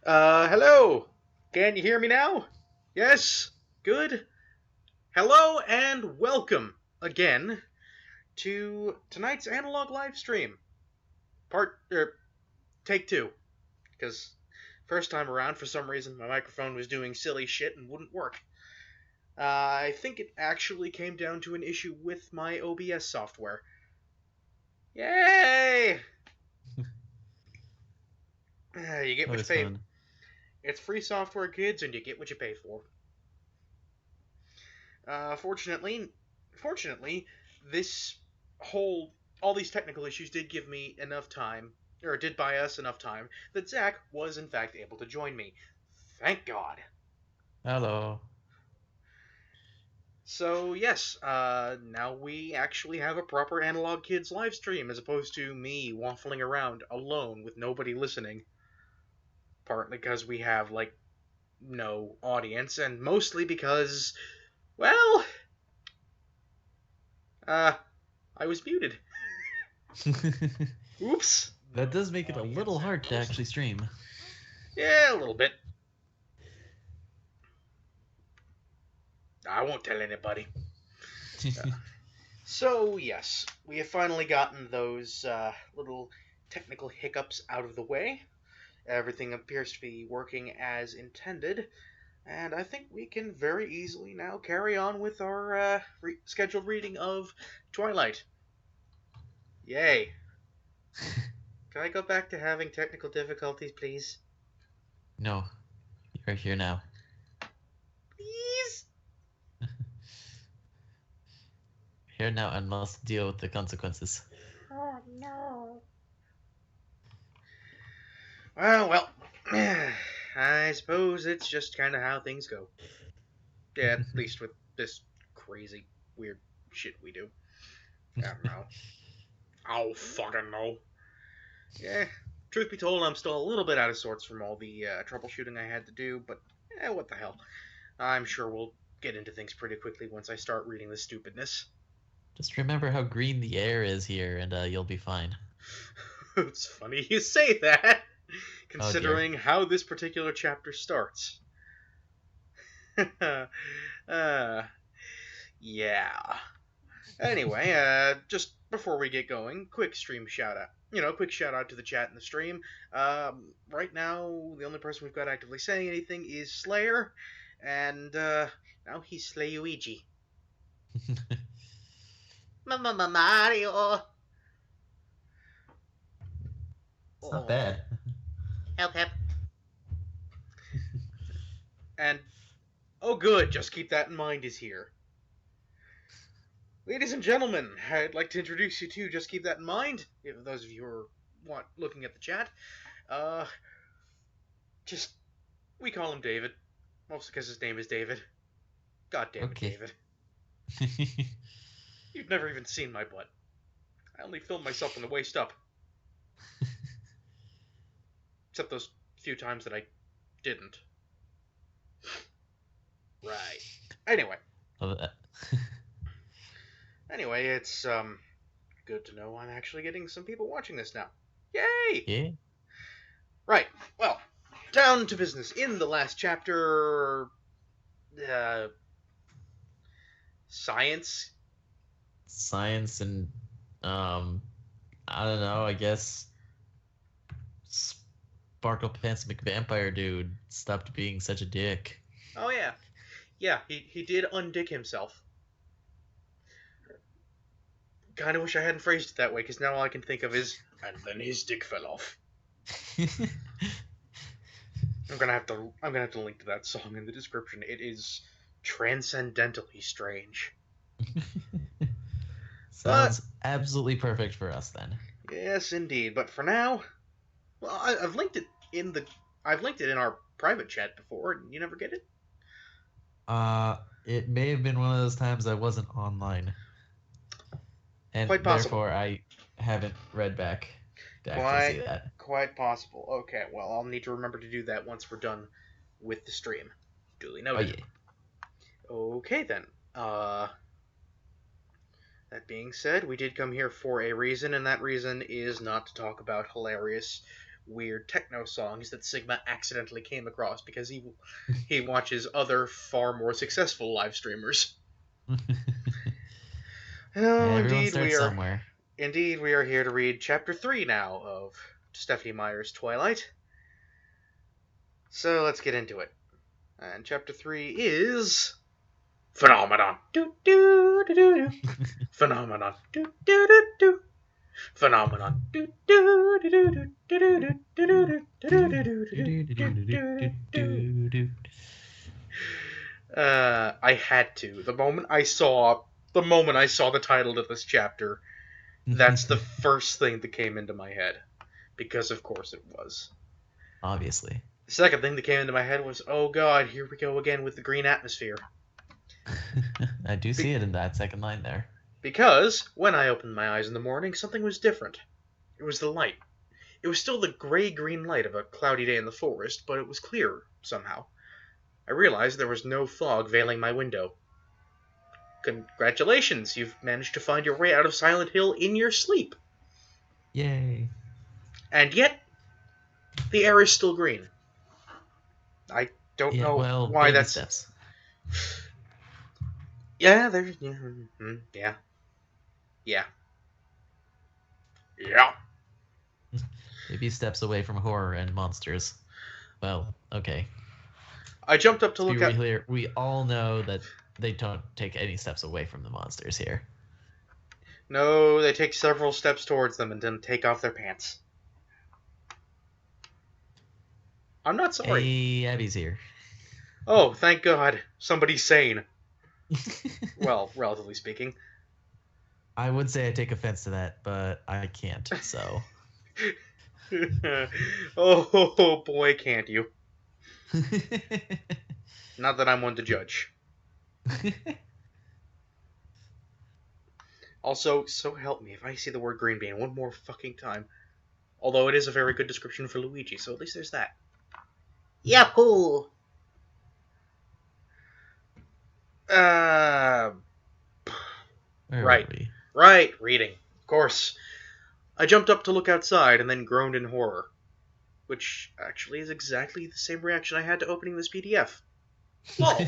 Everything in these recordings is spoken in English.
Hello! Can you hear me now? Yes? Good? Hello and welcome again to tonight's analog live stream. Take two. Because first time around, for some reason, my microphone was doing silly shit and wouldn't work. I think it actually came down to an issue with my OBS software. Yay! You get what you pay. It's free software, kids, and you get what you pay for. Fortunately, all these technical issues did give me enough time, or did buy us enough time, that Zach was in fact able to join me. Thank God. Hello. So yes, now we actually have a proper Analog Kids live stream, as opposed to me waffling around alone with nobody listening. Partly because we have, no audience, and mostly because, well, I was muted. Oops. That does make it a little hard to actually stream. Yeah, a little bit. I won't tell anybody. So, yes, we have finally gotten those little technical hiccups out of the way. Everything appears to be working as intended, and I think we can very easily now carry on with our scheduled reading of Twilight. Yay. Can I go back to having technical difficulties, please? No. You're here now. Please? Here now and must deal with the consequences. Oh, no. Well, I suppose it's just kind of how things go. Yeah, at least with this crazy, weird shit we do. I don't know. I'll fucking know. Yeah, truth be told, I'm still a little bit out of sorts from all the troubleshooting I had to do, but what the hell. I'm sure we'll get into things pretty quickly once I start reading this stupidness. Just remember how green the air is here, and you'll be fine. It's funny you say that, considering how this particular chapter starts. Yeah. Anyway, just before we get going, quick stream shout out. Quick shout out to the chat in the stream. Right now, the only person we've got actively saying anything is Slayer, and now he's Slayuigi. Mario. It's not bad. Help. And, oh good, just keep that in mind, is here. Ladies and gentlemen, I'd like to introduce you to Just Keep That in Mind, if those of you who are looking at the chat. We call him David, mostly because his name is David. God damn it, David. You've never even seen my butt. I only filmed myself from the waist up. Except those few times that I didn't. Right. Anyway. Love that. Anyway, it's good to know I'm actually getting some people watching this now. Yay! Yeah. Right. Well, down to business. In the last chapter, science and I don't know, I guess Sparkle Pants McVampire dude stopped being such a dick. Oh yeah. Yeah, he did undick himself. Kind of wish I hadn't phrased it that way, because now all I can think of is, and then his dick fell off. I'm gonna have to link to that song in the description. It is transcendentally strange. Sounds absolutely perfect for us then. Yes, indeed. But for now, well, I've linked it in our private chat before, and you never get it. It may have been one of those times I wasn't online, and quite possible. Therefore I haven't read back to actually see that. Quite possible. Okay, well, I'll need to remember to do that once we're done with the stream. Duly noted. Oh, yeah. Okay then. That being said, we did come here for a reason, and that reason is not to talk about hilarious, weird techno songs that Sigma accidentally came across because he watches other far more successful live streamers. Oh, Everyone starts somewhere. Indeed, we are here to read Chapter 3 now of Stephanie Meyer's Twilight. So let's get into it. And Chapter 3 is... Phenomenon. Do do do do do. Phenomenon. Do do do do. Phenomenon. Do do do do do do do do do. I had to. The moment I saw the title of this chapter, that's the first thing that came into my head. Because of course it was. Obviously. The second thing that came into my head was, oh god, here we go again with the green atmosphere. I do see it in that second line there. Because, when I opened my eyes in the morning, something was different. It was the light. It was still the gray-green light of a cloudy day in the forest, but it was clearer, somehow. I realized there was no fog veiling my window. Congratulations, you've managed to find your way out of Silent Hill in your sleep. Yay. And yet, the air is still green. I don't know why that's... steps. Yeah, there's... Yeah. Yeah. Yeah. Baby steps away from horror and monsters. Well, okay. I jumped up to look at... Clear, we all know that they don't take any steps away from the monsters here. No, they take several steps towards them and then take off their pants. I'm not sorry. Hey, Abby's here. Oh, thank God. Somebody's sane. Well, relatively speaking. I would say I take offense to that, but I can't, so... Oh, boy, can't you. Not that I'm one to judge. Also, so help me if I see the word green bean one more fucking time. Although it is a very good description for Luigi, so at least there's that. Yahoo! Right, reading. Of course. I jumped up to look outside and then groaned in horror. Which actually is exactly the same reaction I had to opening this PDF. Lol.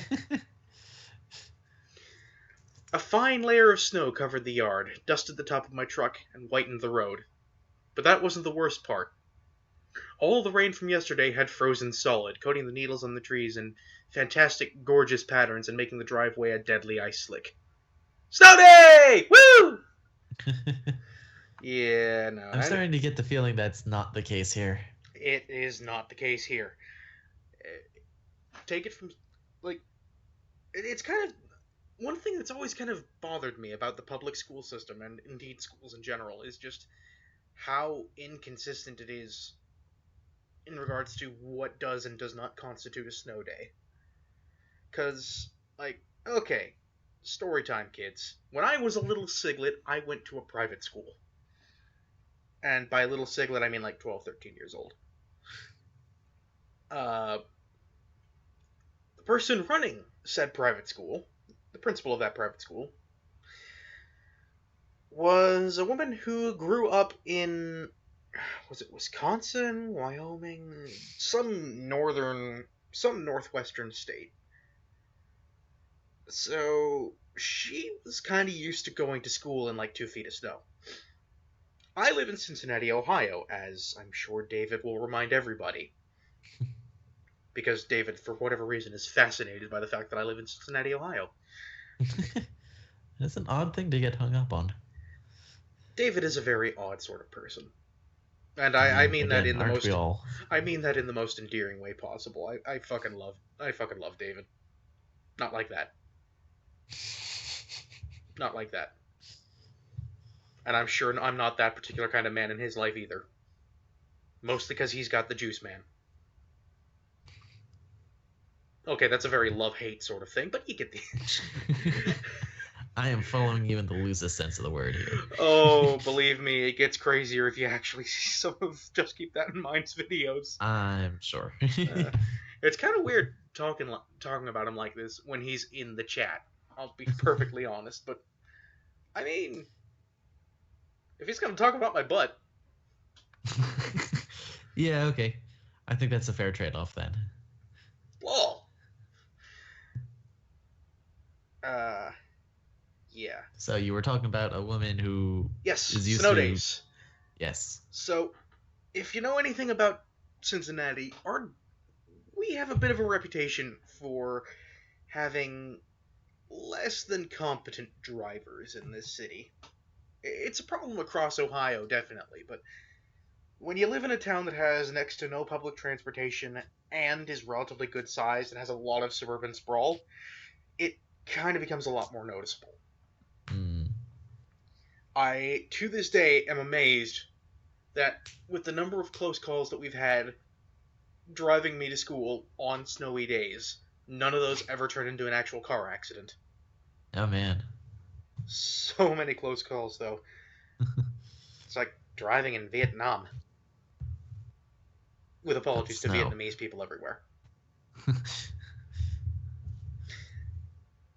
A fine layer of snow covered the yard, dusted the top of my truck, and whitened the road. But that wasn't the worst part. All the rain from yesterday had frozen solid, coating the needles on the trees in fantastic, gorgeous patterns and making the driveway a deadly ice slick. Snow day! Woo! Yeah, no. I'm starting to get the feeling that's not the case here. It is not the case here. Take it from, like, it's kind of, one thing that's always kind of bothered me about the public school system, and indeed schools in general, is just how inconsistent it is in regards to what does and does not constitute a snow day. Because, like, okay, story time, kids. When I was a little siglet, I went to a private school. And by little siglet, I mean like 12, 13 years old. The person running said private school, the principal of that private school, was a woman who grew up in, was it Wisconsin, Wyoming, some northwestern state. So she was kind of used to going to school in like 2 feet of snow. I live in Cincinnati, Ohio, as I'm sure David will remind everybody. Because David, for whatever reason, is fascinated by the fact that I live in Cincinnati, Ohio. That's an odd thing to get hung up on. David is a very odd sort of person. And I mean that in the most... I mean that in the most endearing way possible. I fucking love David. Not like that. Not like that. And I'm sure I'm not that particular kind of man in his life either. Mostly because he's got the juice, man. Okay, that's a very love-hate sort of thing, but you get the... I am following you in the loosest sense of the word here. Oh, believe me, it gets crazier if you actually see some of Just Keep That in Mind's videos. I'm sure. It's kind of weird talking about him like this when he's in the chat. I'll be perfectly honest, but... I mean... If he's going to talk about my butt... Yeah, okay. I think that's a fair trade-off then. Lol. Uh, yeah. So you were talking about a woman who Yes, is used snow to... days. Yes. So, if you know anything about Cincinnati, we have a bit of a reputation for having less than competent drivers in this city. It's a problem across Ohio, definitely, but when you live in a town that has next to no public transportation and is relatively good sized and has a lot of suburban sprawl, it kind of becomes a lot more noticeable. Hmm. I, to this day, am amazed that with the number of close calls that we've had driving me to school on snowy days, none of those ever turn into an actual car accident. Oh, man. So many close calls, though. It's like driving in Vietnam. With That's apologies to snow. Vietnamese people everywhere.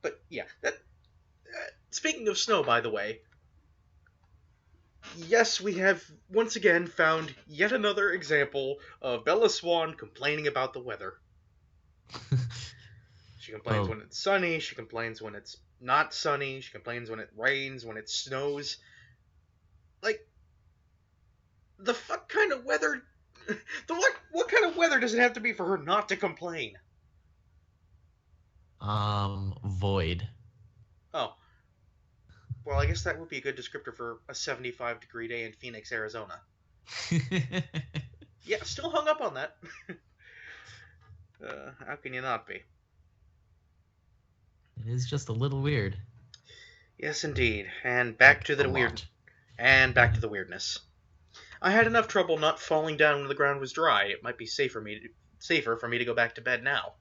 But yeah, speaking of snow, by the way, yes, we have once again found yet another example of Bella Swan complaining about the weather. She complains Well, when it's sunny, she complains when it's not sunny, she complains when it rains, when it snows. Like, the fuck kind of weather. What kind of weather does it have to be for her not to complain? void. Oh, well, I guess that would be a good descriptor for a 75-degree day in Phoenix, Arizona. Yeah, still hung up on that. How can you not be? It is just a little weird. Yes, indeed. And Like, a lot. back to the weirdness. I had enough trouble not falling down when the ground was dry. It might be safer for me to go back to bed now.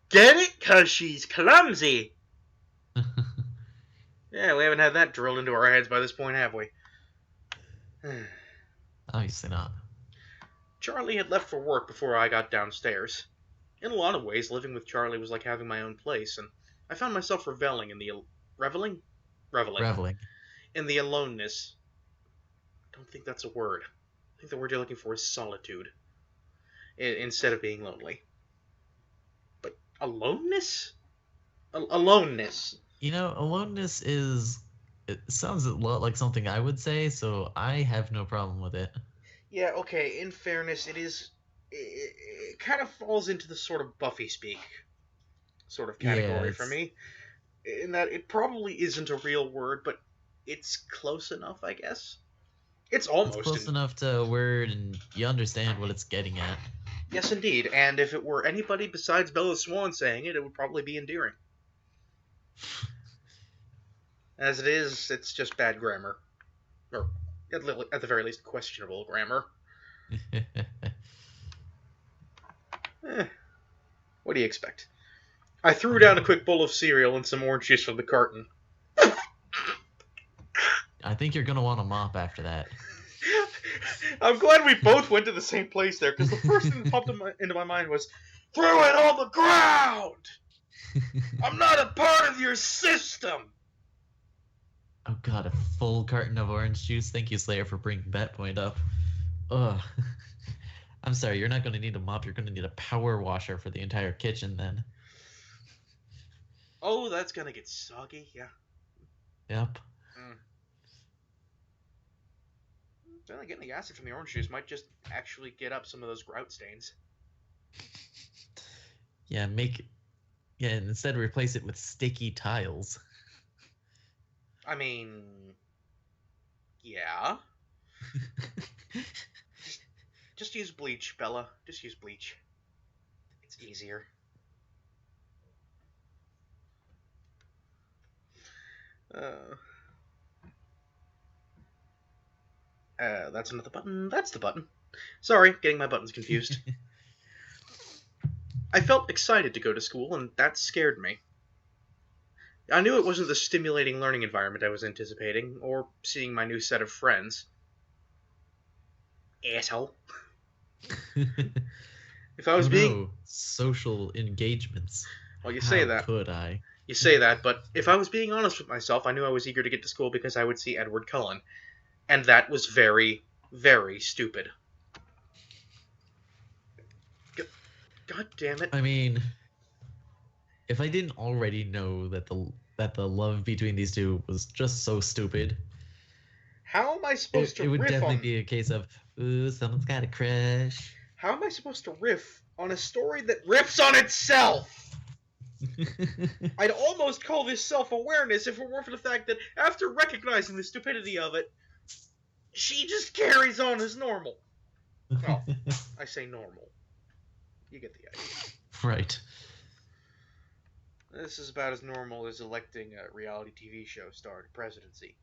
Get it? 'Cause she's clumsy. Yeah, we haven't had that drilled into our heads by this point, have we? Obviously not. Charlie had left for work before I got downstairs. In a lot of ways, living with Charlie was like having my own place, and I found myself reveling, reveling Reveling. in the aloneness. I don't think that's a word. I think the word you're looking for is solitude, instead of being lonely. But aloneness, aloneness. You know, aloneness is... It sounds a lot like something I would say, so I have no problem with it. Yeah, okay. In fairness, it is. It kind of falls into the sort of Buffy speak sort of Yeah, category for it's... me, in that it probably isn't a real word, but it's close enough, I guess. It's It's almost close in. enough to a word and you understand what it's getting at. Yes, indeed. And if it were anybody besides Bella Swan saying it, it would probably be endearing. As it is, it's just bad grammar, or at the very least, questionable grammar. Eh, what do you expect? I threw down a quick bowl of cereal and some orange juice from the carton. I think you're gonna want a mop after that. I'm glad we both went to the same place there, because the first thing that popped into my mind was, throw it on the ground! I'm not a part of your system! Oh god, a full carton of orange juice. Thank you, Slayer, for bringing that point up. Ugh. I'm sorry, you're not gonna need a mop. You're gonna need a power washer for the entire kitchen then. Oh, that's gonna get soggy, yeah. Yep. Mm. Then again, the acid from the orange juice might just actually get up some of those grout stains. Yeah, and instead replace it with sticky tiles. I mean, yeah. Just use bleach, Bella. Just use bleach. It's easier. That's not the button. That's the button. Sorry, getting my buttons confused. I felt excited to go to school, and that scared me. I knew it wasn't the stimulating learning environment I was anticipating, or seeing my new set of friends. Asshole. If I was Oh being... no, social engagements. Well, you say How that. could I? You say that, but if I was being honest with myself, I knew I was eager to get to school because I would see Edward Cullen. And that was very, very stupid. God damn it. I mean, if I didn't already know that the love between these two was just so stupid, How am I supposed to it would riff definitely on... be a case of, ooh, someone's got a crush. How am I supposed to riff on a story that riffs on itself? I'd almost call this self-awareness if it weren't for the fact that after recognizing the stupidity of it, she just carries on as normal. Well, I say normal. You get the idea. Right. This is about as normal as electing a reality TV show star to presidency.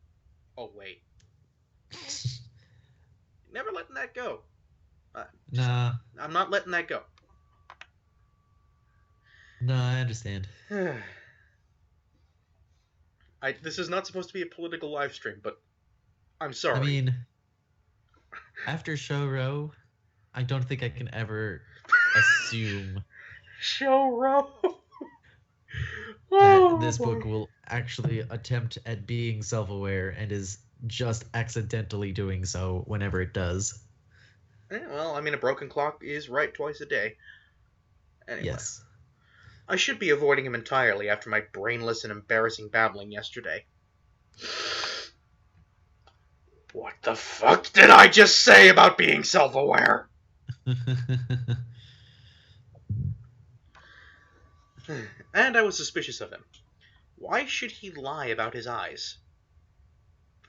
Oh, wait. Never letting that go. Nah. I'm not letting that go. No, I understand. This is not supposed to be a political live stream, but I'm sorry. I mean, after Shoro, I don't think I can ever assume Shoro. that this book will actually attempt at being self-aware and is just accidentally doing so whenever it does. Well, I mean, a broken clock is right twice a day. Anyway. Yes. I should be avoiding him entirely after my brainless and embarrassing babbling yesterday. What the fuck did I just say about being self-aware? And I was suspicious of him. Why should he lie about his eyes?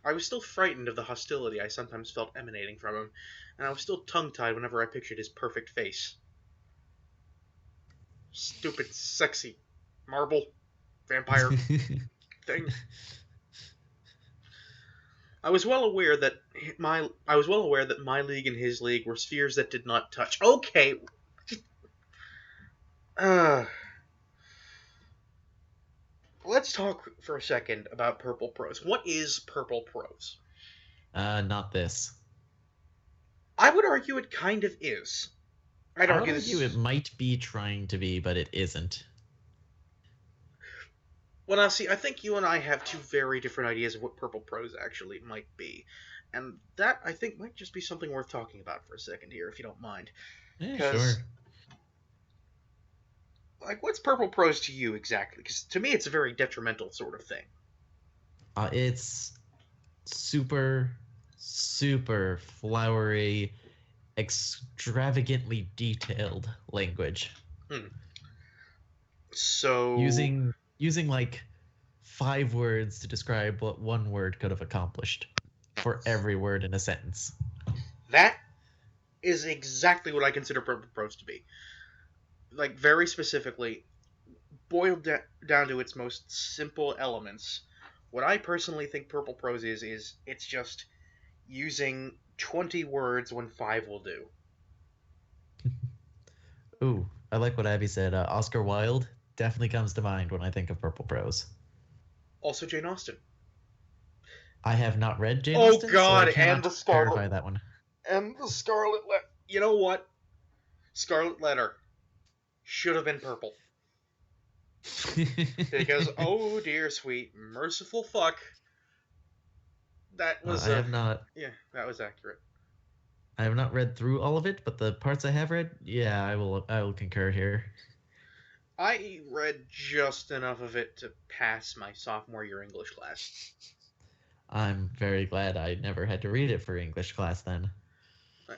I was still frightened of the hostility I sometimes felt emanating from him, and I was still tongue-tied whenever I pictured his perfect face. Stupid, sexy, marble, vampire thing. I was well aware that my league and his league were spheres that did not touch. Okay. Let's talk for a second about purple prose. What is purple prose? Not this. I would argue it kind of is. I would argue it might be trying to be, but it isn't. Well, now, see, I think you and I have two very different ideas of what purple prose actually might be. And that, I think, might just be something worth talking about for a second here, if you don't mind. Yeah, sure. Like, what's purple prose to you exactly? Because to me, it's a very detrimental sort of thing. It's super, super flowery, extravagantly detailed language. So using like 5 words to describe what one word could have accomplished for every word in a sentence. That is exactly what I consider purple prose to be. Like, very specifically, boiled down to its most simple elements, what I personally think purple prose is it's just using 20 words when 5 will do. Ooh, I like what Abby said. Oscar Wilde definitely comes to mind when I think of purple prose. Also Jane Austen. I have not read Jane Austen, God, so I cannot and the Scarlet verify that one. And the Scarlet Letter. You know what? Scarlet Letter should have been purple. Because, oh dear sweet, merciful fuck. That was... I have not... Yeah, that was accurate. I have not read through all of it, but the parts I have read, yeah, I will concur here. I read just enough of it to pass my sophomore year English class. I'm very glad I never had to read it for English class then.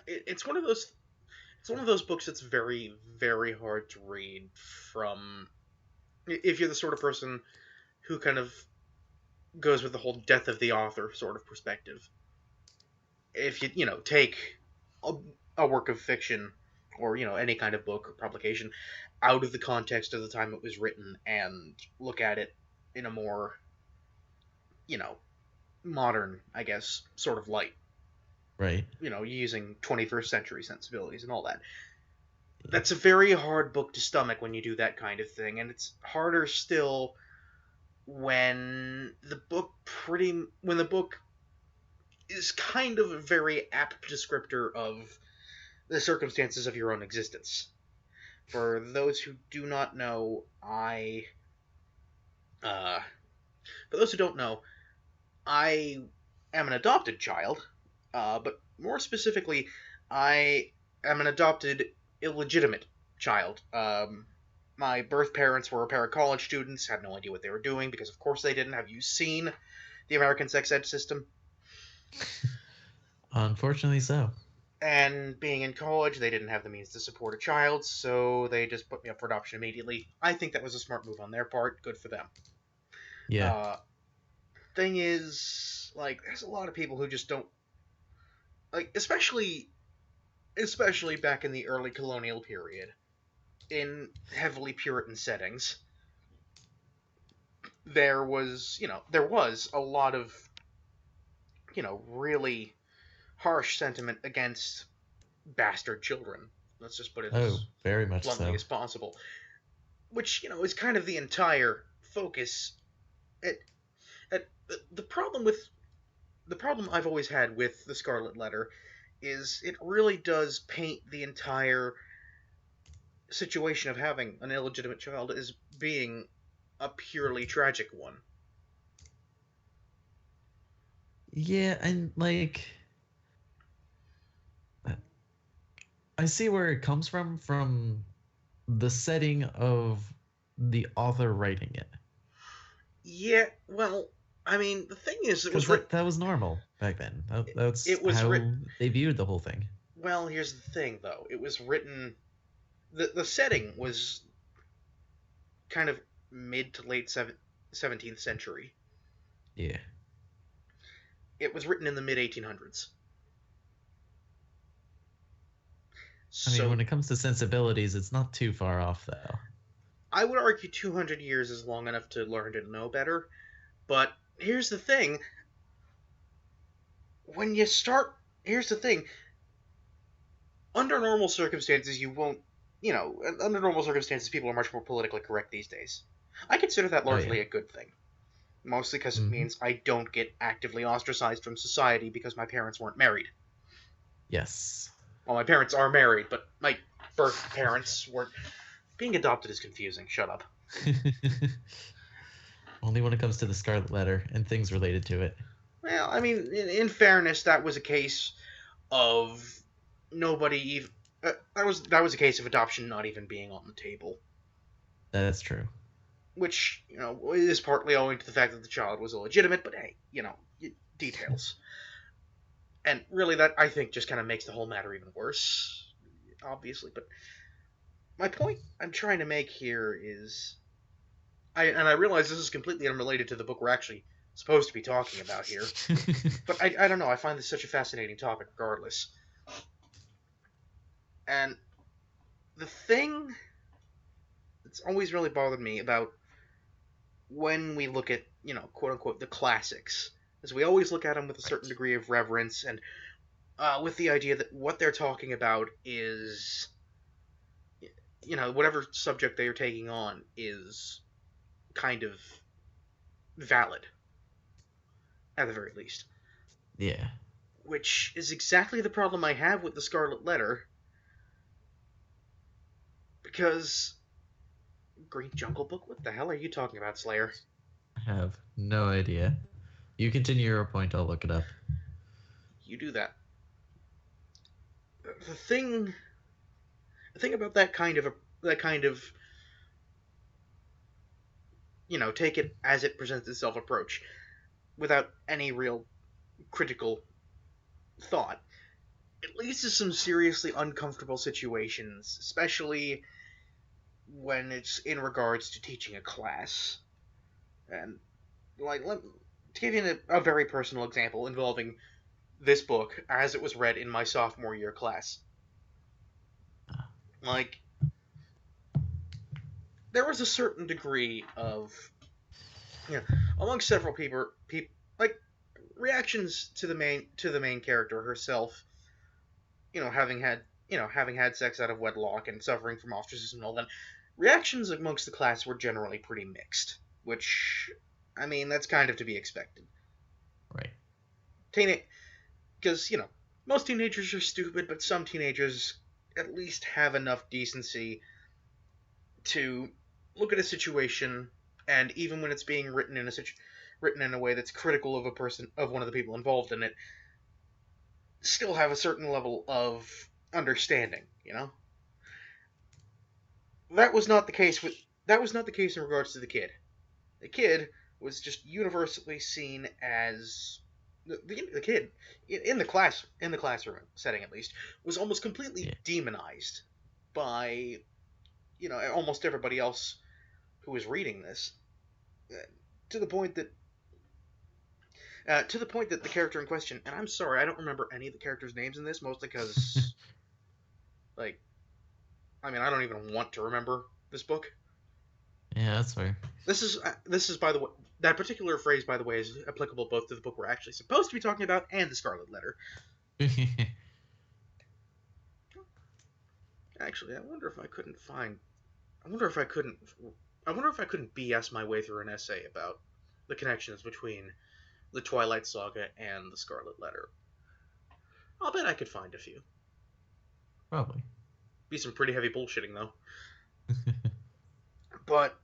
It's one of those books that's very, very hard to read from... If you're the sort of person who kind of goes with the whole death of the author sort of perspective. If you take a work of fiction or, any kind of book or publication out of the context of the time it was written and look at it in a more, modern, I guess, sort of light. Right. Using 21st century sensibilities and all that. That's a very hard book to stomach when you do that kind of thing, and it's harder still when the book is kind of a very apt descriptor of the circumstances of your own existence. For those who do not know, I am an adopted child, but more specifically, I am an adopted illegitimate child. My birth parents were a pair of college students, had no idea what they were doing, because of course they didn't. Have you seen the American sex ed system? Unfortunately, so. And being in college, they didn't have the means to support a child, so they just put me up for adoption immediately. I think that was a smart move on their part. Good for them. Yeah. Uh, thing is, like, there's a lot of people who just don't like, especially back in the early colonial period, in heavily Puritan settings. There was a lot of really harsh sentiment against bastard children. Let's just put it Oh, as very much bluntly so. as possible. Which is kind of the entire focus. At, at the problem I've always had with the Scarlet Letter is it really does paint the entire situation of having an illegitimate child as being a purely tragic one. Yeah, and like I see where it comes from the setting of the author writing it. Yeah, well, I mean, the thing is, Because that was normal back then. That's it was written. how they viewed the whole thing. Well, here's the thing, though. It was written. The setting was kind of mid to late 17th century. Yeah. It was written in the mid 1800s. I mean, So when it comes to sensibilities, it's not too far off, though. I would argue 200 years is long enough to learn to know better. But here's the thing. When you start. Here's the thing. Under normal circumstances, you won't. Under normal circumstances, people are much more politically correct these days. I consider that Oh, yeah. largely a good thing. Mostly because it Mm-hmm. means I don't get actively ostracized from society because my parents weren't married. Yes. Well, my parents are married, but my birth parents weren't. Being adopted is confusing. Shut up. Only when it comes to the Scarlet Letter and things related to it. Well, I mean, in fairness, that was a case of nobody even. That was a case of adoption not even being on the table, That's true. which is partly owing to the fact that the child was illegitimate. But hey, details. And really, that I think just kind of makes the whole matter even worse, obviously. But my point I'm trying to make here is, I realize this is completely unrelated to the book we're actually supposed to be talking about here, but I don't know. I find this such a fascinating topic, regardless. And the thing that's always really bothered me about when we look at quote unquote the classics is we always look at them with a certain Right. degree of reverence and with the idea that what they're talking about is whatever subject they are taking on is kind of valid, at the very least. Yeah. Which is exactly the problem I have with the Scarlet Letter, because Green Jungle Book? What the hell are you talking about, Slayer? I have no idea. You continue your point, I'll look it up. You do that. The thing, about that kind of take it as it presents itself approach, without any real critical thought, it leads to some seriously uncomfortable situations, especially when it's in regards to teaching a class. And to give you a very personal example involving this book as it was read in my sophomore year class. Like, there was a certain degree of, among several people, like reactions to the main character herself, having had sex out of wedlock and suffering from ostracism and all that. Reactions amongst the class were generally pretty mixed, which, I mean, that's kind of to be expected. Right. Because most teenagers are stupid, but some teenagers at least have enough decency to look at a situation, and even when it's being written in a way that's critical of one of the people involved in it, still have a certain level of understang. that was not the case in regards to the kid. The kid was just universally seen as the kid in the classroom setting at least was almost completely Yeah. demonized by almost everybody else who was reading this, uh, to the point that the character in question, and I'm sorry, I don't remember any of the characters' names in this, mostly because, like, I mean, I don't even want to remember this book. Yeah, that's fair. This is, by the way, that particular phrase, by the way, is applicable both to the book we're actually supposed to be talking about and the Scarlet Letter. Actually, I wonder if I couldn't find. I wonder if I couldn't. I wonder if I couldn't BS my way through an essay about the connections between the Twilight Saga and the Scarlet Letter. I'll bet I could find a few. Probably. Be some pretty heavy bullshitting though. But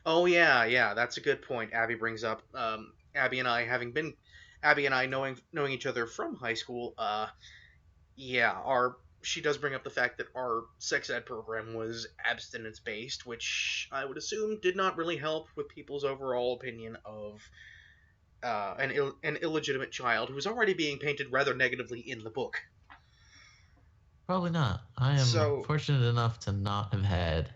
oh yeah, that's a good point. Abby brings up. Abby and I knowing each other from high school. Yeah, our she does bring up the fact that our sex ed program was abstinence based, which I would assume did not really help with people's overall opinion of an illegitimate child who was already being painted rather negatively in the book. Probably not. I am So, fortunate enough to not have had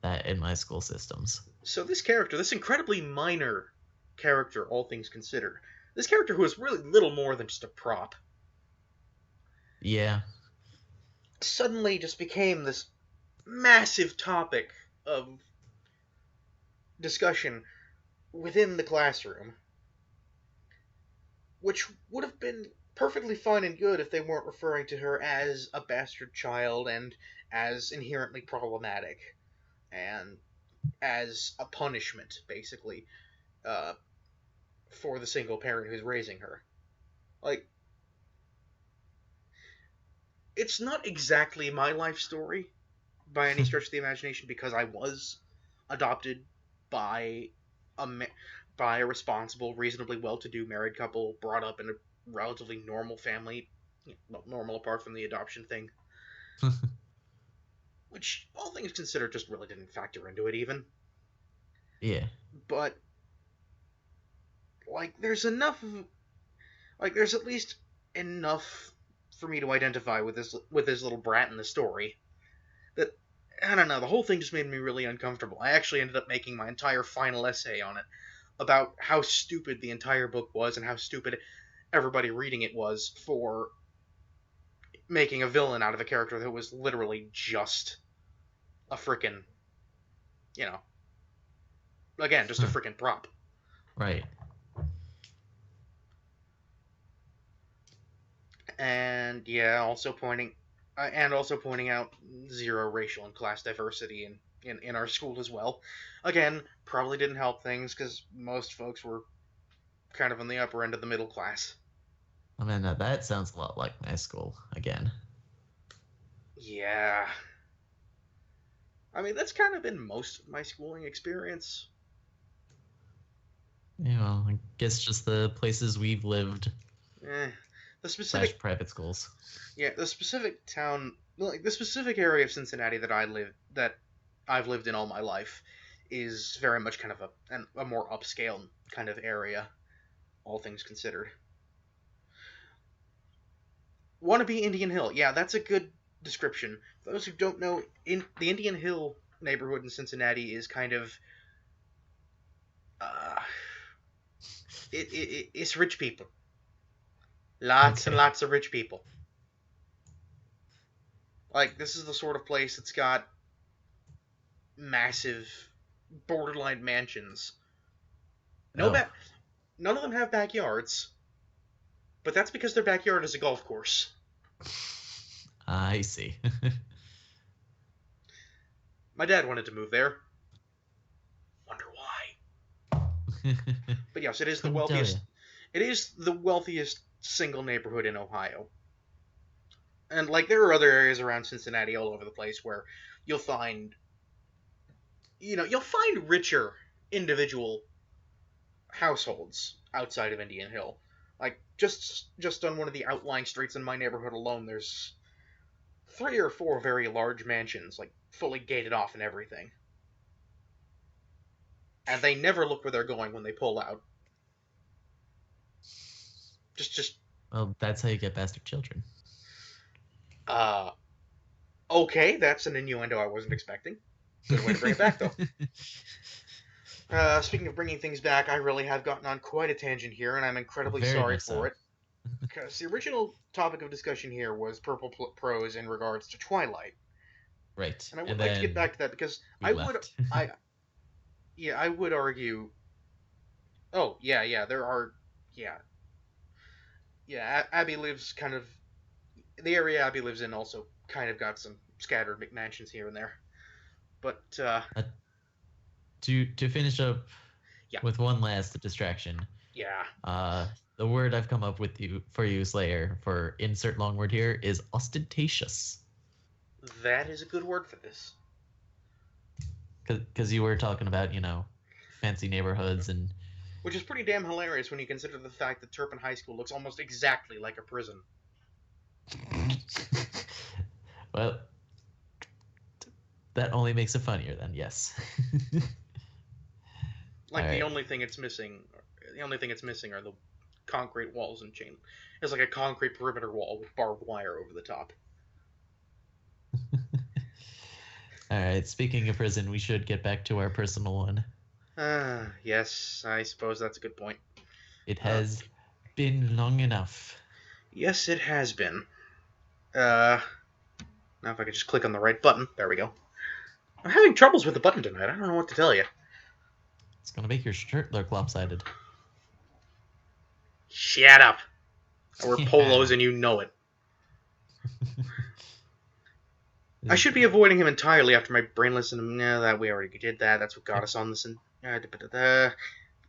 that in my school systems. so this character, this incredibly minor character, all things considered, this character who is really little more than just a prop, Yeah. suddenly just became this massive topic of discussion within the classroom, which would have been perfectly fine and good if they weren't referring to her as a bastard child and as inherently problematic and as a punishment, basically, uh, for the single parent who's raising her. Like, it's not exactly my life story by any stretch of the imagination because I was adopted by a by a responsible, reasonably well-to-do married couple, brought up in a relatively normal family, well, normal apart from the adoption thing, which, all things considered, just really didn't factor into it even. Yeah. But like, there's enough of there's at least enough for me to identify with this little brat in the story that I don't know. The whole thing just made me really uncomfortable. I actually ended up making my entire final essay on it about how stupid the entire book was and how stupid everybody reading it was for making a villain out of a character that was literally just a frickin', you know, again, just a frickin' prop. Right. And yeah, also pointing out zero racial and class diversity in our school as well. Again, probably didn't help things because most folks were kind of on the upper end of the middle class. I mean, now that sounds a lot like my school again. Yeah. I mean, that's kind of been most of my schooling experience. You know, I guess just the places we've lived Eh, the / specific, private schools. yeah, the specific area of Cincinnati that I've lived in all my life, is very much kind of a more upscale kind of area, all things considered. Wannabe Indian Hill, yeah, that's a good description. For those who don't know, in the Indian Hill neighborhood in Cincinnati is kind of uh, it's rich people, lots and Okay. lots of rich people. Like, this is the sort of place that's got massive borderline mansions. No Oh, back, none of them have backyards, but that's because their backyard is a golf course. I see. My dad wanted to move there. Wonder why. But yes, Couldn't tell you. it is the wealthiest single neighborhood in Ohio. And like, there are other areas around Cincinnati all over the place where you'll find you'll find richer individual households outside of Indian Hill. Like, just on one of the outlying streets in my neighborhood alone, there's 3 or 4 very large mansions, like fully gated off and everything. And they never look where they're going when they pull out. Just, Well, that's how you get bastard children. uh, okay, that's an innuendo I wasn't expecting. Good way to bring it back, though. Speaking of bringing things back, I really have gotten on quite a tangent here, and I'm incredibly Very sorry much for so. it. Because the original topic of discussion here was purple prose in regards to Twilight, Right. and I would And like to get then back to that because we left. I would argue. Oh yeah, there are, yeah, yeah. Abby lives kind of the area Abby lives in also kind of got some scattered McMansions here and there, but Uh, to finish up yeah, with one last distraction. yeah, The word I've come up with for you, Slayer, for insert long word here is ostentatious. that is a good word for this. Because you were talking about, fancy neighborhoods and Which is pretty damn hilarious when you consider the fact that Turpin High School looks almost exactly like a prison. well, that only makes it funnier then, yes. Like All the only thing it's missing are the concrete walls and chain. It's like a concrete perimeter wall with barbed wire over the top. All right, speaking of prison, we should get back to our personal one. Yes, I suppose that's a good point. It has been long enough. Yes, it has been. Now if I could just click on the right button. There we go. I'm having troubles with the button tonight. I don't know what to tell you. It's going to make your shirt look lopsided. Shut up. I wear Yeah. polos and you know it. I should be avoiding him entirely after my brainless and that we already did that. That's what got us on this.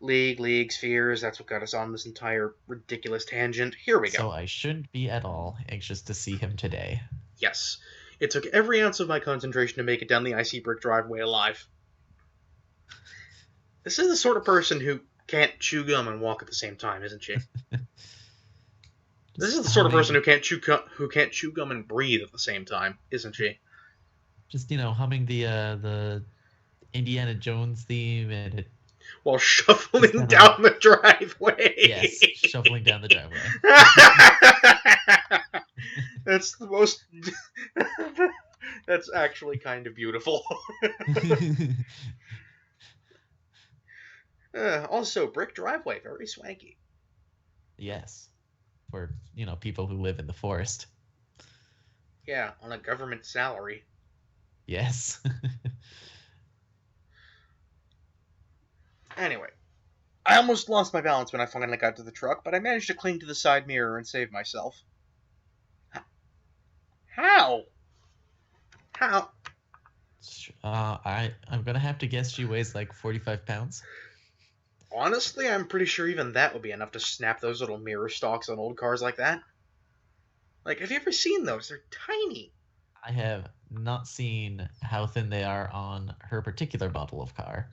League, spheres. That's what got us on this entire ridiculous tangent. Here we go. So I shouldn't be at all anxious to see him today. Yes. It took every ounce of my concentration to make it down the icy brick driveway alive. This is the sort of person who can't chew gum and walk at the same time, isn't she? This is the sort of person who can't chew gum and breathe at the same time, isn't she? Just humming the Indiana Jones theme and it. While shuffling down the driveway. Yes, shuffling down the driveway. That's the most. That's actually kind of beautiful. Also, brick driveway, very swanky. Yes, for people who live in the forest. Yeah, on a government salary. Yes. Anyway, I almost lost my balance when I finally got to the truck, but I managed to cling to the side mirror and save myself. How? I'm gonna have to guess she weighs like 45 pounds. Honestly, I'm pretty sure even that would be enough to snap those little mirror stalks on old cars like that. Like, have you ever seen those? They're tiny. I have not seen how thin they are on her particular model of car.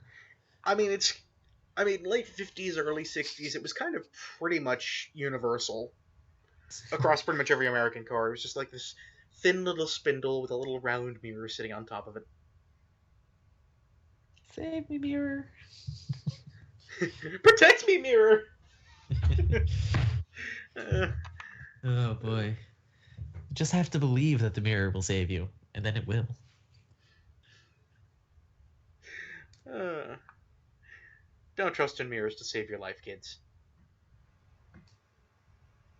I mean, late 50s, early 60s, it was kind of pretty much universal across pretty much every American car. It was just like this thin little spindle with a little round mirror sitting on top of it. Save me, mirror. Protect me, mirror! Oh, boy. You just have to believe that the mirror will save you, and then it will. Don't trust in mirrors to save your life, kids.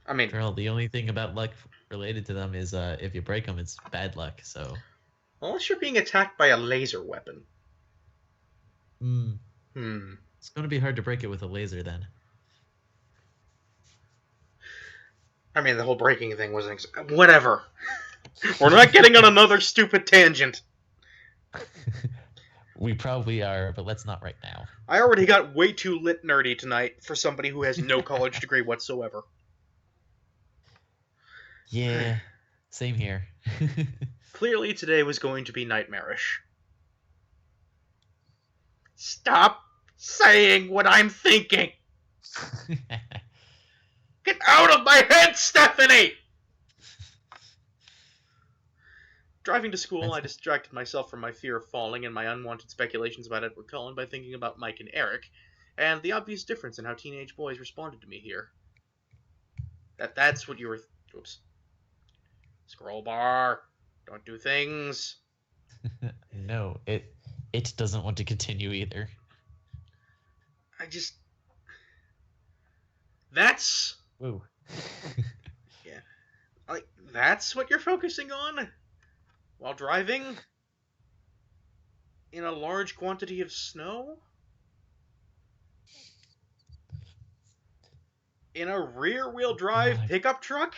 I mean, Girl, the only thing about luck related to them is if you break them, it's bad luck, so. unless you're being attacked by a laser weapon. It's going to be hard to break it with a laser then. I mean, the whole breaking thing wasn't... Whatever. We're not getting on another stupid tangent. We probably are, but let's not right now. I already got way too lit nerdy tonight for somebody who has no college degree whatsoever. Yeah, same here. Clearly today was going to be nightmarish. Stop saying what I'm thinking! Get out of my head, Stephanie! Driving to school, I That's distracted myself from my fear of falling and my unwanted speculations about Edward Cullen by thinking about Mike and Eric, and the obvious difference in how teenage boys responded to me here. That's what you were. Oops. Scroll bar. Don't do things. no, it doesn't want to continue either. I just. That's. Woo. Yeah. Like, that's what you're focusing on? While driving? In a large quantity of snow? In a rear-wheel drive God. pickup truck?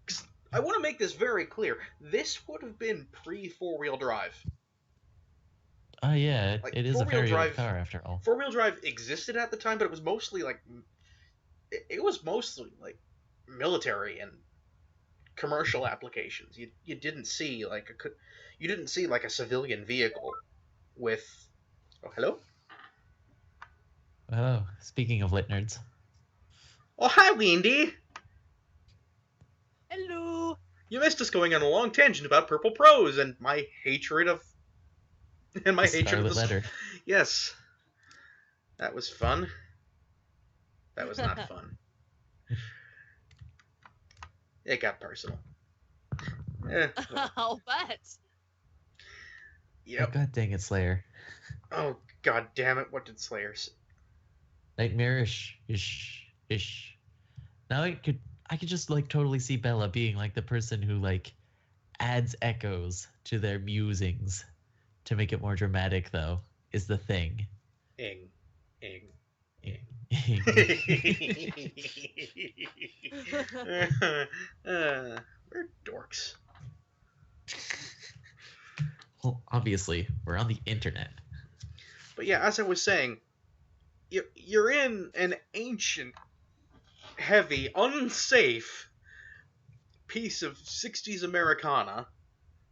'Cause I want to make this very clear. This would have been pre-four-wheel drive. Oh yeah, Like, it is a four-wheel very old drive. car after all. Four-wheel drive existed at the time, but it was mostly like. It was mostly like military and commercial applications. You didn't see like a civilian vehicle with. Oh, hello. Oh, speaking of lit nerds. Oh, hi, Wendy. Hello. You missed us going on a long tangent about purple prose and my hatred of. And my The hatred of Scarlet the. Letter. Yes. That was fun. That was not fun. It got personal. I'll bet. Oh, Yep. God dang it, Slayer. Oh, god damn it. What did Slayer say? Nightmarish ish. Now I could just like totally see Bella being like the person who like adds echoes to their musings to make it more dramatic though, is the thing. Ing. We're dorks. Well, obviously, we're on the internet. But yeah, as I was saying, you're in an ancient, heavy, unsafe piece of 60s Americana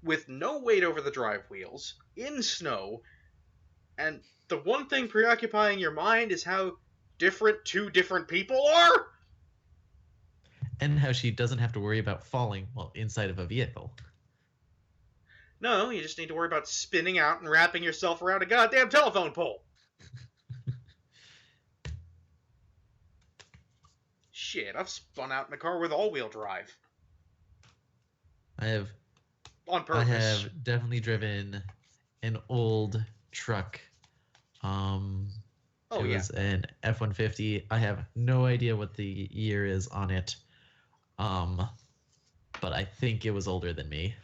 with no weight over the drive wheels, in snow, and the one thing preoccupying your mind is how different two different people are? And how she doesn't have to worry about falling while inside of a vehicle. No, you just need to worry about spinning out and wrapping yourself around a goddamn telephone pole. Shit, I've spun out in a car with all-wheel drive. On purpose. I have definitely driven an old truck. It was an F-150. I have no idea what the year is on it. But I think it was older than me.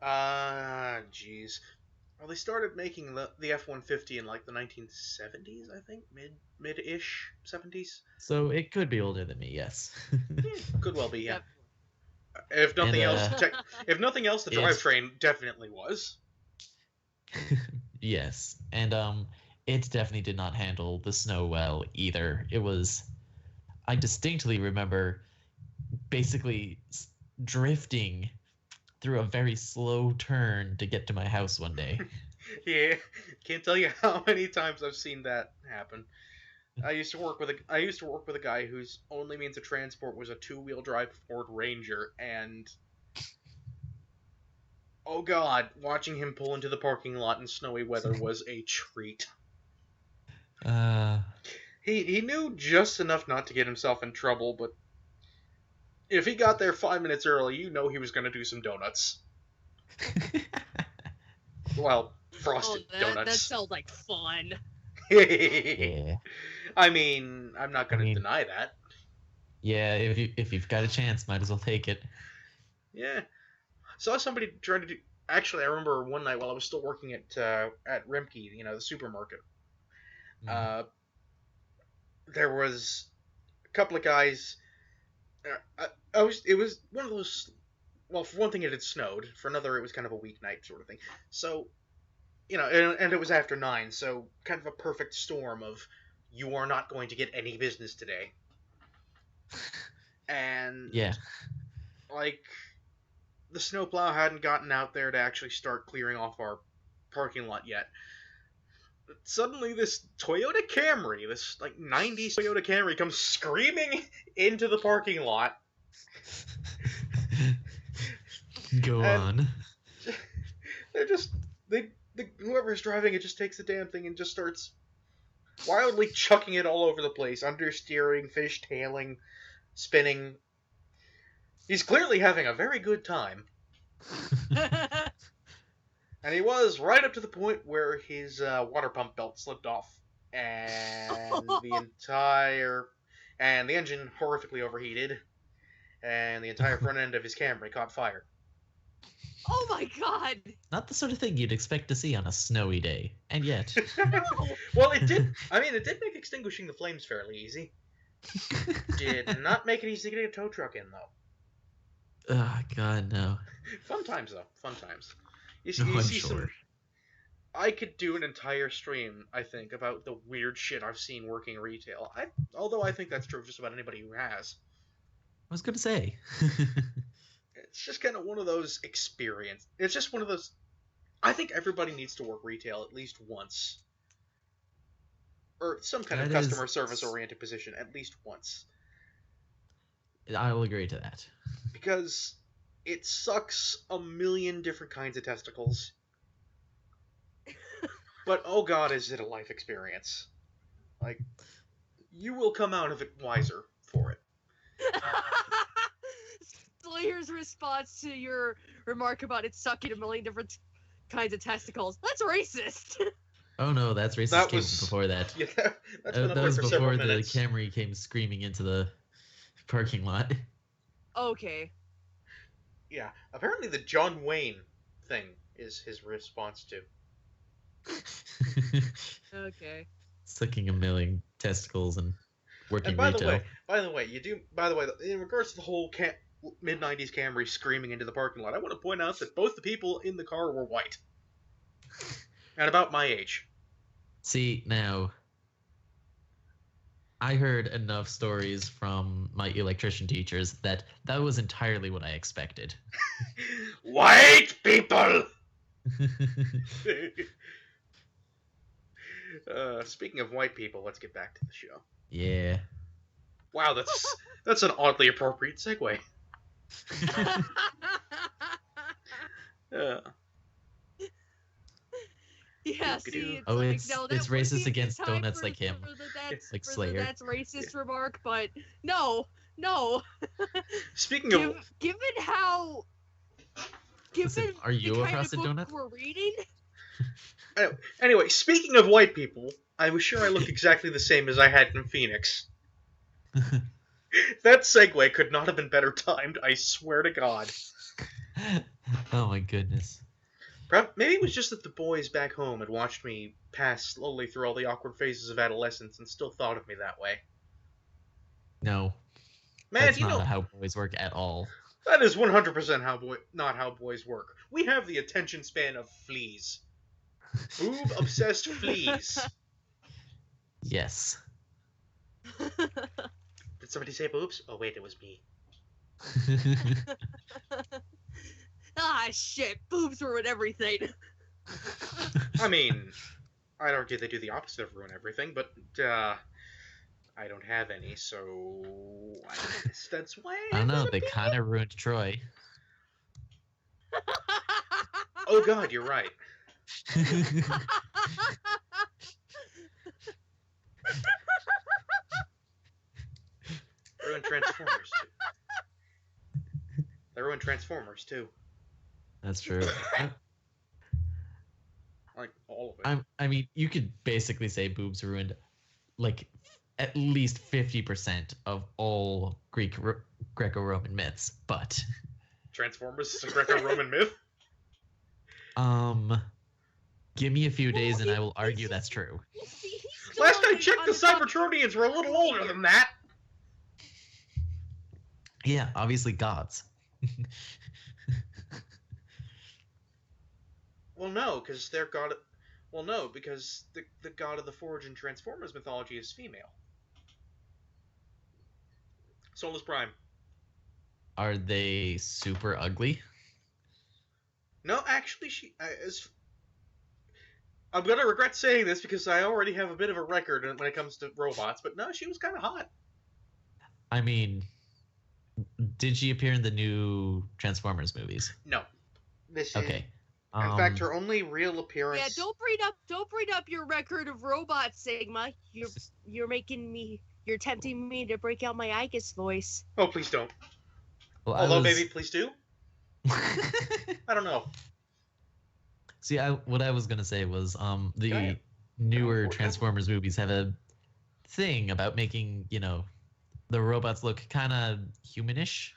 Jeez. Well, they started making the F-150 in like the 1970s, I think, mid-ish 70s. So it could be older than me, yes. Could well be, yeah. Yep. If nothing else, if nothing else, the drivetrain definitely was. Yes, and it definitely did not handle the snow well either. I distinctly remember basically drifting through a very slow turn to get to my house one day. Yeah, can't tell you how many times I've seen that happen. I used to work with a guy whose only means of transport was a two-wheel drive Ford Ranger, and oh god, watching him pull into the parking lot in snowy weather was a treat. He knew just enough not to get himself in trouble, but if he got there 5 minutes early, you know he was going to do some donuts. Well, frosted donuts. That sounds like fun. Yeah. I mean, I'm not going to deny that. Yeah, if you've got a chance, might as well take it. Yeah. Saw somebody try to do... Actually, I remember one night while I was still working at Rimke, the supermarket. There was a couple of guys... It was one of those... Well, for one thing, it had snowed. For another, it was kind of a weeknight sort of thing. So, and it was after 9, so kind of a perfect storm of you are not going to get any business today. And... Yeah. Like... The snowplow hadn't gotten out there to actually start clearing off our parking lot yet. But suddenly this Toyota Camry, this like 90s Toyota Camry, comes screaming into the parking lot. Go And on. they're just whoever's driving it just takes the damn thing and just starts wildly chucking it all over the place, understeering, fishtailing, spinning. He's clearly having a very good time. And he was right up to the point where his water pump belt slipped off, and the engine horrifically overheated, and the entire front end of his Camry caught fire. Oh my god! Not the sort of thing you'd expect to see on a snowy day, and yet. Well, it did. I mean, it did make extinguishing the flames fairly easy. Did not make it easy to get a tow truck in, though. Oh, God, no. Fun times, though. Fun times. You I'm see sure. some. I could do an entire stream, I think, about the weird shit I've seen working retail. Although I think that's true of just about anybody who has. I was going to say. It's just kind of one of those experience. It's just one of those. I think everybody needs to work retail at least once, or some kind of That customer is- service oriented position at least once, I'll agree to that. because it sucks a million different kinds of testicles. But oh god, is it a life experience? Like, you will come out of it wiser for it. Slayer's response to your remark about it sucking a million different kinds of testicles. That's racist. Oh no, that's racist That came was- before that. Yeah, that's been up That there was for several before the minutes. Camry came screaming into the parking lot. Okay. Yeah, apparently the John Wayne thing is his response to. Okay. Sucking a million testicles and working And by retail. the way, in regards to the whole mid-90s Camry screaming into the parking lot, I want to point out that both the people in the car were white. And about my age. See, now, I heard enough stories from my electrician teachers that was entirely what I expected. White people! Speaking of white people, let's get back to the show. Yeah. Wow, that's an oddly appropriate segue. Yeah, Doo-doo. see, it's Oh, like, it's- no, it's that would racist be against time donuts for- like him. for the that's, Like for the Slayer. that's racist remark, but no. Speaking of... Given how... Given Listen, are you the a kind of frosted book donut? we're reading... Anyway, speaking of white people, I was sure I looked exactly the same as I had in Phoenix. That segue could not have been better timed, I swear to God. Oh my goodness. Maybe it was just that the boys back home had watched me pass slowly through all the awkward phases of adolescence and still thought of me that way. No, Man, that's you not know, how boys work at all. that is 100% not how boys work. We have the attention span of fleas. Boob-obsessed fleas. Yes. Did somebody say boobs? Oh wait, it was me. Ah, shit, boobs ruin everything. I mean, I'd argue they do the opposite of ruin everything, but, I don't have any, so I guess that's why I don't know, gotta they be- kind of ruined Troy. Oh god, you're right. Ruined Transformers, too. They ruined Transformers, too. That's true. Like, all of it. I mean, you could basically say boobs ruined, like, at least 50% of all Greco-Roman myths, but... Transformers is a Greco-Roman myth? Give me a few days and I will he's- argue that's true. He's still Last I on checked, the top- Cybertronians were a little older than that! Yeah, obviously gods. Well, no, because their god... Well, no, because the god of the Forge in Transformers mythology is female. Solus Prime. Are they super ugly? No, actually, I'm gonna regret saying this because I already have a bit of a record when it comes to robots, but no, she was kind of hot. I mean, Did she appear in the new Transformers movies? No. This is, Okay. in fact, her only real appearance. Yeah, don't bring up your record of robots, Sigma. You're tempting me to break out my Igus voice. Oh, please don't. Well, Although, maybe please do. I don't know. See, what I was gonna say was, the newer Important. Transformers movies have a thing about making, the robots look kind of humanish.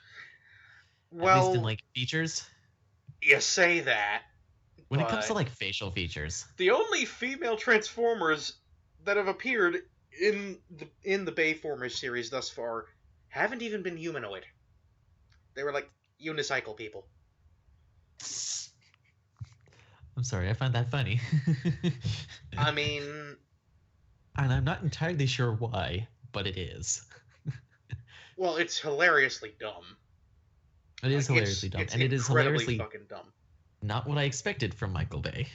Well, at least in like features. You say that. When it comes to like facial features, the only female Transformers that have appeared in the Bayformers series thus far haven't even been humanoid. They were like unicycle people. I'm sorry, I find that funny. I mean, and I'm not entirely sure why, but it is. Well, it's hilariously dumb. It is hilariously dumb, and it is hilariously fucking dumb. Not what I expected from Michael Bay.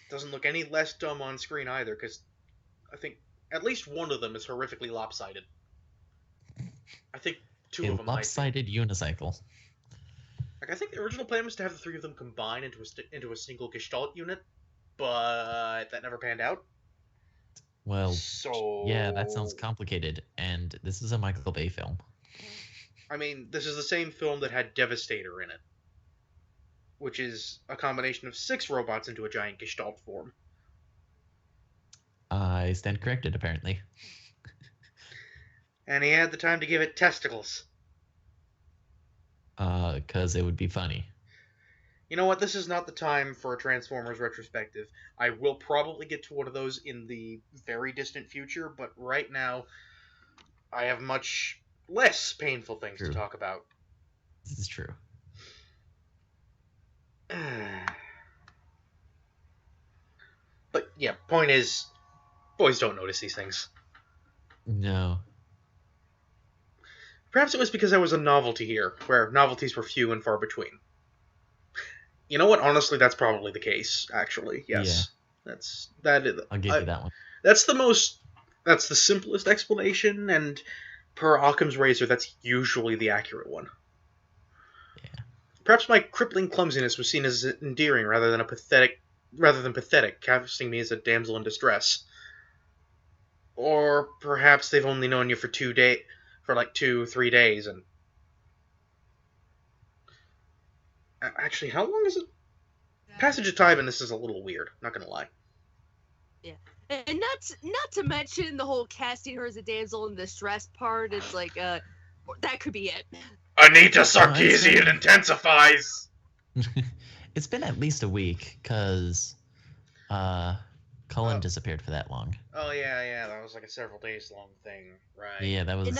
Doesn't look any less dumb on screen either, because I think at least one of them is horrifically lopsided. I think two of them. Lopsided unicycle. Like, I think the original plan was to have the three of them combine into a single Gestalt unit, but that never panned out. Well, yeah, that sounds complicated, and this is a Michael Bay film. I mean, this is the same film that had Devastator in it, which is a combination of 6 robots into a giant Gestalt form. I stand corrected, apparently. And he had the time to give it testicles. 'Cause it would be funny. You know what? This is not the time for a Transformers retrospective. I will probably get to one of those in the very distant future, but right now, I have much less painful things to talk about. This is true. But yeah, point is, boys don't notice these things. No. Perhaps it was because I was a novelty here, where novelties were few and far between. You know what? Honestly, that's probably the case, actually. Yes. Yeah. I'll give you that one. That's the simplest explanation, and per Occam's razor, that's usually the accurate one. Yeah. Perhaps my crippling clumsiness was seen as endearing rather than pathetic, casting me as a damsel in distress. Or perhaps they've only known you for 2-3 days, and actually, how long is it? Passage of time in this is a little weird. Not gonna lie. Yeah, and not to mention the whole casting her as a damsel in distress part. It's like, that could be it. Anita Sarkeesian intensifies. It's been at least a week, cause Cullen disappeared for that long. Oh yeah, that was like a several days long thing, right? Yeah, that was.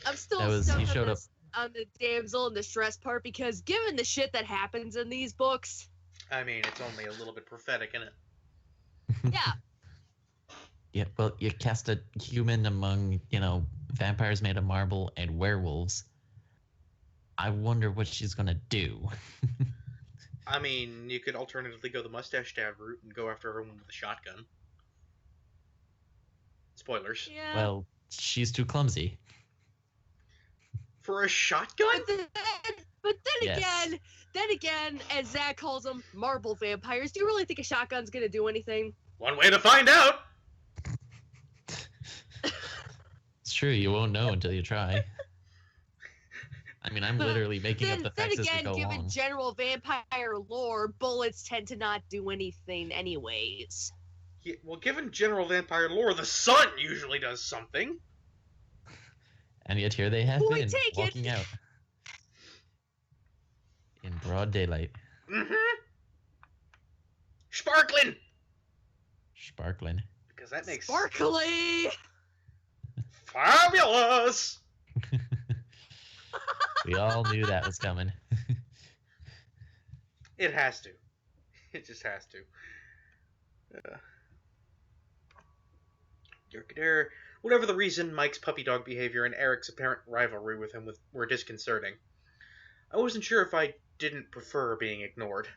I'm still stuck on the damsel in distress part, because given the shit that happens in these books, I mean, it's only a little bit prophetic, isn't it? Yeah. Yeah, well, you cast a human among, vampires made of marble and werewolves. I wonder what she's gonna do. I mean, you could alternatively go the mustache stab route and go after her with a shotgun. Spoilers. Yeah. Well, she's too clumsy. For a shotgun? But then again, as Zach calls them, marble vampires, do you really think a shotgun's gonna do anything? One way to find out! It's true, you won't know until you try. I mean, I'm literally making up the facts as we go along. Then again, given general vampire lore, bullets tend to not do anything anyways. Yeah, well, given general vampire lore, the sun usually does something. And yet here they have been, walking out. In broad daylight. Mm-hmm. Sparkling! Because that makes... Sparkly! Fabulous! We all knew that was coming. It has to. It just has to. Whatever the reason, Mike's puppy dog behavior and Eric's apparent rivalry with him were disconcerting. I wasn't sure if I didn't prefer being ignored.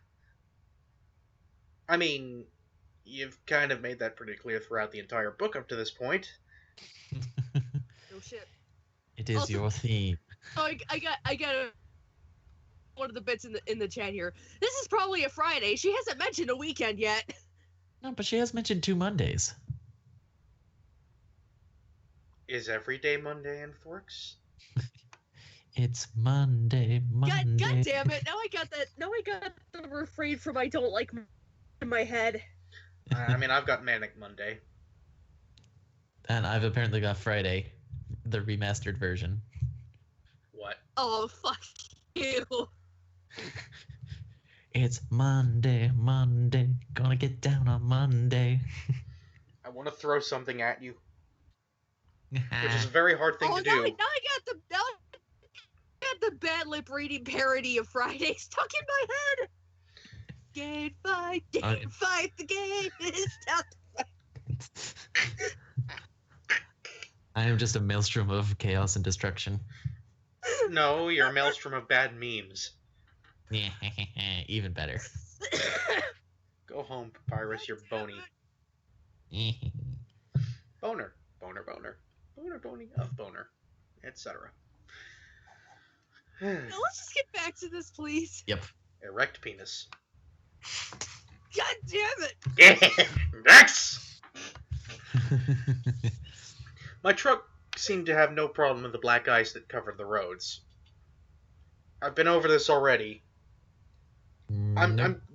I mean, you've kind of made that pretty clear throughout the entire book up to this point. No shit. It is your theme. I got one of the bits in the chat here. This is probably a Friday. She hasn't mentioned a weekend yet. No, but she has mentioned 2 Mondays. Is every day Monday in Forks? It's Monday. God damn it! Now I got the refrain from I don't like in my head. I mean, I've got Manic Monday. And I've apparently got Friday, the remastered version. What? Oh, fuck you. It's Monday, gonna get down on Monday. I want to throw something at you, which is a very hard thing to do. Now I got the bad lip reading parody of Friday stuck in my head. Game fight, the game is time to fight. I am just a maelstrom of chaos and destruction. No, you're a maelstrom of bad memes. Yeah, even better. Go home, Papyrus, you're bony. Boner, bony of boner, etc. Now let's just get back to this, please. Yep. Erect penis. God damn it! Next! My truck seemed to have no problem with the black ice that covered the roads. I've been over this already.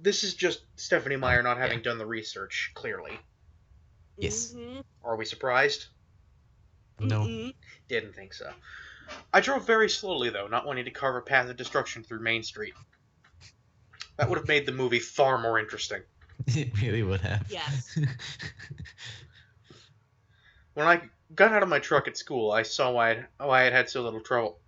This is just Stephanie Meyer not having done the research, clearly. Yes. Mm-hmm. Are we surprised? No. Mm-hmm. Didn't think so. I drove very slowly, though, not wanting to carve a path of destruction through Main Street. That would have made the movie far more interesting. It really would have. Yes. When I got out of my truck at school, I saw why I had had so little trouble.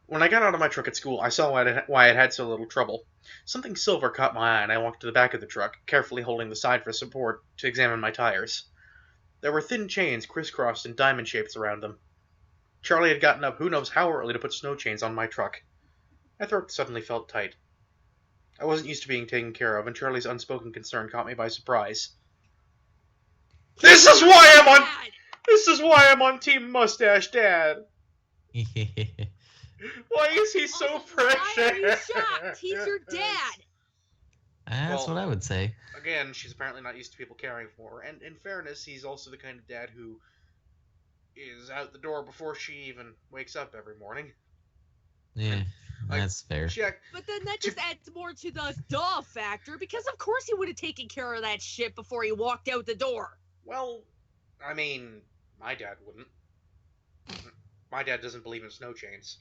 When I got out of my truck at school, I saw why I'd had so little trouble. Something silver caught my eye, and I walked to the back of the truck, carefully holding the side for support, to examine my tires. There were thin chains crisscrossed in diamond shapes around them. Charlie had gotten up who knows how early to put snow chains on my truck. My throat suddenly felt tight. I wasn't used to being taken care of, and Charlie's unspoken concern caught me by surprise. This is why I'm on Team Mustache Dad! Why is he so precious? Why are you shocked? He's your dad. That's what I would say. Again, she's apparently not used to people caring for her, and in fairness, he's also the kind of dad who is out the door before she even wakes up every morning. Yeah, that's fair. But then that just adds more to the duh factor, because of course he would have taken care of that shit before he walked out the door. Well, I mean, my dad wouldn't. My dad doesn't believe in snow chains.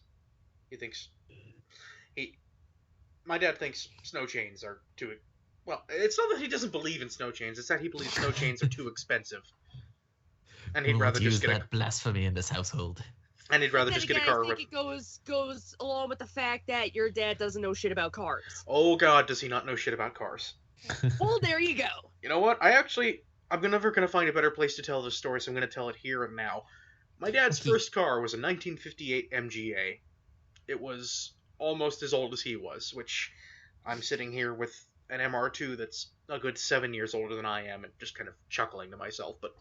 My dad thinks snow chains are too... Well, it's not that he doesn't believe in snow chains, it's that he believes snow chains are too expensive. And he'd rather just get that blasphemy in this household. And he'd rather just get a car. I think it goes along with the fact that your dad doesn't know shit about cars. Oh god, does he not know shit about cars? Well, there you go. You know what? I'm never gonna find a better place to tell this story, so I'm gonna tell it here and now. My dad's first car was a 1958 MGA. It was almost as old as he was, which I'm sitting here with an MR2 that's a good 7 years older than I am, and just kind of chuckling to myself, but...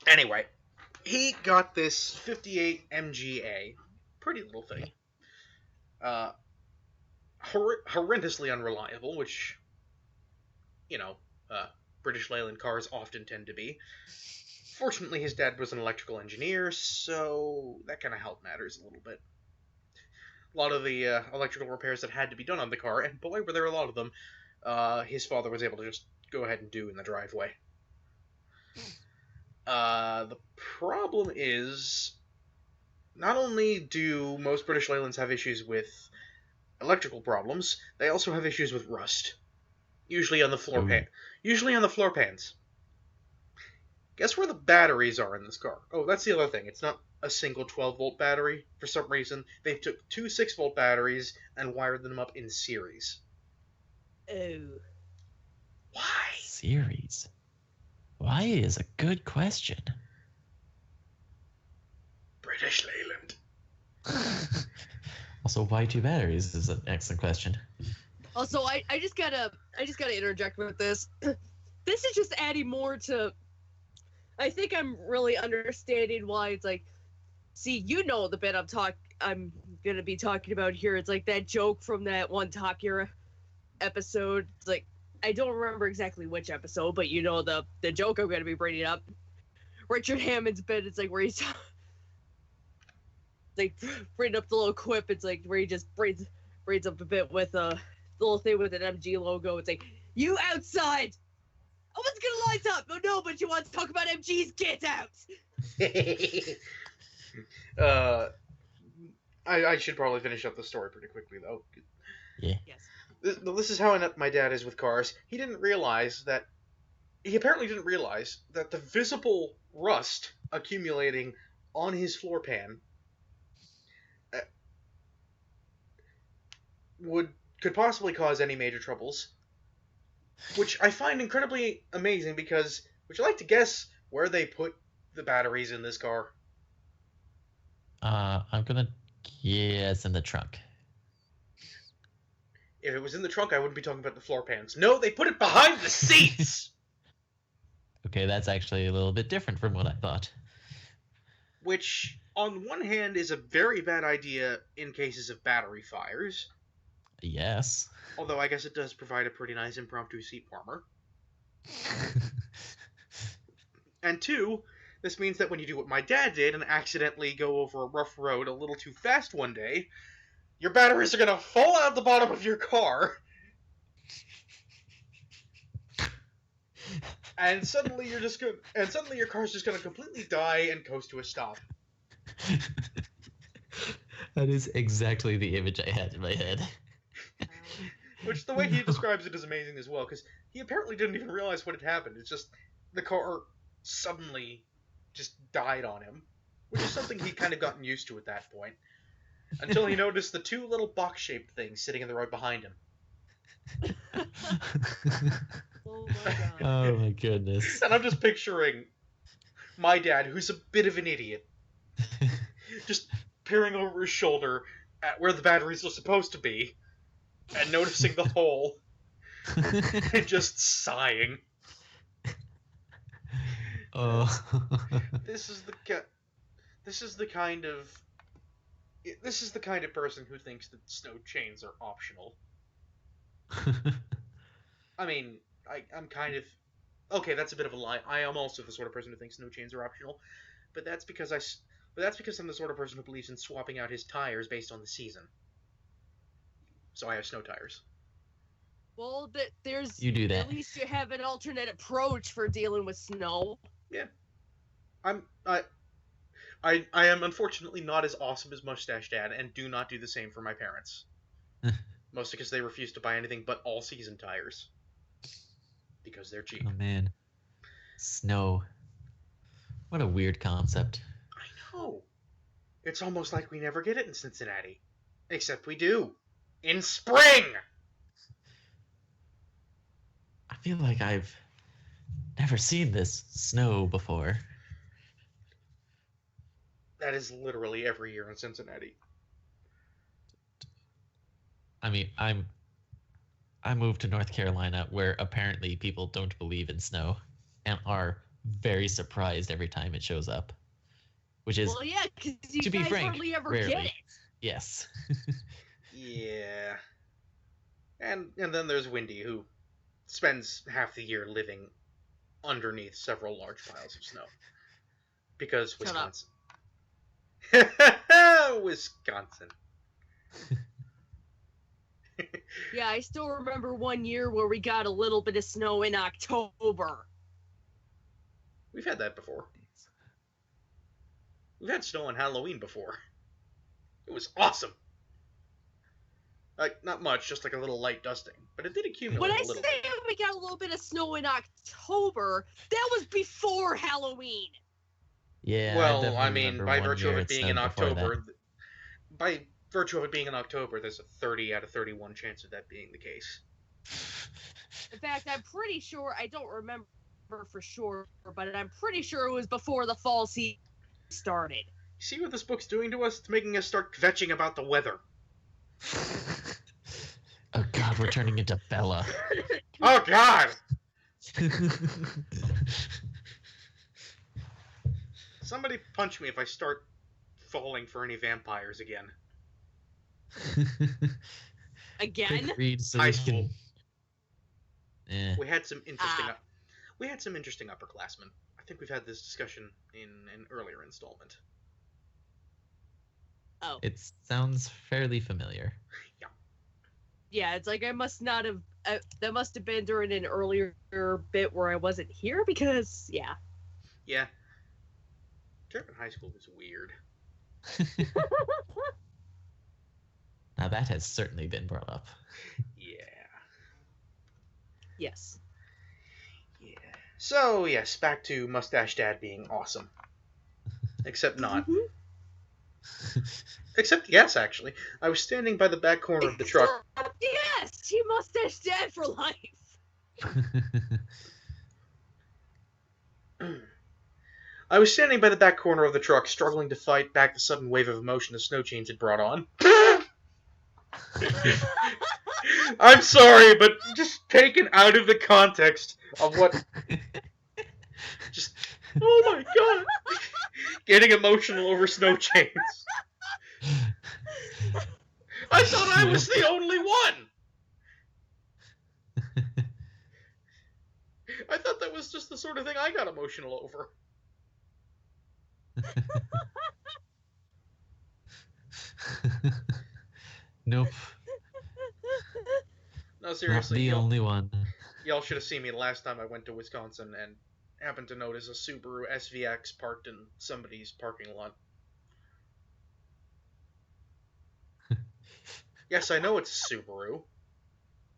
Anyway, he got this 58 MGA, pretty little thing, horrendously unreliable, which, British Leyland cars often tend to be. Fortunately, his dad was an electrical engineer, so that kind of helped matters a little bit. A lot of the electrical repairs that had to be done on the car, and boy, were there a lot of them, his father was able to just go ahead and do in the driveway. The problem is, not only do most British Leylands have issues with electrical problems, they also have issues with rust. Usually on the floor pans. Guess where the batteries are in this car? Oh, that's the other thing. It's not a single 12-volt battery. For some reason, they took 2 6-volt batteries and wired them up in series. Oh. Why? Series? Why is a good question. British Leyland. Also, why 2 batteries is an excellent question. Also, I just gotta interject with this. This is just adding more to I think I'm really understanding why it's like, see, you know the bit I'm gonna be talking about here. It's like that joke from that one Top Gear episode. It's like, I don't remember exactly which episode, but you know the joke I'm gonna be bringing up. Richard Hammond's bit. It's like where he's like bringing up the little quip. It's like where he just brings up a bit with a little thing with an MG logo. It's like, you outside. I was gonna light up. Oh no, but you want to talk about MGs? Get out. I should probably finish up the story pretty quickly, though. Yeah. Yes. This is how inept my dad is with cars. He apparently didn't realize that the visible rust accumulating on his floor pan could possibly cause any major troubles, which I find incredibly amazing because would you like to guess where they put the batteries in this car? I'm gonna guess in the trunk. If it was in the trunk, I wouldn't be talking about the floor pans. No, they put it behind the seats! Okay, that's actually a little bit different from what I thought. Which, on one hand, is a very bad idea in cases of battery fires. Yes. Although I guess it does provide a pretty nice impromptu seat warmer. And two, this means that when you do what my dad did and accidentally go over a rough road a little too fast one day, your batteries are gonna fall out the bottom of your car, and suddenly your car's just gonna completely die and coast to a stop. That is exactly the image I had in my head. Which, the way he describes it is amazing as well, because he apparently didn't even realize what had happened. It's just the car suddenly just died on him, which is something he'd kind of gotten used to at that point, until he noticed the two little box-shaped things sitting in the road behind him. Oh my god. Oh my goodness. And I'm just picturing my dad, who's a bit of an idiot, just peering over his shoulder at where the batteries are supposed to be, and noticing the hole, and just sighing. Oh. This is the kind of person who thinks that snow chains are optional. I mean, I'm kind of... Okay, that's a bit of a lie. I am also the sort of person who thinks snow chains are optional, but that's because I'm the sort of person who believes in swapping out his tires based on the season. So I have snow tires. Well, there's... You do that. At least you have an alternate approach for dealing with snow. Yeah. I am unfortunately not as awesome as Mustache Dad, and do not do the same for my parents. Mostly because they refuse to buy anything but all-season tires. Because they're cheap. Oh man. Snow. What a weird concept. I know. It's almost like we never get it in Cincinnati. Except we do. In spring! I feel like I've never seen this snow before. That is literally every year in Cincinnati. I mean, I moved to North Carolina, where apparently people don't believe in snow and are very surprised every time it shows up, which is, Well, yeah, because you to be guys frank, hardly ever rarely. get it. Yes. Yeah. And then there's Windy, who spends half the year living underneath several large piles of snow. Because Shut up. Wisconsin. Wisconsin. Yeah, I still remember one year where we got a little bit of snow in October. We've had that before. We've had snow on Halloween before. It was awesome. Like, not much, just like a little light dusting. But it did accumulate When a I little say bit. we got a little bit of snow in October, that was before Halloween. Yeah. Well, definitely I mean, remember by one virtue of year it being in snowed before that. October, there's a 30 out of 31 chance of that being the case. In fact, I'm pretty sure, I don't remember for sure, but I'm pretty sure it was before the fall season started. See what this book's doing to us? It's making us start kvetching about the weather. Oh god, we're turning into Bella. Oh god! Somebody punch me if I start falling for any vampires again. Again? Quick read so High we school. can. Eh. We had some interesting. Ah. We had some interesting upperclassmen. I think we've had this discussion in an earlier installment. Oh. It sounds fairly familiar. Yeah, it's like I must not have. That must have been during an earlier bit where I wasn't here because, yeah. Yeah. Turpin High School was weird. Now that has certainly been brought up. Yeah. Yes. Yeah. So, yes, back to Mustache Dad being awesome. Except not. Mm-hmm. Except yes, actually. I was standing by the back corner of the truck. Yes, he Mustache Dad for life. I was standing by the back corner of the truck, struggling to fight back the sudden wave of emotion the snow change had brought on. I'm sorry, but just taken out of the context of what... Just... Oh my god! Getting emotional over snow chains. I thought I was the only one! I thought that was just the sort of thing I got emotional over. Nope. No, seriously, Not the only one. y'all should have seen me last time I went to Wisconsin and happened to notice a Subaru SVX parked in somebody's parking lot. Yes, I know it's a Subaru,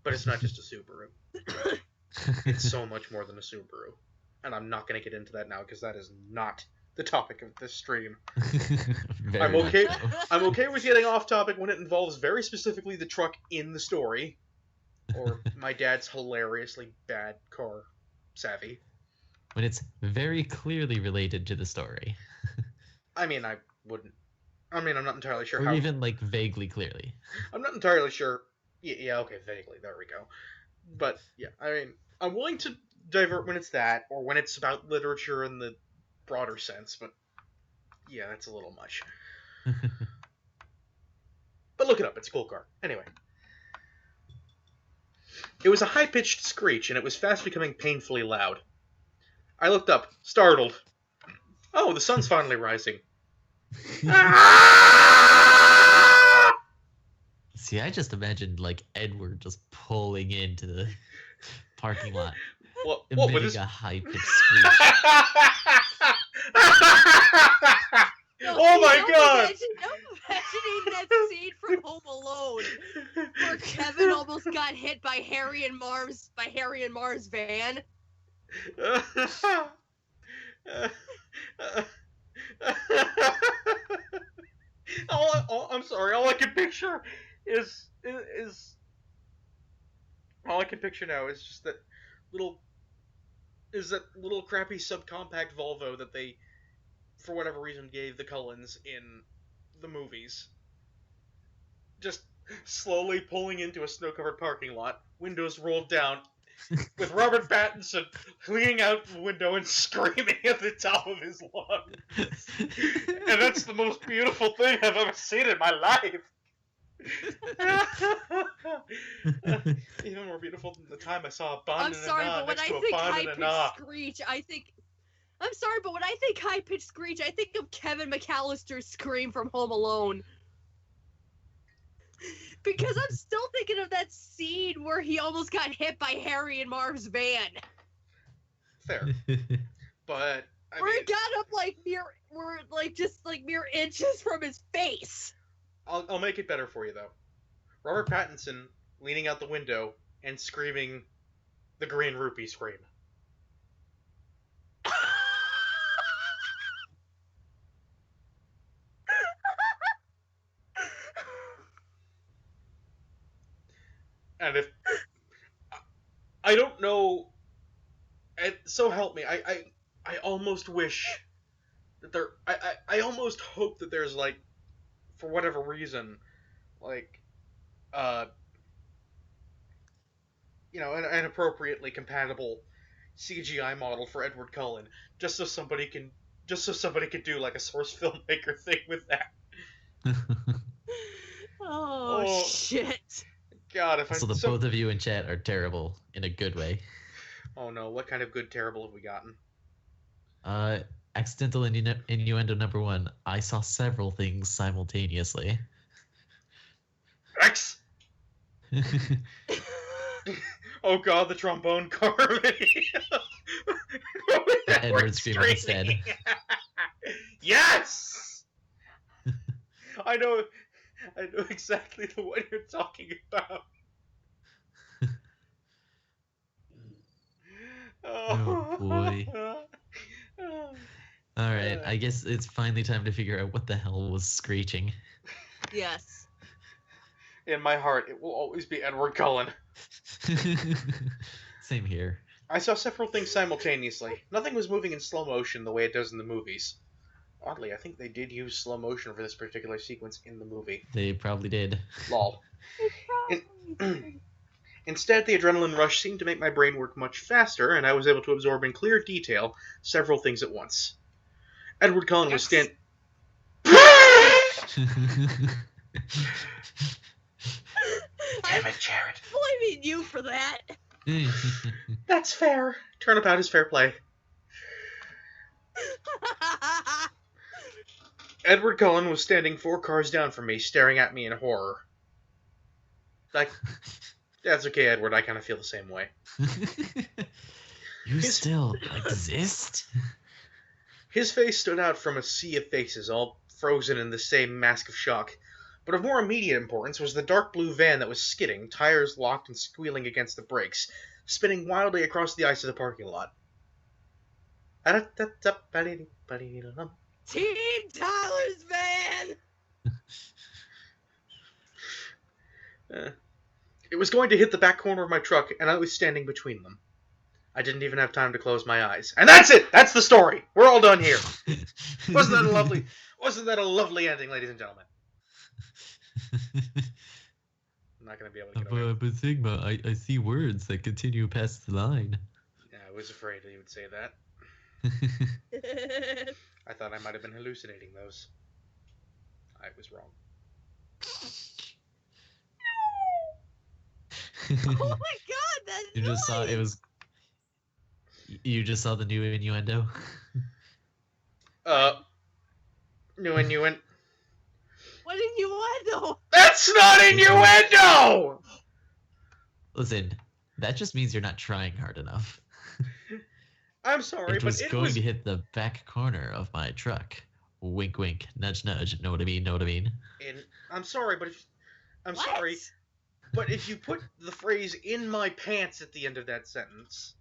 but it's not just a Subaru. It's so much more than a Subaru. And I'm not going to get into that now because that is not the topic of this stream. I'm okay. I'm okay with getting off topic when it involves very specifically the truck in the story, or my dad's hilariously bad car savvy. When it's very clearly related to the story. I mean, I wouldn't. I mean, I'm not entirely sure Or how. even like vaguely clearly. I'm not entirely sure. Yeah, okay, vaguely. There we go. But yeah, I mean, I'm willing to divert when it's that, or when it's about literature in the broader sense. But yeah, that's a little much. But look it up. It's a cool car. Anyway. It was a high-pitched screech, and it was fast becoming painfully loud. I looked up, startled. Oh, the sun's finally rising. See, I just imagined like Edward just pulling into the parking lot, What emitting with his... a high-pitched screech. Oh my god! Imagining that scene from Home Alone where Kevin almost got hit by Harry and Marv's van. I'm sorry. All I can picture is all I can picture now is just that little crappy subcompact Volvo that they, for whatever reason, gave the Cullens in the movies. Just slowly pulling into a snow-covered parking lot, windows rolled down, with Robert Pattinson leaning out the window and screaming at the top of his lungs. And that's the most beautiful thing I've ever seen in my life. Even more beautiful than the time I saw a bun I'm sorry, but when I think high-pitched screech, I'm sorry, but when I think high-pitched screech, I think of Kevin McAllister's scream from Home Alone. Because I'm still thinking of that scene where he almost got hit by Harry and Marv's van. Fair. But where it got up mere inches from his face. I'll make it better for you though. Robert Pattinson leaning out the window and screaming the green rupee scream. And if I don't know, and so help me, I almost wish that there, I almost hope that there's like, for whatever reason, like, an appropriately compatible CGI model for Edward Cullen, just so somebody can Just so somebody could do like a source filmmaker thing with that. Oh, shit. God, if So both of you in chat are terrible in a good way. Oh no, what kind of good terrible have we gotten? Accidental innuendo number 1. I saw several things simultaneously. X! Oh god, the trombone harmony. Edward screaming instead. Yes! I know exactly the one you're talking about. Oh boy. Alright, I guess it's finally time to figure out what the hell was screeching. Yes. In my heart, it will always be Edward Cullen. Same here. I saw several things simultaneously. Nothing was moving in slow motion the way it does in the movies. Oddly, I think they did use slow motion for this particular sequence in the movie. They probably did. Lol. Instead, the adrenaline rush seemed to make my brain work much faster, and I was able to absorb in clear detail several things at once. Edward Cullen was Damn it, Jared. Blaming you for that. That's fair. Turnabout is fair play. Edward Cullen was standing 4 cars down from me, staring at me in horror. That's okay, Edward. I kind of feel the same way. You still exist? His face stood out from a sea of faces, all frozen in the same mask of shock. But of more immediate importance was the dark blue van that was skidding, tires locked and squealing against the brakes, spinning wildly across the ice of the parking lot. Team Tyler's van! It was going to hit the back corner of my truck, and I was standing between them. I didn't even have time to close my eyes. And that's it! That's the story! We're all done here! Wasn't that a lovely ending, ladies and gentlemen? I'm not going to be able to get away. But Sigma, I see words that continue past the line. Yeah, I was afraid that you would say that. I thought I might have been hallucinating those. I was wrong. Oh my god, that's You just saw it was. You just saw the new innuendo. New innuendo. What innuendo? That's not innuendo! Listen, that just means you're not trying hard enough. I'm sorry, It was going to hit the back corner of my truck. Wink, wink, nudge, nudge. Know what I mean? Know what I mean? I'm sorry, but sorry, but if you put the phrase "in my pants" at the end of that sentence,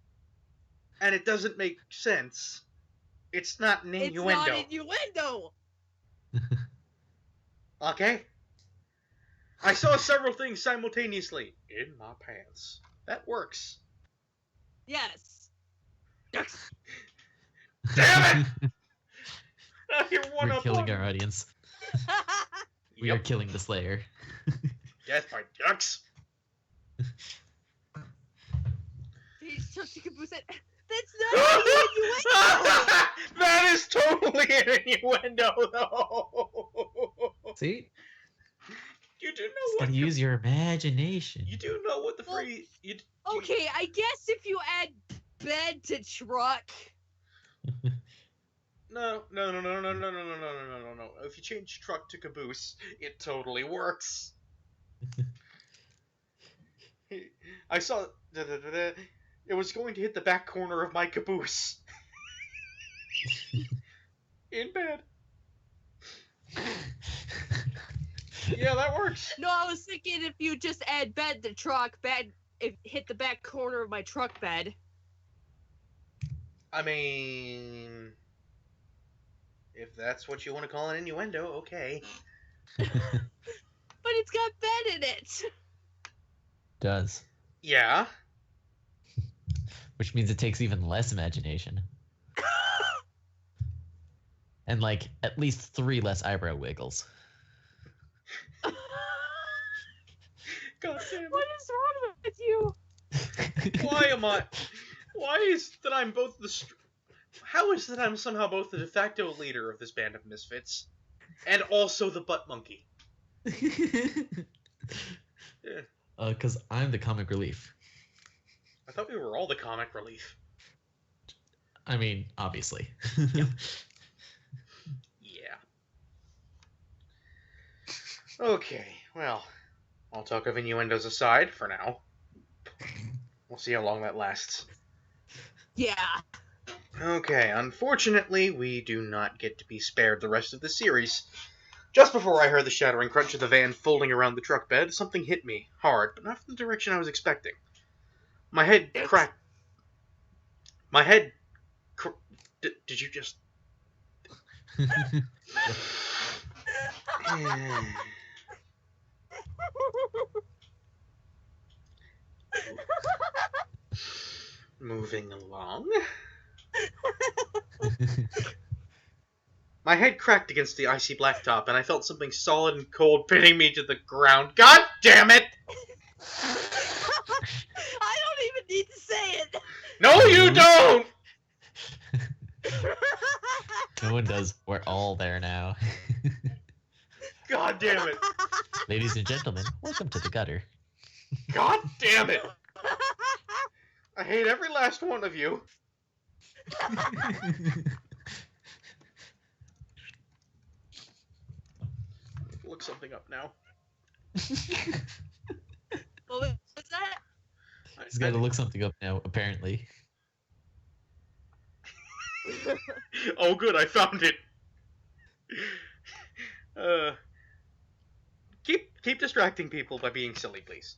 and it doesn't make sense, it's not an innuendo. It's not innuendo. Okay. I saw several things simultaneously in my pants. That works. Yes. Yes. Damn it! Now you're one We're up killing on our audience. We are killing the Slayer. Death by ducks. That's not an innuendo. That is totally an innuendo, though. See? You do know Just what gotta use your imagination. You do know what the phrase. Okay, I guess if you add bed to truck. No. If you change truck to caboose, it totally works. I saw. It was going to hit the back corner of my caboose. In bed. Yeah, that works. No, I was thinking if you just add bed to truck, bed if hit the back corner of my truck bed. I mean, if that's what you want to call an innuendo, okay. But it's got bed in it. Does. Yeah. Which means it takes even less imagination. And like at least 3 less eyebrow wiggles. God damn it. What is wrong with you? Why is that I'm both How is it I'm somehow both the de facto leader of this band of misfits and also the butt monkey? Yeah. Because I'm the comic relief. I thought we were all the comic relief. I mean, obviously. Yeah. Okay, well, all talk of innuendos aside for now. We'll see how long that lasts. Yeah. Okay, unfortunately, we do not get to be spared the rest of the series. Just before I heard the shattering crunch of the van folding around the truck bed, something hit me, hard, but not from the direction I was expecting. My head cracked. My head... Did you just... Moving along. My head cracked against the icy blacktop, and I felt something solid and cold pinning me to the ground. God damn it! I don't even need to say it. No, you don't! No one does. We're all there now. God damn it! Ladies and gentlemen, welcome to the gutter. God damn it! I hate every last one of you. Look something up now. What was that? He's got to look something up now, apparently. Oh, good, I found it. Keep distracting people by being silly, please.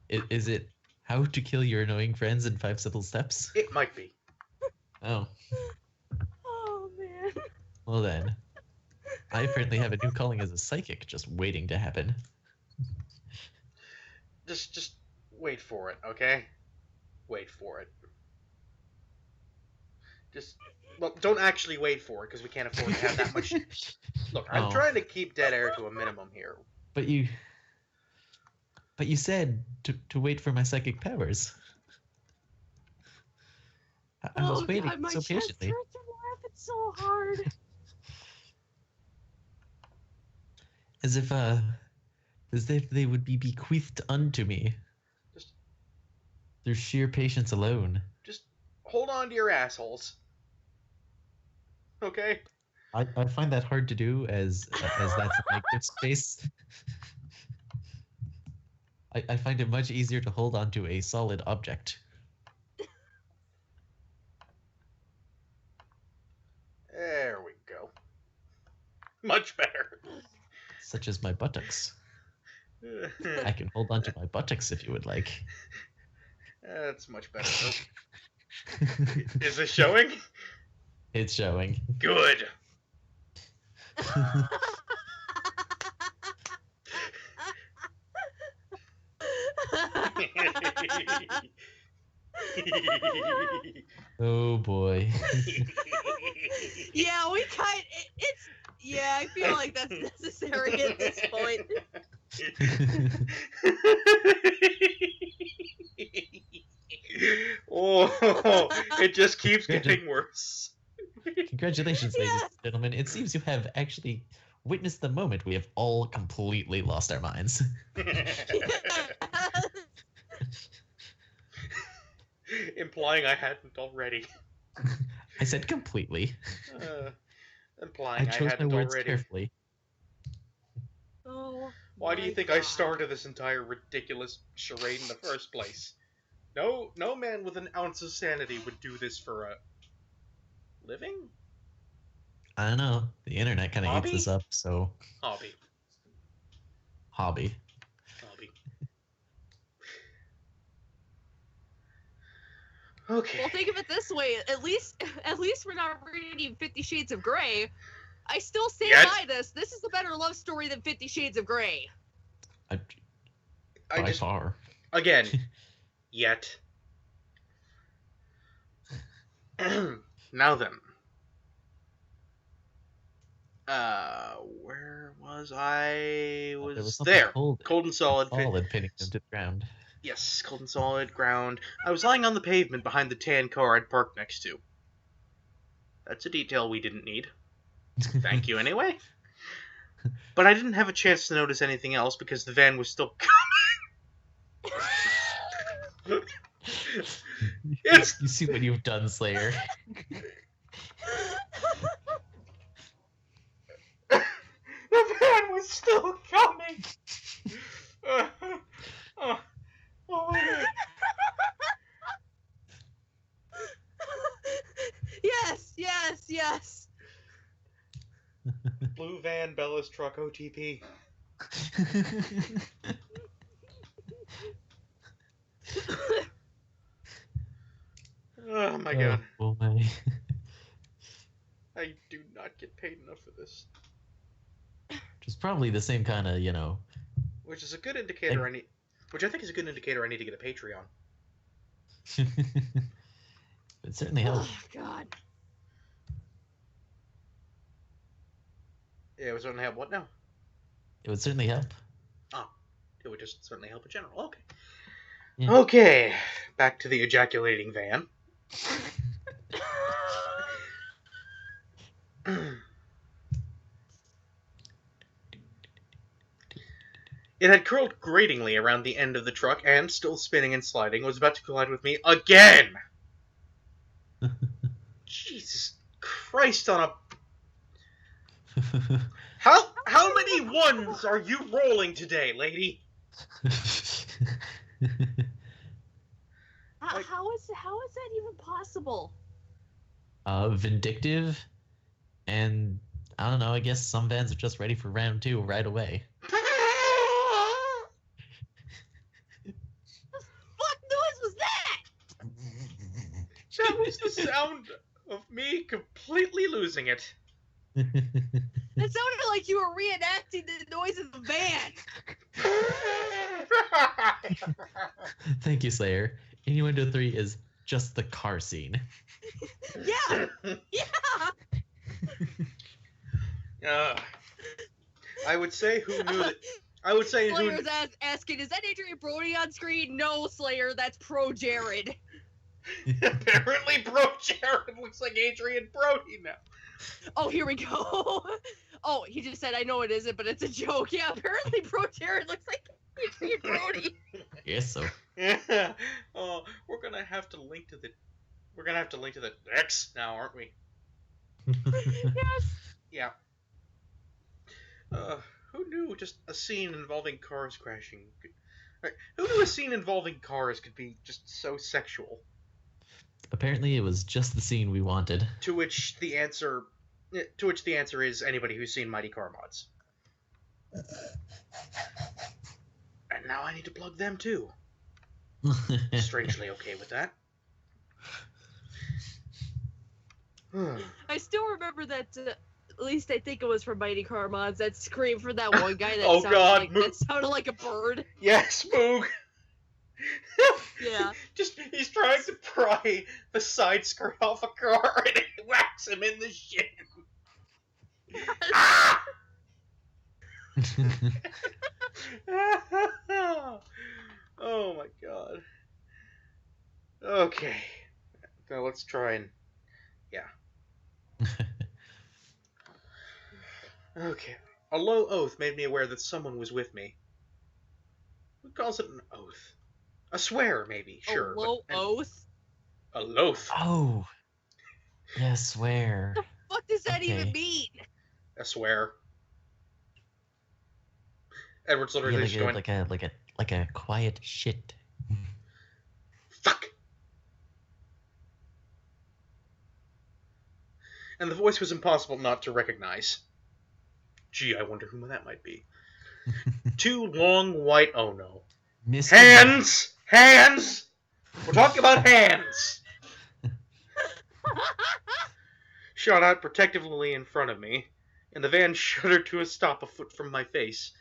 Is it How to Kill Your Annoying Friends in 5 Simple Steps? It might be. Oh. Oh, man. Well then. I apparently have a new calling as a psychic just waiting to happen. Just wait for it, okay? Wait for it. Well, don't actually wait for it, because we can't afford to have that much... Look, I'm trying to keep dead air to a minimum here. But you said to wait for my psychic powers. I was waiting God, my so chest patiently. hurts from laughing so hard. As if they would be bequeathed unto me. Just Through sheer patience alone. Just hold on to your assholes. Okay? I find that hard to do as that's a negative space. I find it much easier to hold on to a solid object. There we go. Much better. Such as my buttocks. I can hold on to my buttocks if you would like. That's much better. Is it showing? It's showing. Good. Oh boy. Yeah, yeah, I feel like that's necessary at this point. Oh, it just keeps getting worse. Congratulations, Yeah. ladies and gentlemen. It seems you have actually witnessed the moment we have all completely lost our minds. Implying I hadn't already. I said completely. Implying I I chose my hadn't words already. carefully. Oh, Why do you my think God. I started this entire ridiculous charade in the first place? No man with an ounce of sanity would do this for a living? I don't know. The internet kind of eats Hobby? this up, so Hobby. hobby. Okay. Well, think of it this way: at least we're not reading 50 Shades of Grey. I still stand Yet. by this. This is a better love story than 50 Shades of Grey. By far. Again, yet. Now then. Where was I? There was Was something there. cold And solid. Solid pinning them to the ground. Yes, cold and solid ground. I was lying on the pavement behind the tan car I'd parked next to. That's a detail we didn't need. Thank you anyway. But I didn't have a chance to notice anything else because the van was still coming. You see what you've done, Slayer. The van was still coming. Oh my god. Yes. Blue van, Bella's truck, OTP. Oh my god. Oh boy. I do not get paid enough for this. Which is probably the same kind of, Which is a good indicator which I think is a good indicator I need to get a Patreon. It certainly helps. Oh god. Yeah, it would certainly help. What now? It would certainly help. Oh, it would just certainly help in general. Okay. Yeah. Okay, back to the ejaculating van. It had curled gratingly around the end of the truck and, still spinning and sliding, was about to collide with me again! Jesus Christ on a... How many ones are you rolling today, lady? How is that even possible? Vindictive, and I don't know, I guess some vans are just ready for round 2 right away. That was the sound of me completely losing it. It sounded like you were reenacting the noise of the van. Thank you, Slayer. Innuendo 3 is just the car scene. Yeah. I would say who knew that. I would say Slayer's asking, is that Adrian Brody on screen? No, Slayer, that's Pro Jared. Apparently, Bro Jared looks like Adrian Brody now. Oh, here we go. Oh, he just said, I know it isn't, but it's a joke. Yeah, apparently Pro Jared looks like Adrian Brody. Yes, so. Yeah. Oh, we're gonna have to link to the X now, aren't we? Yes. Yeah. Who knew just a scene involving cars crashing? Who knew a scene involving cars could be just so sexual? Apparently, it was just the scene we wanted. To which the answer is anybody who's seen Mighty Car Mods. And now I need to plug them too. Strangely okay with that. I still remember that. At least I think it was from Mighty Car Mods. That scream for that one guy that Oh, God, that sounded like a bird. Yes, Moog. Yeah. Just he's trying to pry the side skirt off a car and it whacks him in the shin. Ah! Oh my god. Okay. Now let's try and Okay. A low oath made me aware that someone was with me. Who calls it an oath? A swear, maybe, sure. A low oath? A loath. Oh. Yeah, swear. What the fuck does that even mean? A swear. Edward's literally just going... Like a quiet shit. Fuck! And the voice was impossible not to recognize. Gee, I wonder who that might be. Two long white... Oh, no. Mr. Hands! Hands! We're talking about hands! Shot out protectively in front of me, and the van shuddered to a stop a foot from my face.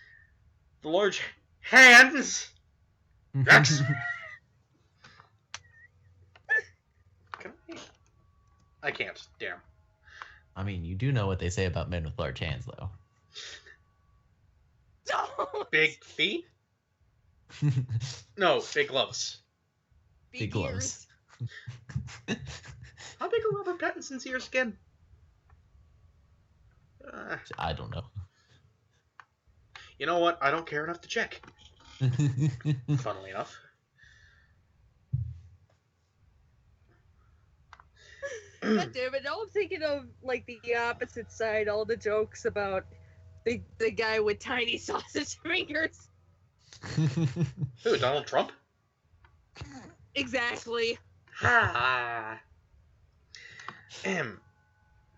The large hands... Rex! Can I can't. Damn. I mean, you do know what they say about men with large hands, though. Don't. Big feet? No, big gloves. Big gloves. ears. How big are Robert Pattinson's ears again? I don't know. You know what? I don't care enough to check. Funnily enough. God damn it! Now I'm thinking of like the opposite side. All the jokes about the guy with tiny sausage fingers. Who, Donald Trump? Exactly. Ha!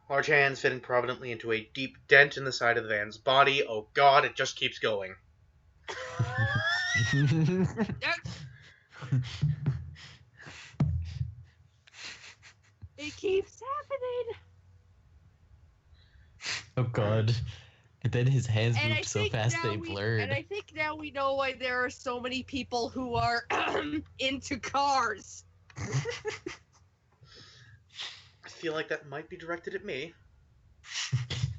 Large hands fitting providently into a deep dent in the side of the van's body. Oh god, it just keeps going. It keeps happening. Oh god. And then his hands And I moved so think fast now they blurred. And I think now we know why there are so many people who are into cars. I feel like that might be directed at me.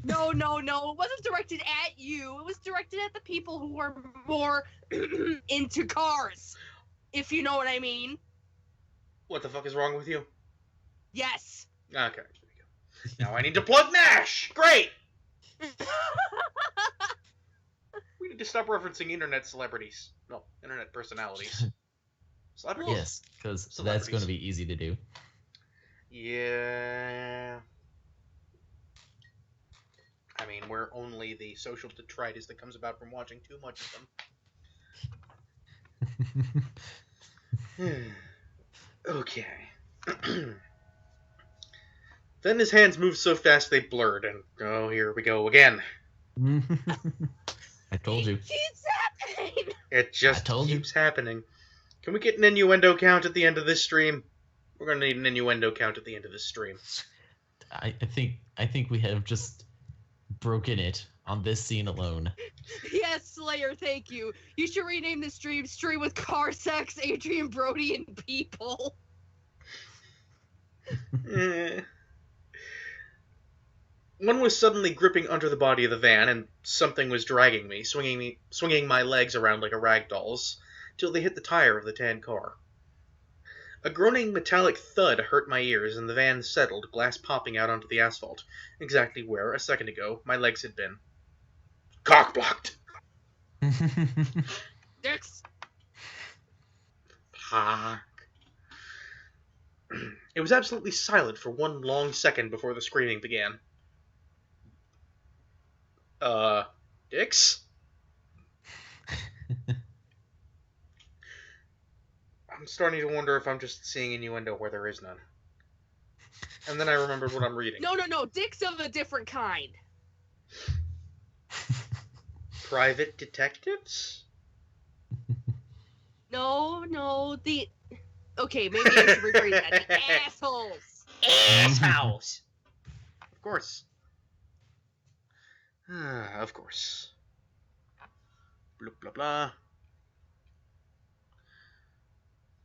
No. It wasn't directed at you. It was directed at the people who are more into cars. If you know what I mean. What the fuck is wrong with you? Yes. Okay, here we go. Now I need to plug MASH! Great! We need to stop referencing internet celebrities. No, internet personalities. Celebrities? Yes, because that's going to be easy to do. Yeah. I mean, we're only the social detritus that comes about from watching too much of them. Okay. Then his hands moved so fast they blurred, and oh, here we go again. I told you. It keeps happening. It just keeps happening. Can we get an innuendo count at the end of this stream? We're gonna need an innuendo count at the end of this stream. I think we have just broken it on this scene alone. Yes, Slayer, thank you. You should rename the stream with car sex, Adrian Brody, and people. One was suddenly gripping under the body of the van, and something was dragging me, swinging my legs around like a rag doll's, till they hit the tire of the tan car. A groaning metallic thud hurt my ears, and the van settled, glass popping out onto the asphalt, exactly where, a second ago, my legs had been. Cock-blocked! Dicks! Fuck. It was absolutely silent for one long second before the screaming began. Dicks? I'm starting to wonder if I'm just seeing innuendo where there is none. And then I remembered what I'm reading. No. Dicks of a different kind. Private detectives? No, Okay, maybe I should rephrase that. The assholes! Assholes! Of course. Of course. Blah, blah, blah.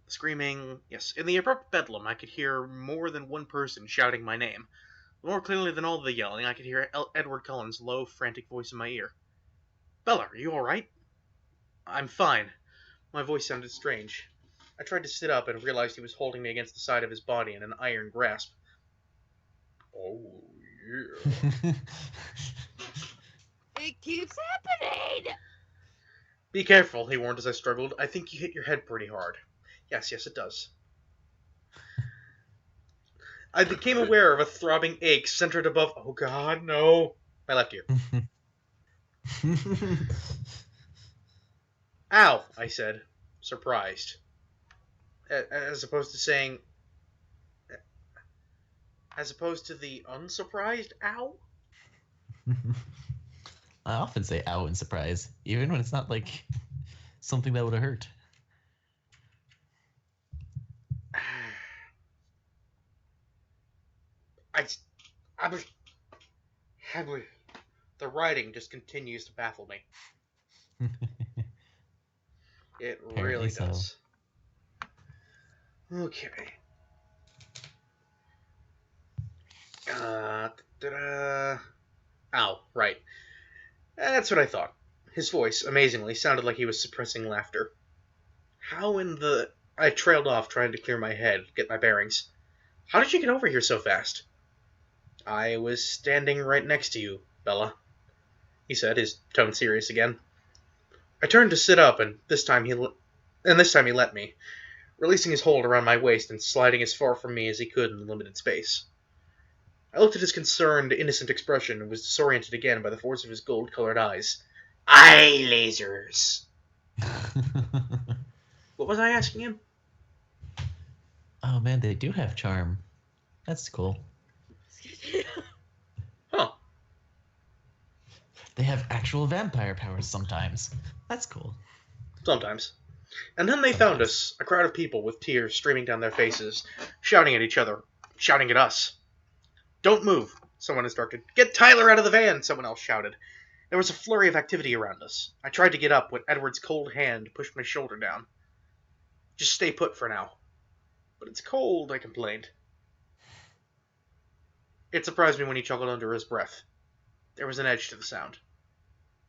Screaming. Yes, in the abrupt bedlam, I could hear more than one person shouting my name. More clearly than all the yelling, I could hear Edward Cullen's low, frantic voice in my ear. Bella, are you alright? I'm fine. My voice sounded strange. I tried to sit up and realized he was holding me against the side of his body in an iron grasp. Oh, yeah. It keeps happening! Be careful, he warned as I struggled. I think you hit your head pretty hard. Yes, it does. I became aware of a throbbing ache centered above... Oh god, no. My left ear. Ow, I said, surprised. As opposed to saying... As opposed to the unsurprised ow? I often say ow in surprise, even when it's not like something that would have hurt. The writing just continues to baffle me. It really does. Okay. Ow, right. That's what I thought. His voice, amazingly, sounded like he was suppressing laughter. How in the... I trailed off, trying to clear my head, get my bearings. How did you get over here so fast? I was standing right next to you, Bella," he said, his tone serious again. I turned to sit up, and this time he let me, releasing his hold around my waist and sliding as far from me as he could in the limited space. I looked at his concerned, innocent expression and was disoriented again by the force of his gold-colored eyes. Eye lasers! What was I asking him? Oh man, they do have charm. That's cool. Huh. They have actual vampire powers sometimes. That's cool. Sometimes. And then they found us, a crowd of people with tears streaming down their faces, shouting at each other, shouting at us. Don't move, someone instructed. Get Tyler out of the van, someone else shouted. There was a flurry of activity around us. I tried to get up when Edward's cold hand pushed my shoulder down. Just stay put for now. But it's cold, I complained. It surprised me when he chuckled under his breath. There was an edge to the sound.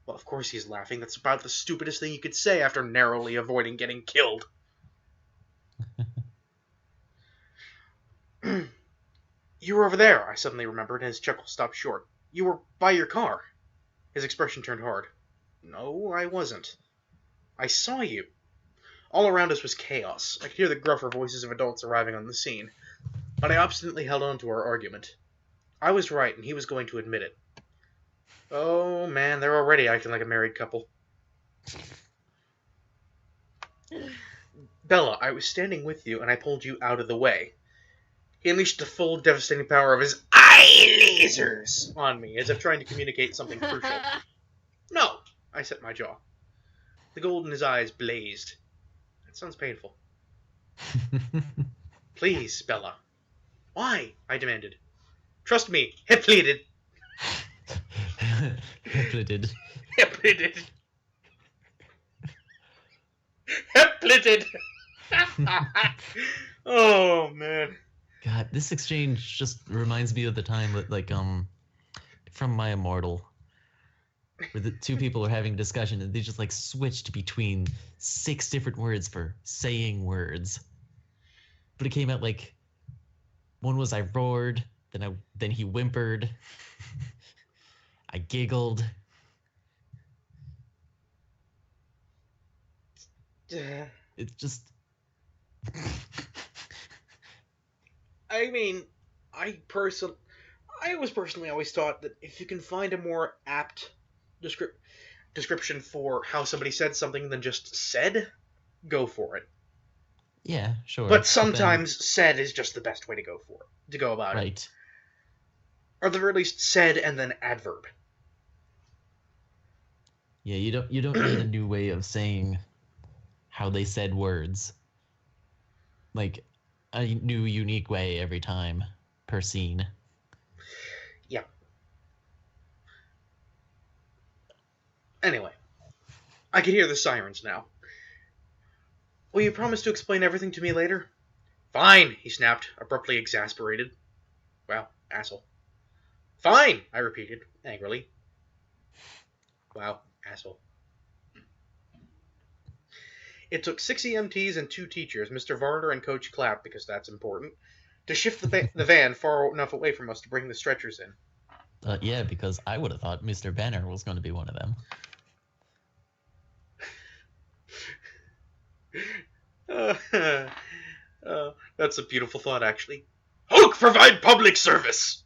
Well, of course he's laughing. That's about the stupidest thing you could say after narrowly avoiding getting killed. You were over there, I suddenly remembered, and his chuckle stopped short. You were by your car. His expression turned hard. No, I wasn't. I saw you. All around us was chaos. I could hear the gruffer voices of adults arriving on the scene, but I obstinately held on to our argument. I was right, and he was going to admit it. Oh, man, they're already acting like a married couple. Bella, I was standing with you, and I pulled you out of the way. He unleashed the full, devastating power of his eye lasers on me, as if trying to communicate something crucial. No, I set my jaw. The gold in his eyes blazed. That sounds painful. Please, Bella. Why? I demanded. Trust me, he pleaded. He pleaded. He pleaded. He pleaded. Oh, man. God, this exchange just reminds me of the time that, like, from My Immortal, where the two people are having a discussion and they just, like, switched between 6 different words for saying words. But it came out, like, one was I roared, then he whimpered, I giggled. It's just... I mean, I was personally always thought that if you can find a more apt description for how somebody said something than just said, go for it. Yeah, sure. But sometimes said is just the best way to go about it. Right. Or at the very least, said and then adverb. Yeah, you don't need a new way of saying how they said words. Like, a new, unique way every time per scene. Yeah. Anyway, I could hear the sirens now. Will you promise to explain everything to me later? Fine, he snapped, abruptly exasperated. Wow, asshole. Fine, I repeated, angrily. Wow, asshole. It took 6 EMTs and 2 teachers, Mr. Varner and Coach Clapp, because that's important, to shift the van far enough away from us to bring the stretchers in. Yeah, because I would have thought Mr. Banner was going to be one of them. That's a beautiful thought, actually. Hulk, provide public service!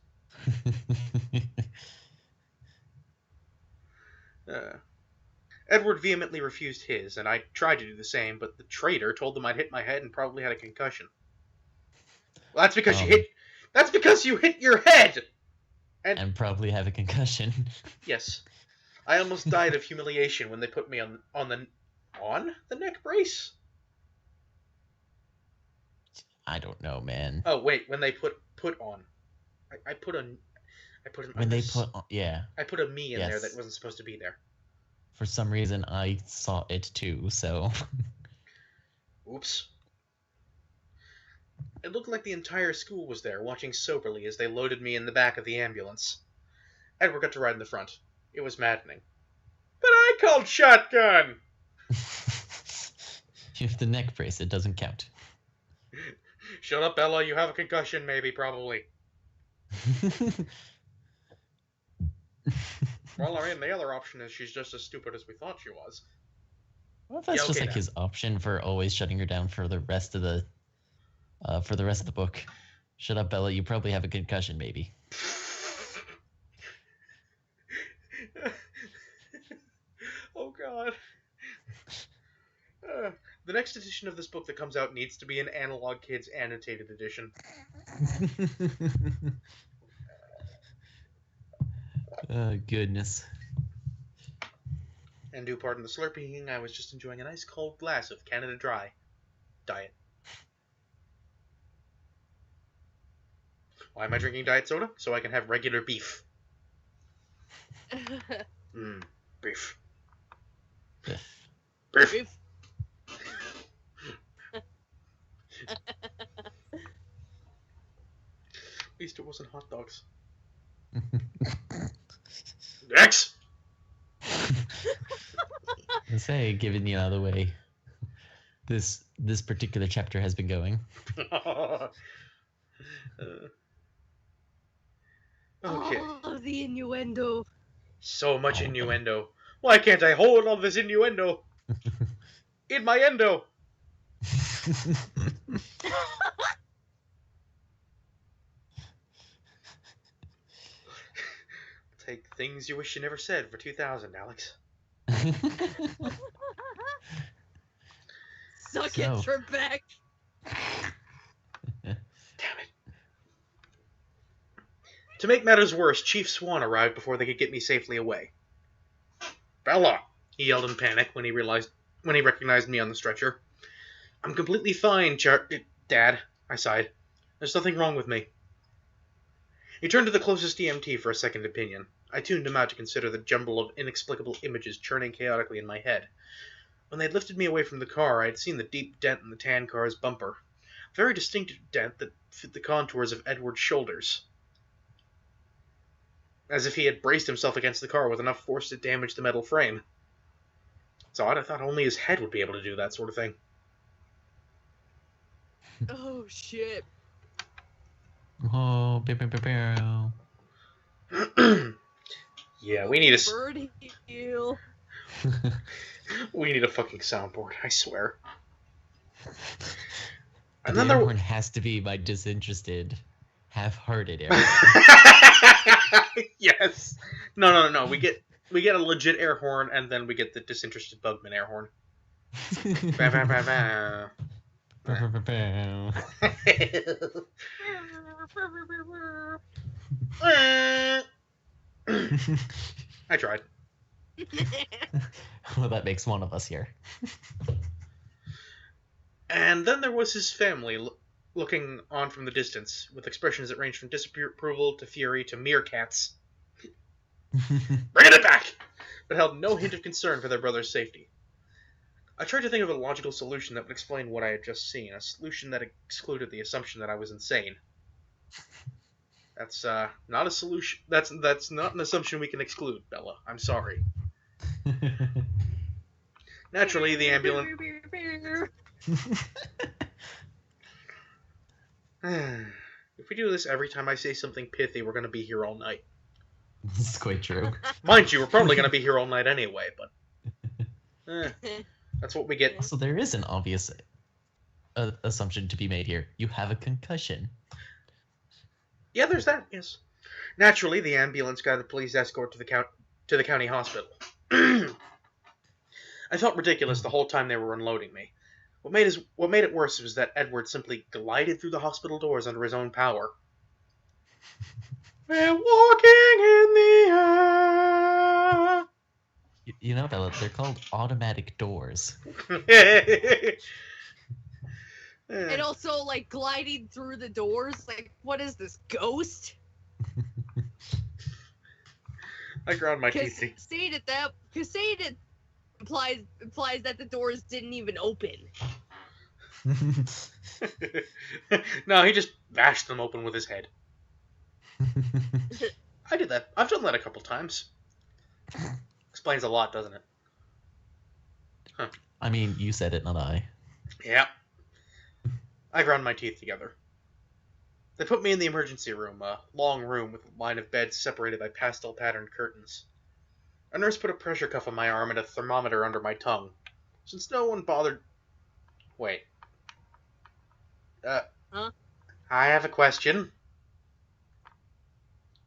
Edward vehemently refused his, and I tried to do the same, but the traitor told them I'd hit my head and probably had a concussion. Well, that's because you hit your head! And probably have a concussion. Yes. I almost died of humiliation when they put me on the neck brace? I don't know, man. Oh, wait, when they put on. I put a me in there that wasn't supposed to be there. For some reason, I saw it too, so... Oops. It looked like the entire school was there, watching soberly as they loaded me in the back of the ambulance. Edward got to ride in the front. It was maddening. But I called shotgun! You have the neck brace, it doesn't count. Shut up, Ella, you have a concussion, maybe, probably. Well, I mean, the other option is she's just as stupid as we thought she was. What if that's Yeah, just okay, like now. his option for always shutting her down for the rest of the book? Shut up, Bella. You probably have a concussion, maybe. Oh god. The next edition of this book that comes out needs to be an Analog Kids annotated edition. Oh, goodness. And do pardon the slurping, I was just enjoying a nice cold glass of Canada Dry diet. Why am I drinking diet soda? So I can have regular beef. Beef. Beef. Beef. At least it wasn't hot dogs. Next! I say, given the way this particular chapter has been going. Okay. Oh, the innuendo. So much innuendo. Why can't I hold all this innuendo? In my endo! Take things you wish you never said for 2,000, Alex. Suck it, Trebek. Damn it. To make matters worse, Chief Swan arrived before they could get me safely away. Bella! He yelled in panic when he recognized me on the stretcher. I'm completely fine, Dad, I sighed. There's nothing wrong with me. He turned to the closest EMT for a second opinion. I tuned him out to consider the jumble of inexplicable images churning chaotically in my head. When they'd lifted me away from the car, I had seen the deep dent in the tan car's bumper. A very distinctive dent that fit the contours of Edward's shoulders. As if he had braced himself against the car with enough force to damage the metal frame. It's odd, I thought only his head would be able to do that sort of thing. Oh, shit. Oh, Yeah, we need a... Bird heel. We need a fucking soundboard, I swear. And the then air there horn has to be my disinterested, half-hearted air. Yes. No. We get a legit air horn, and then we get the disinterested Bugman air horn. I tried. Well, that makes one of us here. And then there was his family looking on from the distance, with expressions that ranged from disapproval to fury to meerkats. Bringing it back! But held no hint of concern for their brother's safety. I tried to think of a logical solution that would explain what I had just seen, a solution that excluded the assumption that I was insane. That's not a solution. That's not an assumption we can exclude, Bella. I'm sorry. Naturally, the ambulance. If we do this every time I say something pithy, we're going to be here all night. This is quite true. Mind you, we're probably going to be here all night anyway, but that's what we get. So there is an obvious assumption to be made here. You have a concussion. Yeah, there's that, yes. Naturally, the ambulance got a police escort to the county hospital. I felt ridiculous the whole time they were unloading me. What made it worse was that Edward simply glided through the hospital doors under his own power. We're walking in the air. You know, Bella, they're called automatic doors. And also, like, gliding through the doors. Like, what is this, Ghost? I ground my teeth. Because saying it implies that the doors didn't even open. No, he just bashed them open with his head. I did that. I've done that a couple times. Explains a lot, doesn't it? Huh. I mean, you said it, not I. Yeah. I ground my teeth together. They put me in the emergency room, a long room with a line of beds separated by pastel-patterned curtains. A nurse put a pressure cuff on my arm and a thermometer under my tongue. Since no one bothered... Wait. Huh? I have a question.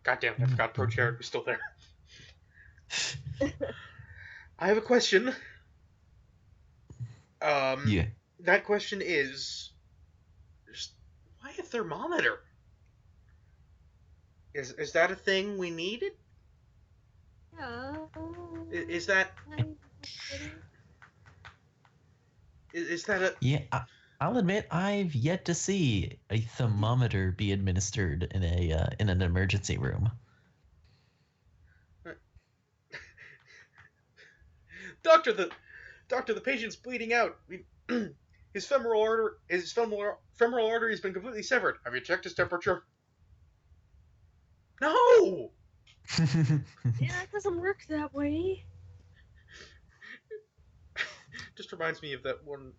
Goddamn, I forgot Pro Chair was still there. I have a question. Yeah. That question is... Why a thermometer? Is that a thing we needed? Yeah. Is that... Is that a... Yeah, I'll admit I've yet to see a thermometer be administered in an emergency room. Doctor, the patient's bleeding out. His femoral artery has been completely severed. Have you checked his temperature? No. Yeah, it doesn't work that way. Just reminds me of that one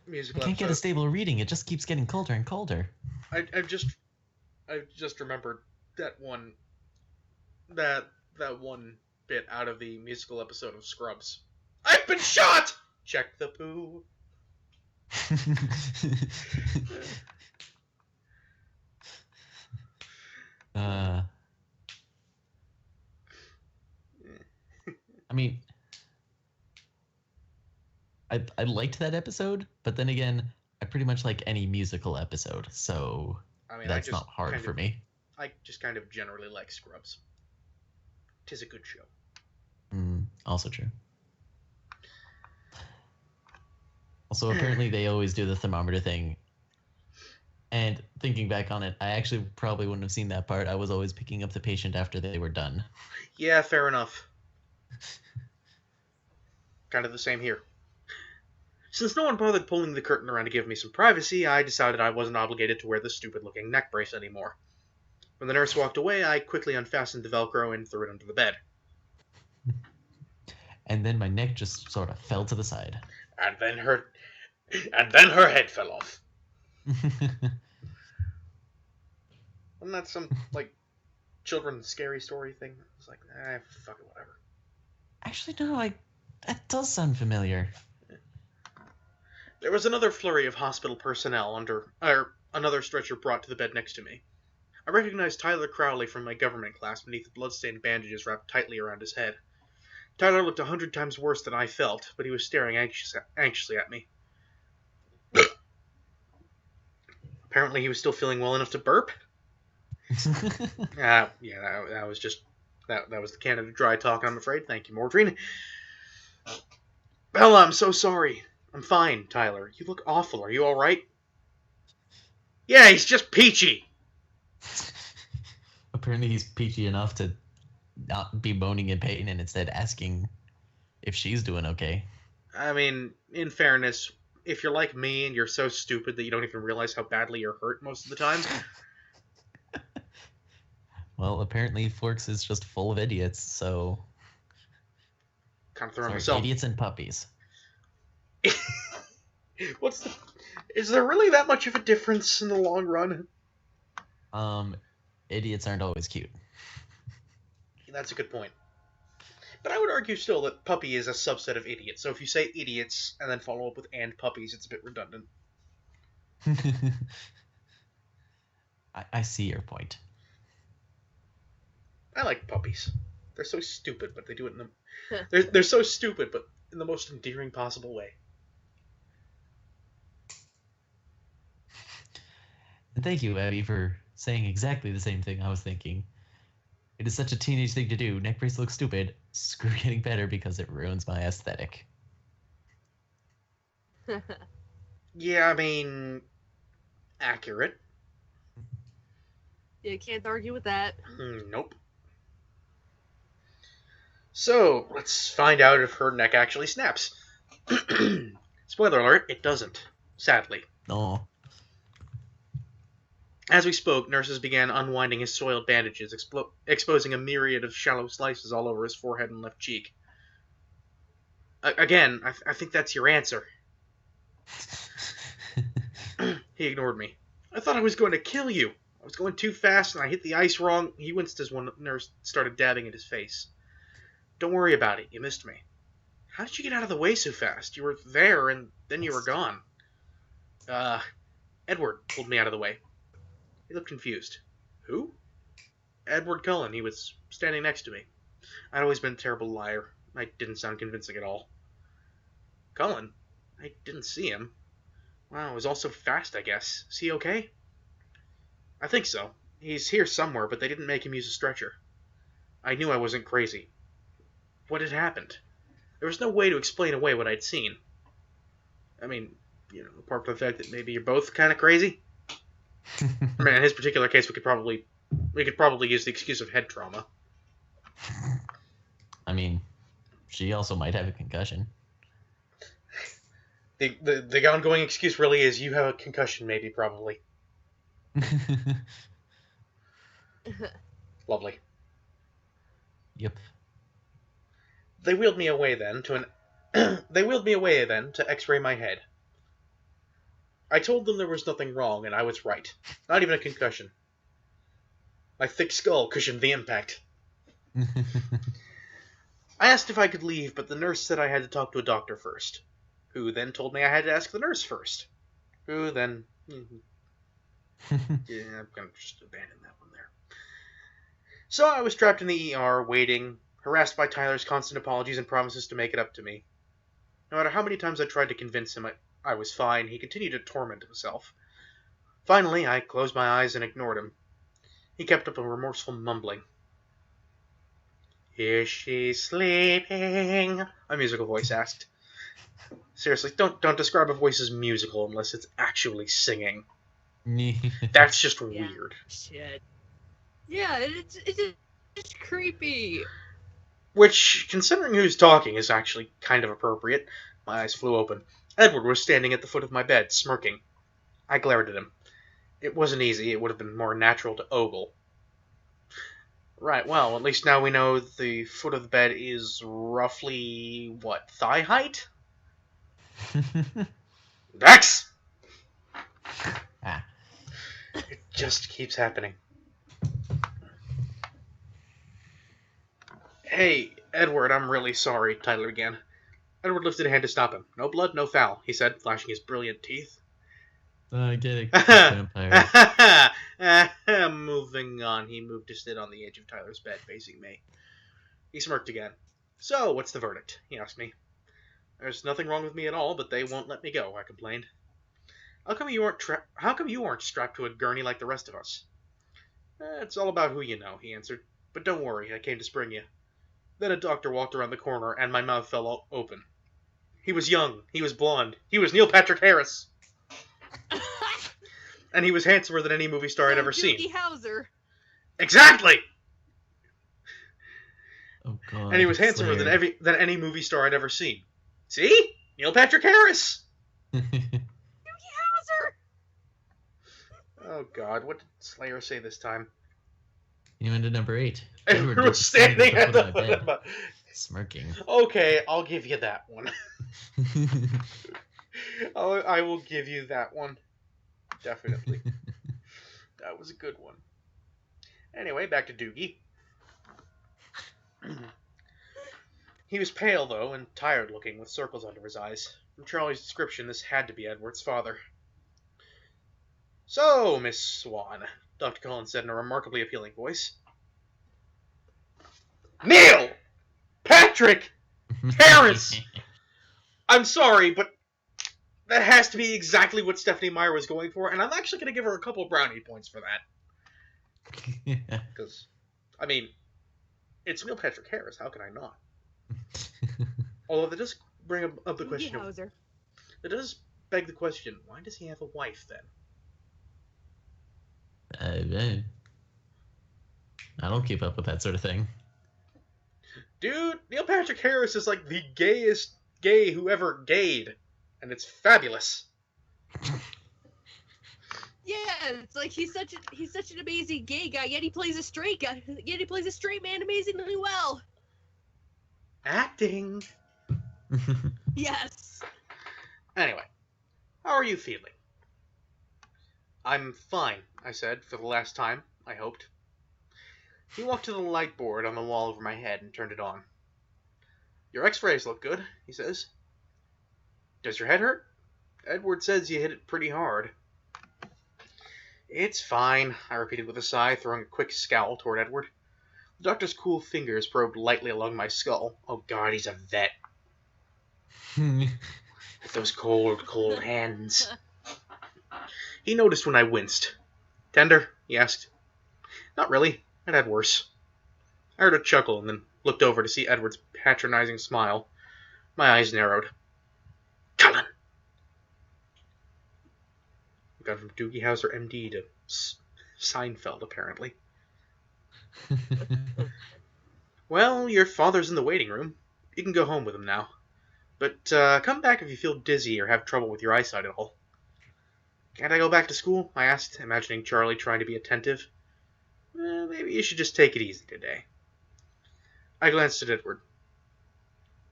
I musical can't get a episode. stable reading. It just keeps getting colder and colder. I just remembered that one bit out of the musical episode of Scrubs. I've been shot. Check the poo. I mean, I liked that episode, but then again, I pretty much like any musical episode, so I mean, that's not hard for me. I just kind of generally like Scrubs. 'Tis a good show. Also true. Also, apparently they always do the thermometer thing. And thinking back on it, I actually probably wouldn't have seen that part. I was always picking up the patient after they were done. Yeah, fair enough. Kind of the same here. Since no one bothered pulling the curtain around to give me some privacy, I decided I wasn't obligated to wear the stupid-looking neck brace anymore. When the nurse walked away, I quickly unfastened the Velcro and threw it under the bed. And then my neck just sort of fell to the side. And then her head fell off. Wasn't that some, like, children's scary story thing? It was like, fuck it, whatever. Actually, no, that does sound familiar. There was another flurry of hospital personnel another stretcher brought to the bed next to me. I recognized Tyler Crowley from my government class beneath the blood-stained bandages wrapped tightly around his head. Tyler looked 100 times worse than I felt, but he was staring anxiously at me. Apparently he was still feeling well enough to burp. Yeah, that was just... That was the Canada Dry talk, I'm afraid. Thank you, Mordreen. Bella, I'm so sorry. I'm fine, Tyler. You look awful. Are you alright? Yeah, he's just peachy. Apparently he's peachy enough to not be moaning in pain and instead asking if she's doing okay. I mean, in fairness, if you're like me and you're so stupid that you don't even realize how badly you're hurt most of the time... Well, apparently Forks is just full of idiots, so... Kind of throwing myself... Idiots and puppies. Is there really that much of a difference in the long run? Idiots aren't always cute. That's a good point. But I would argue still that puppy is a subset of idiots. So if you say idiots and then follow up with and puppies, it's a bit redundant. I see your point. I like puppies. They're so stupid, but they do it in the... they're so stupid, but in the most endearing possible way. And thank you, Abby, for saying exactly the same thing I was thinking. It is such a teenage thing to do. Neck brace looks stupid. Screw getting better because it ruins my aesthetic. Yeah, I mean... accurate. You can't argue with that. Nope. So, let's find out if her neck actually snaps. Spoiler alert, it doesn't. Sadly. Oh. As we spoke, nurses began unwinding his soiled bandages, exposing a myriad of shallow slices all over his forehead and left cheek. Again, I think that's your answer. He ignored me. I thought I was going to kill you. I was going too fast and I hit the ice wrong. He winced as one nurse started dabbing at his face. Don't worry about it. You missed me. How did you get out of the way so fast? You were there, and then you were gone. Edward pulled me out of the way. He looked confused. Who? Edward Cullen. He was standing next to me. I'd always been a terrible liar. I didn't sound convincing at all. Cullen? I didn't see him. Wow, it was all so fast, I guess. Is he okay? I think so. He's here somewhere, but they didn't make him use a stretcher. I knew I wasn't crazy. What had happened? There was no way to explain away what I'd seen. I mean, apart from the fact that maybe you're both kind of crazy. I mean, in his particular case, we could probably use the excuse of head trauma. I mean, she also might have a concussion. The ongoing excuse really is you have a concussion, maybe, probably. Lovely. Yep. They wheeled me away then to X-ray my head. I told them there was nothing wrong, and I was right. Not even a concussion. My thick skull cushioned the impact. I asked if I could leave, but the nurse said I had to talk to a doctor first, who then told me I had to ask the nurse first, who then... yeah, I'm going to just abandon that one there. So I was trapped in the ER, waiting, harassed by Tyler's constant apologies and promises to make it up to me. No matter how many times I tried to convince him I was fine, he continued to torment himself. Finally, I closed my eyes and ignored him. He kept up a remorseful mumbling. Is she sleeping? A musical voice asked. Seriously, don't describe a voice as musical unless it's actually singing. That's just weird. Shit. Yeah, it's creepy. Which, considering who's talking, is actually kind of appropriate. My eyes flew open. Edward was standing at the foot of my bed, smirking. I glared at him. It wasn't easy. It would have been more natural to ogle. Right, well, at least now we know the foot of the bed is roughly, thigh height? Dex! It just keeps happening. Hey, Edward, I'm really sorry, Tyler began. Edward lifted a hand to stop him. No blood, no foul, he said, flashing his brilliant teeth. Get it, vampire. Moving on, he moved to sit on the edge of Tyler's bed, facing me. He smirked again. So, what's the verdict? He asked me. There's nothing wrong with me at all, but they won't let me go, I complained. How come you aren't strapped to a gurney like the rest of us? It's all about who you know, he answered. But don't worry, I came to spring you. Then a doctor walked around the corner, and my mouth fell open. He was young. He was blonde. He was Neil Patrick Harris. And he was handsomer than any movie star I'd ever seen. Doogie Howser. Exactly! Oh, God. And he was handsomer than any movie star I'd ever seen. See? Neil Patrick Harris! Howser! Oh, God. What did Slayer say this time? You went to number 8. Edward was standing at the foot of my bed. Smirking. Okay, I'll give you that one. I will give you that one. Definitely. That was a good one. Anyway, back to Doogie. He was pale, though, and tired-looking, with circles under his eyes. From Charlie's description, this had to be Edward's father. So, Miss Swan, Dr. Collins said in a remarkably appealing voice. Neil! Patrick! Harris! I'm sorry, but that has to be exactly what Stephanie Meyer was going for, and I'm actually going to give her a couple brownie points for that. Because, I mean, it's Neil Patrick Harris. How can I not? Although that does bring up the question. It does beg the question, why does he have a wife then? I don't keep up with that sort of thing. Dude, Neil Patrick Harris is like the gayest gay who ever gayed. And it's fabulous. Yeah, it's like he's such an amazing gay guy, yet he plays a straight guy. Yet he plays a straight man amazingly well. Acting. Yes. Anyway, how are you feeling? I'm fine, I said, for the last time, I hoped. He walked to the light board on the wall over my head and turned it on. Your x-rays look good, he says. Does your head hurt? Edward says you hit it pretty hard. It's fine, I repeated with a sigh, throwing a quick scowl toward Edward. The doctor's cool fingers probed lightly along my skull. Oh god, he's a vet. With those cold, cold hands. He noticed when I winced. Tender? He asked. Not really. It had worse. I heard a chuckle and then looked over to see Edward's patronizing smile. My eyes narrowed. Cullen! We got from Doogie Howser MD to Seinfeld, apparently. Well, your father's in the waiting room. You can go home with him now. But come back if you feel dizzy or have trouble with your eyesight at all. Can't I go back to school? I asked, imagining Charlie trying to be attentive. Maybe you should just take it easy today. I glanced at Edward.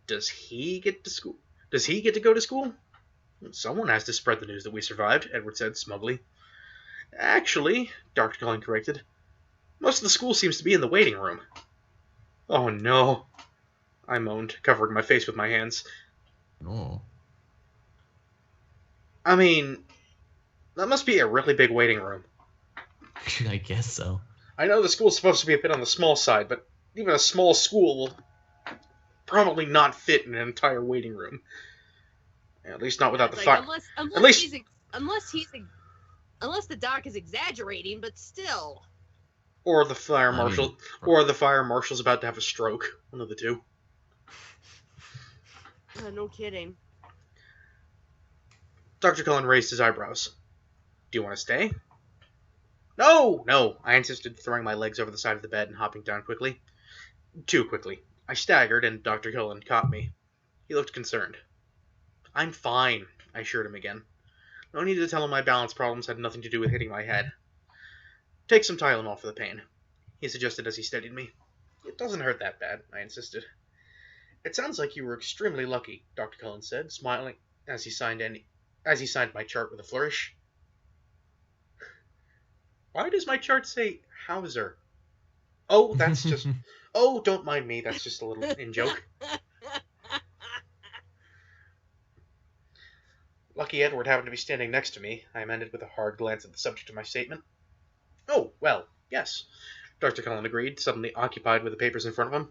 Does he get to school? Does he get to go to school? Someone has to spread the news that we survived, Edward said smugly. Actually, Dr. Cullen corrected, most of the school seems to be in the waiting room. Oh no, I moaned, covering my face with my hands. Oh. I mean, that must be a really big waiting room. I guess so. I know the school's supposed to be a bit on the small side, but even a small school will probably not fit in an entire waiting room. At least not without the fire. Unless the doc is exaggerating, but still. Or the fire marshal, or the fire marshal's about to have a stroke. One of the two. No kidding. Dr. Cullen raised his eyebrows. Do you want to stay? No, I insisted, throwing my legs over the side of the bed and hopping down quickly. Too quickly. I staggered, and Dr. Cullen caught me. He looked concerned. I'm fine, I assured him again. No need to tell him my balance problems had nothing to do with hitting my head. Take some Tylenol for the pain, he suggested as he steadied me. It doesn't hurt that bad, I insisted. It sounds like you were extremely lucky, Dr. Cullen said, smiling as he signed my chart with a flourish. Why does my chart say Hauser? Oh, that's just... Oh, don't mind me, that's just a little in-joke. Lucky Edward happened to be standing next to me, I amended with a hard glance at the subject of my statement. Oh, well, yes, Dr. Cullen agreed, suddenly occupied with the papers in front of him.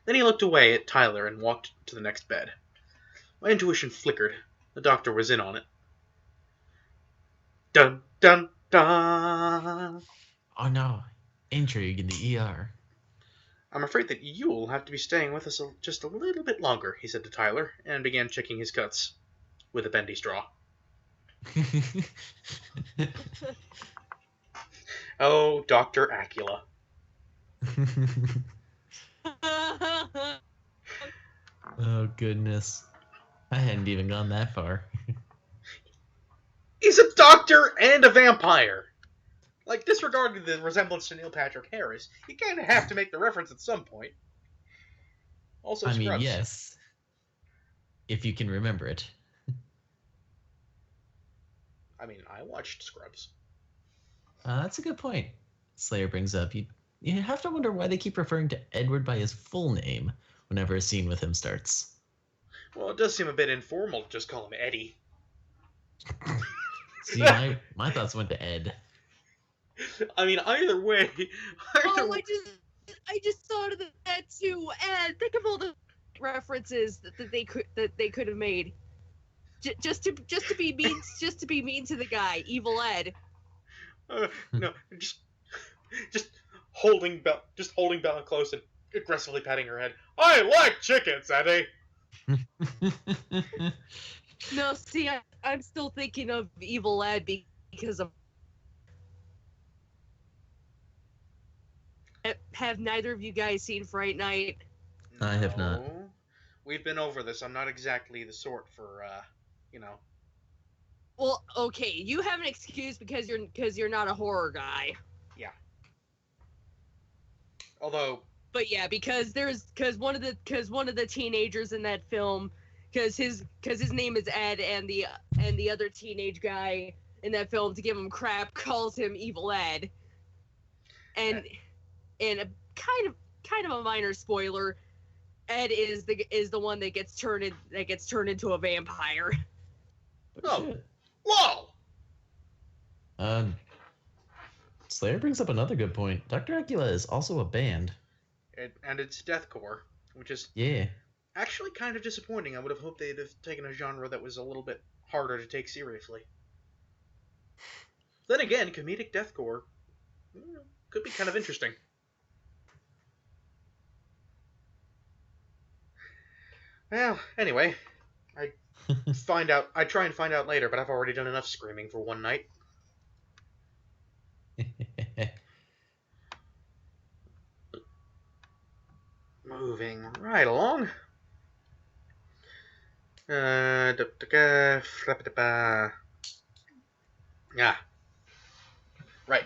Then he looked away at Tyler and walked to the next bed. My intuition flickered. The doctor was in on it. Dun, dun, dun! Oh no, intrigue in the ER. I'm afraid that you'll have to be staying with us just a little bit longer, he said to Tyler, and began checking his cuts with a bendy straw. Oh, Dr. Acula. Oh, goodness. I hadn't even gone that far. He's a doctor and a vampire. Like, disregarding the resemblance to Neil Patrick Harris, you kind of have to make the reference at some point. Also, I mean, Scrubs. yes. If you can remember it. I mean, I watched Scrubs. That's a good point. Slayer brings up. You have to wonder why they keep referring to Edward by his full name whenever a scene with him starts. Well, it does seem a bit informal to just call him Eddie. See, my thoughts went to Ed. I mean, either way. I just thought of that too. And think of all the references that they could have made. Just to be mean to the guy, Evil Ed. No, just holding Bella close and aggressively patting her head. I like chickens, Eddie. No, see, I'm still thinking of Evil Ed because of. Have neither of you guys seen Fright Night? I have not. We've been over this. I'm not exactly the sort for, Well, okay, you have an excuse because you're not a horror guy. Yeah. Although. But yeah, because one of the teenagers in that film, because his name is Ed, and the other teenage guy in that film, to give him crap, calls him Evil Ed. And a kind of a minor spoiler, Ed is the one that gets turned into a vampire. Oh. Whoa! Slayer brings up another good point. Dr. Acula is also a band. And it's deathcore, which is actually kind of disappointing. I would have hoped they'd have taken a genre that was a little bit harder to take seriously. Then again, comedic deathcore could be kind of interesting. Well, anyway, I try and find out later, but I've already done enough screaming for one night. Moving right along. Yeah. Right.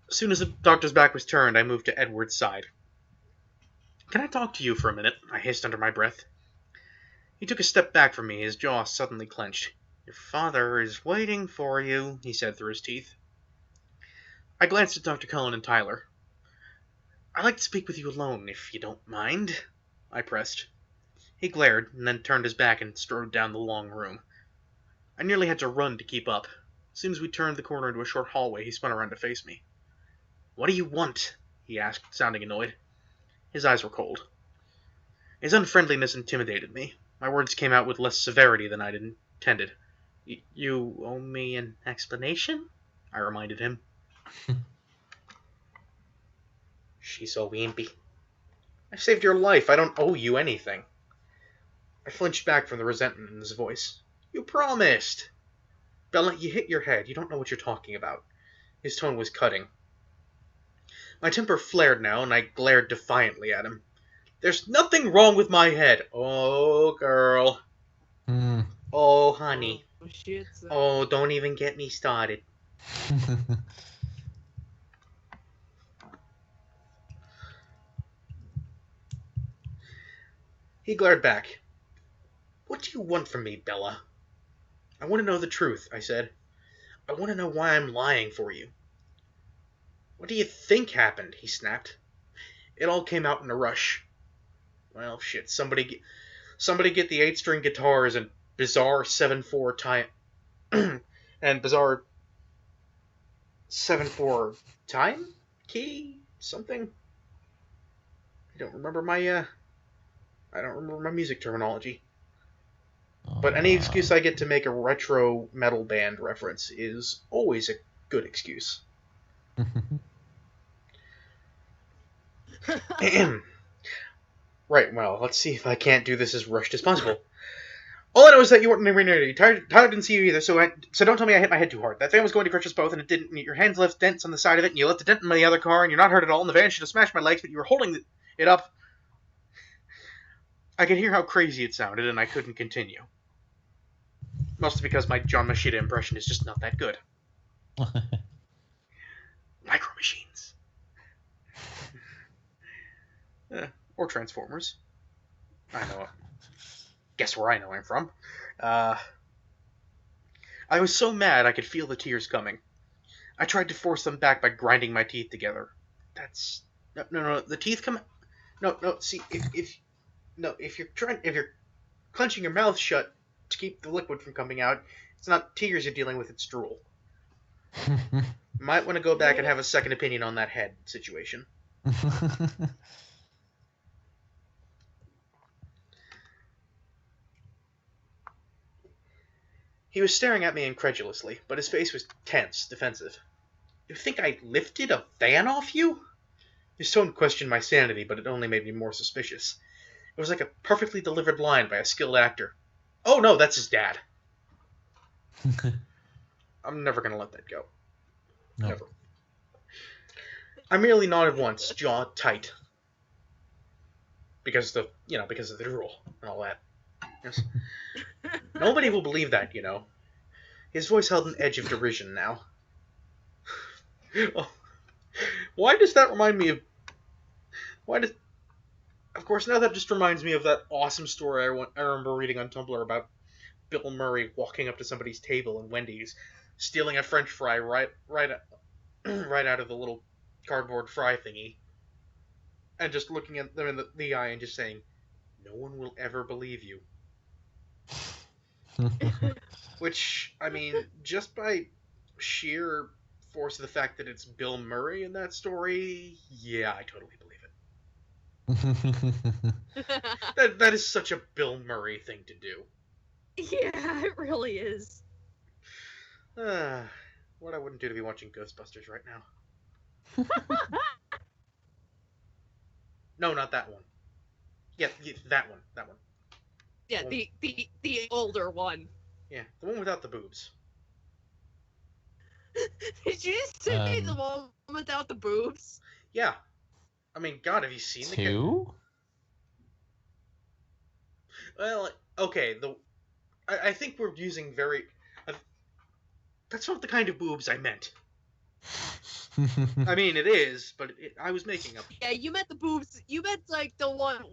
As soon as the doctor's back was turned, I moved to Edward's side. Can I talk to you for a minute? I hissed under my breath. He took a step back from me, his jaw suddenly clenched. Your father is waiting for you, he said through his teeth. I glanced at Dr. Cullen and Tyler. I'd like to speak with you alone, if you don't mind, I pressed. He glared, and then turned his back and strode down the long room. I nearly had to run to keep up. As soon as we turned the corner into a short hallway, he spun around to face me. What do you want? He asked, sounding annoyed. His eyes were cold. His unfriendliness intimidated me. My words came out with less severity than I'd intended. You owe me an explanation? I reminded him. She's so wimpy. I saved your life. I don't owe you anything. I flinched back from the resentment in his voice. You promised! Bella, you hit your head. You don't know what you're talking about. His tone was cutting. My temper flared now, and I glared defiantly at him. There's nothing wrong with my head. Oh, girl. Oh, honey. Oh, shit. Oh, don't even get me started. He glared back. What do you want from me, Bella? I want to know the truth, I said. I want to know why I'm lying for you. What do you think happened? He snapped. It all came out in a rush. Well, shit, somebody get the 8-string guitars and bizarre 7/4 time and bizarre 7/4 time key something. I don't remember my music terminology. But any excuse I get to make a retro metal band reference is always a good excuse. Right, well, let's see if I can't do this as rushed as possible. All I know is that you weren't in the Tyler didn't see you either, so don't tell me I hit my head too hard. That van was going to crush us both, and it didn't. Your hands left dents on the side of it, and you left a dent in the other car, and you're not hurt at all, and the van should have smashed my legs, but you were holding it up. I could hear how crazy it sounded, and I couldn't continue. Mostly because my John Machida impression is just not that good. Micro Machines. Or Transformers. I know it. Guess where I know I'm from. I was so mad I could feel the tears coming. I tried to force them back by grinding my teeth together. That's... No, the teeth come... No, see, if you're clenching your mouth shut to keep the liquid from coming out, it's not tears you're dealing with, it's drool. Might want to go back and have a second opinion on that head situation. He was staring at me incredulously, but his face was tense, defensive. You think I lifted a van off you? His tone questioned my sanity, but it only made me more suspicious. It was like a perfectly delivered line by a skilled actor. Oh no, that's his dad. I'm never going to let that go. No. Never. I merely nodded once, jaw tight. Because of the drool and all that. Yes. Nobody will believe that, you know. His voice held an edge of derision now. Oh, why does that remind me of... Of course, now that just reminds me of that awesome story I remember reading on Tumblr about Bill Murray walking up to somebody's table in Wendy's, stealing a French fry right out of the little cardboard fry thingy, and just looking at them in the eye and just saying, "No one will ever believe you." Which, I mean, just by sheer force of the fact that it's Bill Murray in that story, yeah, I totally believe it. That is such a Bill Murray thing to do. Yeah, it really is. What I wouldn't do to be watching Ghostbusters right now. No, not that one. Yeah, that one. That one. Yeah, the older one. Yeah, the one without the boobs. Did you just say the one without the boobs? Yeah. I mean, God, have you seen the Two? Well, okay, I think we're using very... that's not the kind of boobs I meant. I mean, it is, but I was making up. Yeah, you meant the boobs. You meant, like, the one...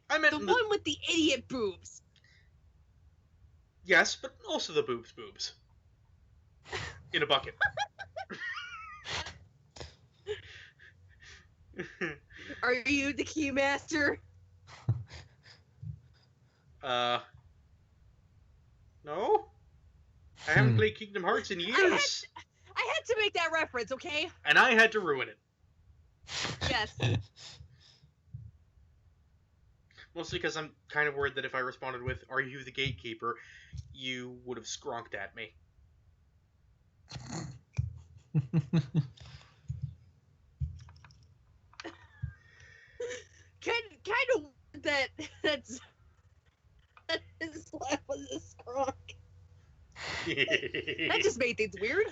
I meant the one with the idiot boobs. Yes, but also the boobs. In a bucket. Are you the keymaster? No? I haven't played Kingdom Hearts in years. I had to make that reference, okay? And I had to ruin it. Yes. Mostly because I'm kind of worried that if I responded with, "Are you the gatekeeper?" you would have skronked at me. kind of that's his laugh was a skronk. That just made things weird.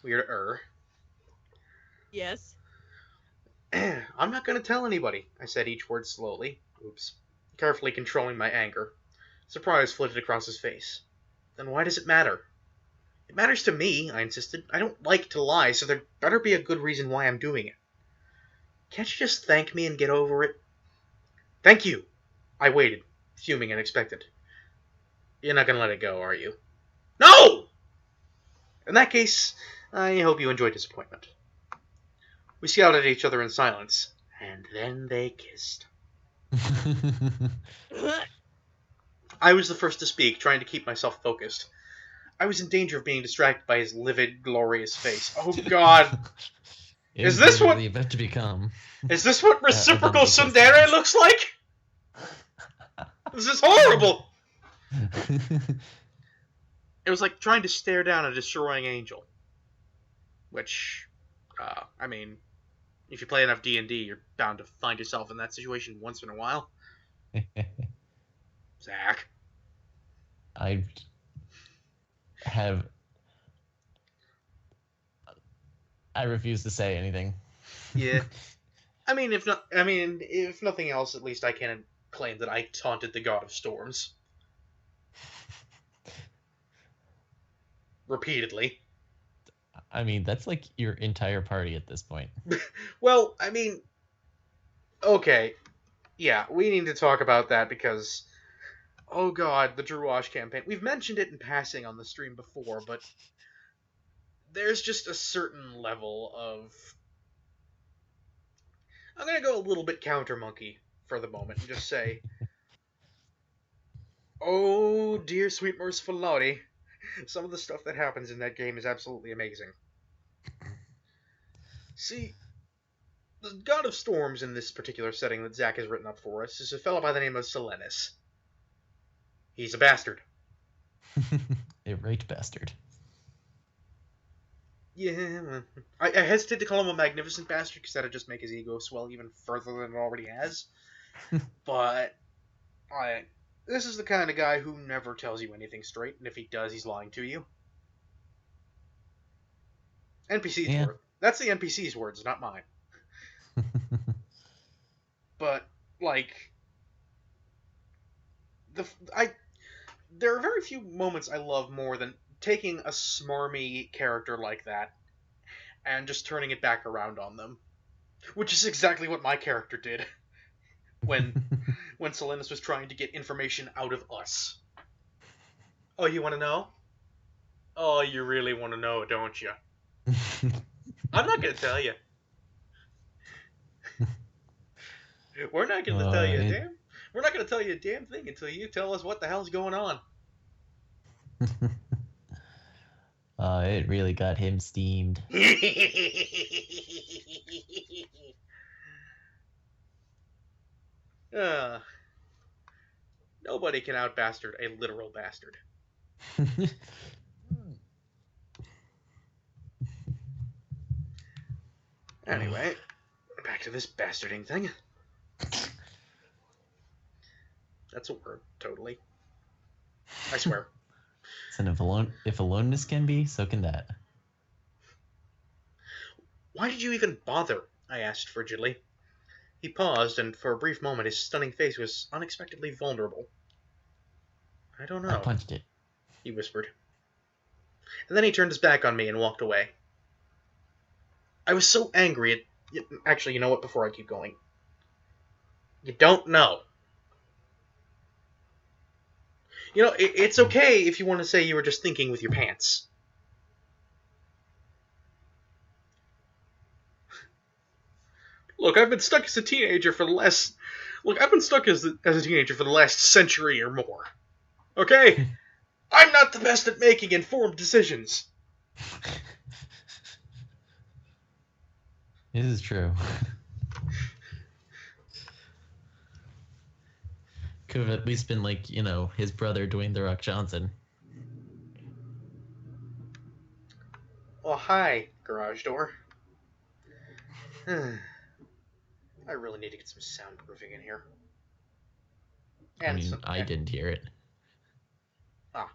Weird. Yes. I'm not going to tell anybody, I said each word slowly. Oops. Carefully controlling my anger. Surprise flitted across his face. Then why does it matter? It matters to me, I insisted. I don't like to lie, so there better be a good reason why I'm doing it. Can't you just thank me and get over it? Thank you! I waited, fuming and expectant. You're not going to let it go, are you? No! In that case, I hope you enjoy disappointment. We scowled at each other in silence, and then they kissed. I was the first to speak, trying to keep myself focused. I was in danger of being distracted by his livid, glorious face. Oh God! Is this what about to become? Is this what reciprocal tsundere looks like? This is horrible! It was like trying to stare down a destroying angel. Which, I mean, if you play enough D&D, you're bound to find yourself in that situation once in a while. Zach. I refuse to say anything. Yeah. I mean, if nothing else, at least I can claim that I taunted the god of storms. Repeatedly. I mean, that's like your entire party at this point. Well, I mean, okay. Yeah, we need to talk about that because, oh God, the Drew Wash campaign. We've mentioned it in passing on the stream before, but there's just a certain level of... I'm going to go a little bit counter monkey for the moment and just say, oh dear sweet merciful Lordy, some of the stuff that happens in that game is absolutely amazing. See, the God of Storms in this particular setting that Zach has written up for us is a fellow by the name of Selenis. He's a bastard. A right bastard. Yeah, I hesitate to call him a magnificent bastard because that'd just make his ego swell even further than it already has. But this is the kind of guy who never tells you anything straight, and if he does, he's lying to you. NPC's word. That's the NPC's words, not mine. But like, there are very few moments I love more than taking a smarmy character like that and just turning it back around on them, which is exactly what my character did when Selenis was trying to get information out of us. Oh, you want to know? Oh, you really want to know, don't you? I'm not going to tell you. We're not going to tell you a damn. We're not going to tell you a damn thing until you tell us what the hell's going on. It really got him steamed. Nobody can out-bastard a literal bastard. Anyway, back to this bastarding thing. That's a word, totally. I swear. And if aloneness can be, so can that. Why did you even bother? I asked frigidly. He paused, and for a brief moment his stunning face was unexpectedly vulnerable. I don't know. I punched it, he whispered. And then he turned his back on me and walked away. I was so angry at... Actually, you know what? Before I keep going. You don't know. You know, it's okay if you want to say you were just thinking with your pants. Look, I've been stuck as a teenager for the last... Look, I've been stuck as a teenager for the last century or more. Okay? I'm not the best at making informed decisions. This is true. Could have at least been like, you know, his brother Dwayne The Rock Johnson. Oh, hi, garage door. I really need to get some soundproofing in here. And I mean, I didn't hear it. Ah.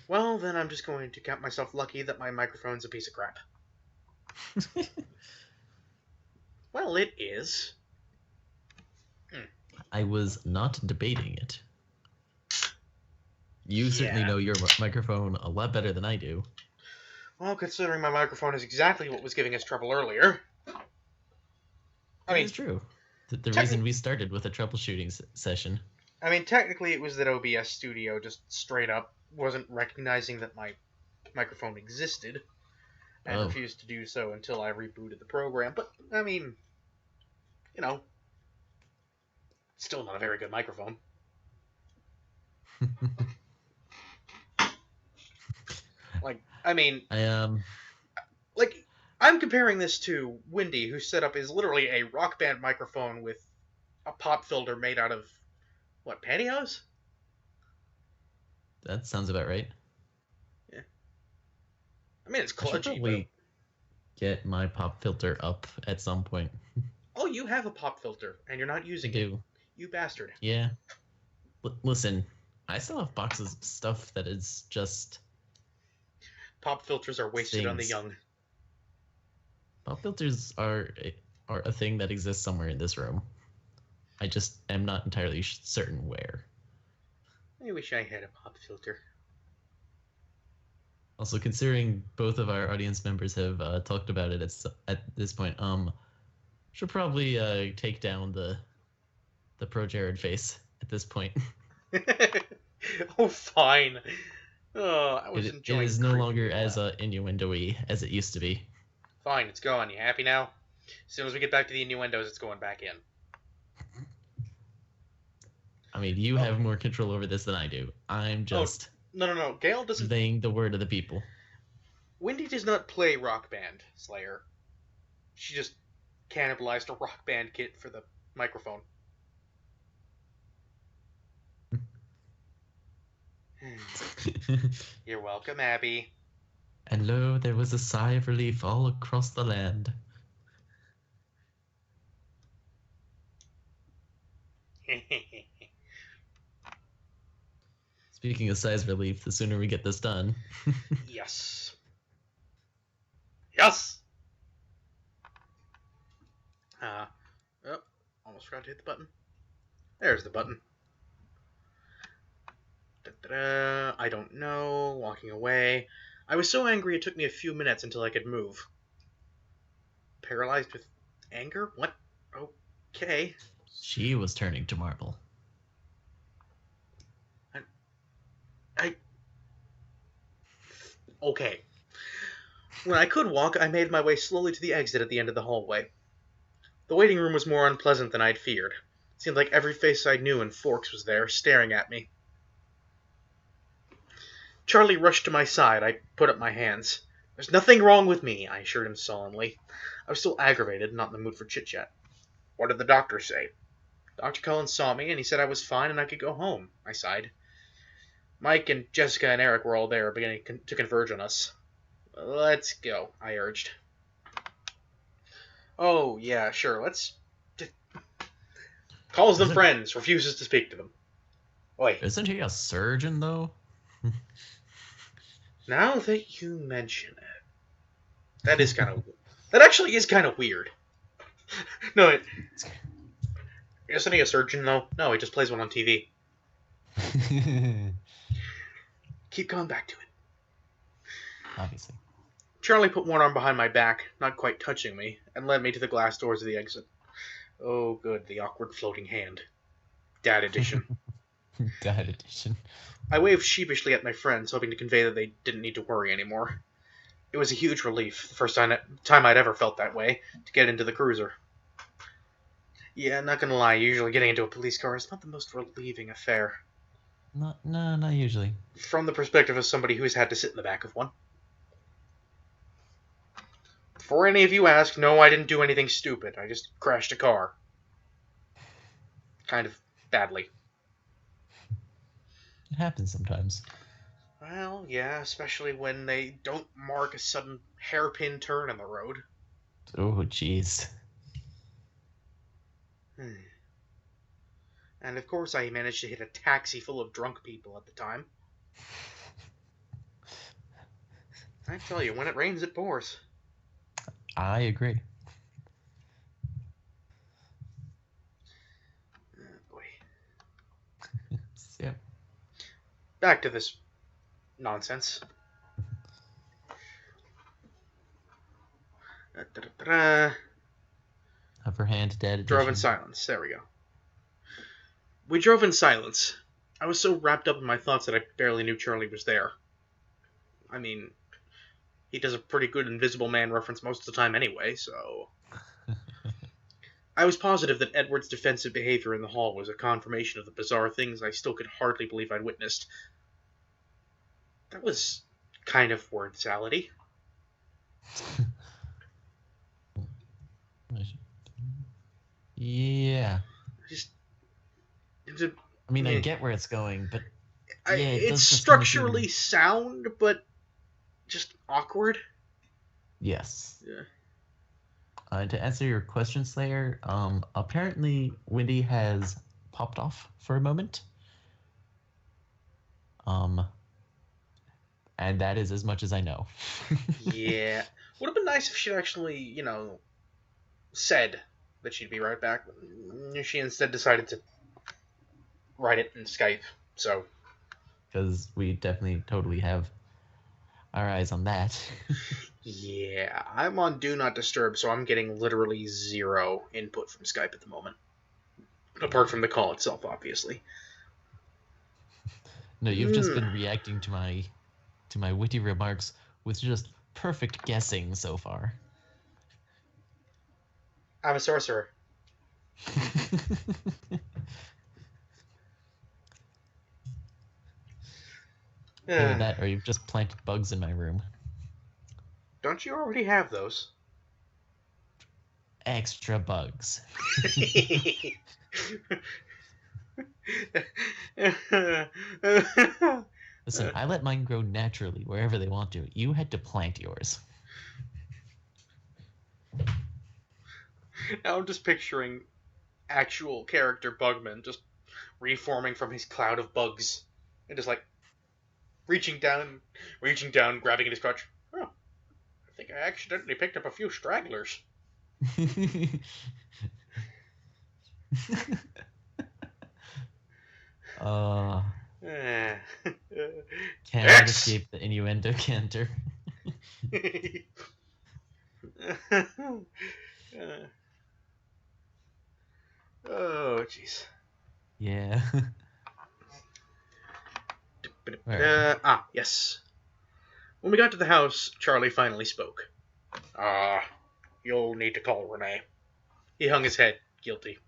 Well, then I'm just going to count myself lucky that my microphone's a piece of crap. Well, it is. I was not debating it. You certainly know your microphone a lot better than I do. Well, considering my microphone is exactly what was giving us trouble earlier. I mean, it's true. The reason we started with a troubleshooting session. I mean, technically it was that OBS Studio just straight up wasn't recognizing that my microphone existed and refused to do so until I rebooted the program. But, I mean, you know, still not a very good microphone. Like, I mean, like, I'm comparing this to Windy, whose setup is literally a Rock Band microphone with a pop filter made out of, what, pantyhose? That sounds about right. Yeah. I mean, it's kludgy, I should probably get my pop filter up at some point. Oh, you have a pop filter, and you're not using it. You bastard. Yeah. Listen, I still have boxes of stuff that is just... Pop filters are wasted on the young. Pop filters are a thing that exists somewhere in this room. I just am not entirely certain where. I wish I had a pop filter. Also, considering both of our audience members have talked about it at this point, should probably take down the Pro Jared face at this point. Oh, fine. Oh, I was enjoying it is no longer as innuendo-y as it used to be. Fine, it's gone. You happy now? As soon as we get back to the innuendos, it's going back in. I mean, you have more control over this than I do. I'm just... No. Gail doesn't... conveying the word of the people. Wendy does not play Rock Band, Slayer. She just cannibalized a Rock Band kit for the microphone. You're welcome, Abby. And lo, there was a sigh of relief all across the land. Speaking of sighs of relief, the sooner we get this done. Yes. Yes! Almost forgot to hit the button. There's the button. Da-da-da. I don't know. Walking away. I was so angry it took me a few minutes until I could move. Paralyzed with anger? What? Okay. She was turning to marble. Okay. When I could walk, I made my way slowly to the exit at the end of the hallway. The waiting room was more unpleasant than I'd feared. It seemed like every face I knew in Forks was there, staring at me. Charlie rushed to my side. I put up my hands. "There's nothing wrong with me," I assured him sullenly. I was still aggravated, not in the mood for chit-chat. "What did the doctor say?" "Dr. Cullen saw me, and he said I was fine and I could go home," I sighed. Mike and Jessica and Eric were all there, beginning to converge on us. "Let's go," I urged. "Oh, yeah, sure, let's..." Calls them friends, refuses to speak to them. Oi. Isn't he a surgeon, though? Now that you mention it, that actually is kind of weird. No, isn't he a surgeon, though? No, he just plays one on TV. Keep going back to it. Obviously. Charlie put one arm behind my back, not quite touching me, and led me to the glass doors of the exit. Oh, good, the awkward floating hand. Dad edition. Dad edition. I waved sheepishly at my friends, hoping to convey that they didn't need to worry anymore. It was a huge relief, the first time I'd ever felt that way, to get into the cruiser. Yeah, not gonna lie, usually getting into a police car is not the most relieving affair. No, not usually. From the perspective of somebody who's had to sit in the back of one. Before any of you ask, no, I didn't do anything stupid. I just crashed a car. Kind of badly. It happens sometimes. Well, yeah, especially when they don't mark a sudden hairpin turn in the road. Oh, jeez. And of course I managed to hit a taxi full of drunk people at the time. I tell you, when it rains, it pours. I agree. Boy. Yeah. Back to this nonsense. Upper hand, Dad edition. Drove in silence. There we go. We drove in silence. I was so wrapped up in my thoughts that I barely knew Charlie was there. I mean, he does a pretty good Invisible Man reference most of the time anyway, so... I was positive that Edward's defensive behavior in the hall was a confirmation of the bizarre things I still could hardly believe I'd witnessed. That was kind of word salady. Yeah. I mean, I yeah. get where it's going, but it's structurally sound, but just awkward. Yes. Yeah. To answer your question, Slayer, apparently Wendy has popped off for a moment. And that is as much as I know. Yeah. Would have been nice if she'd actually, said that she'd be right back. She instead decided to write it in Skype, so... Because we definitely totally have our eyes on that. Yeah, I'm on Do Not Disturb, so I'm getting literally zero input from Skype at the moment. Apart from the call itself, obviously. No, you've just been reacting to my witty remarks with just perfect guessing so far. I'm a sorcerer. Either that, or you've just planted bugs in my room. Don't you already have those? Extra bugs. Listen, I let mine grow naturally wherever they want to. You had to plant yours. Now I'm just picturing actual character Bugman just reforming from his cloud of bugs. And just reaching down, grabbing at his crotch. Oh, I think I accidentally picked up a few stragglers. Cannot escape the innuendo canter. Oh, jeez. Yeah. Yes. When we got to the house, Charlie finally spoke. You'll need to call Renee. He hung his head, guilty.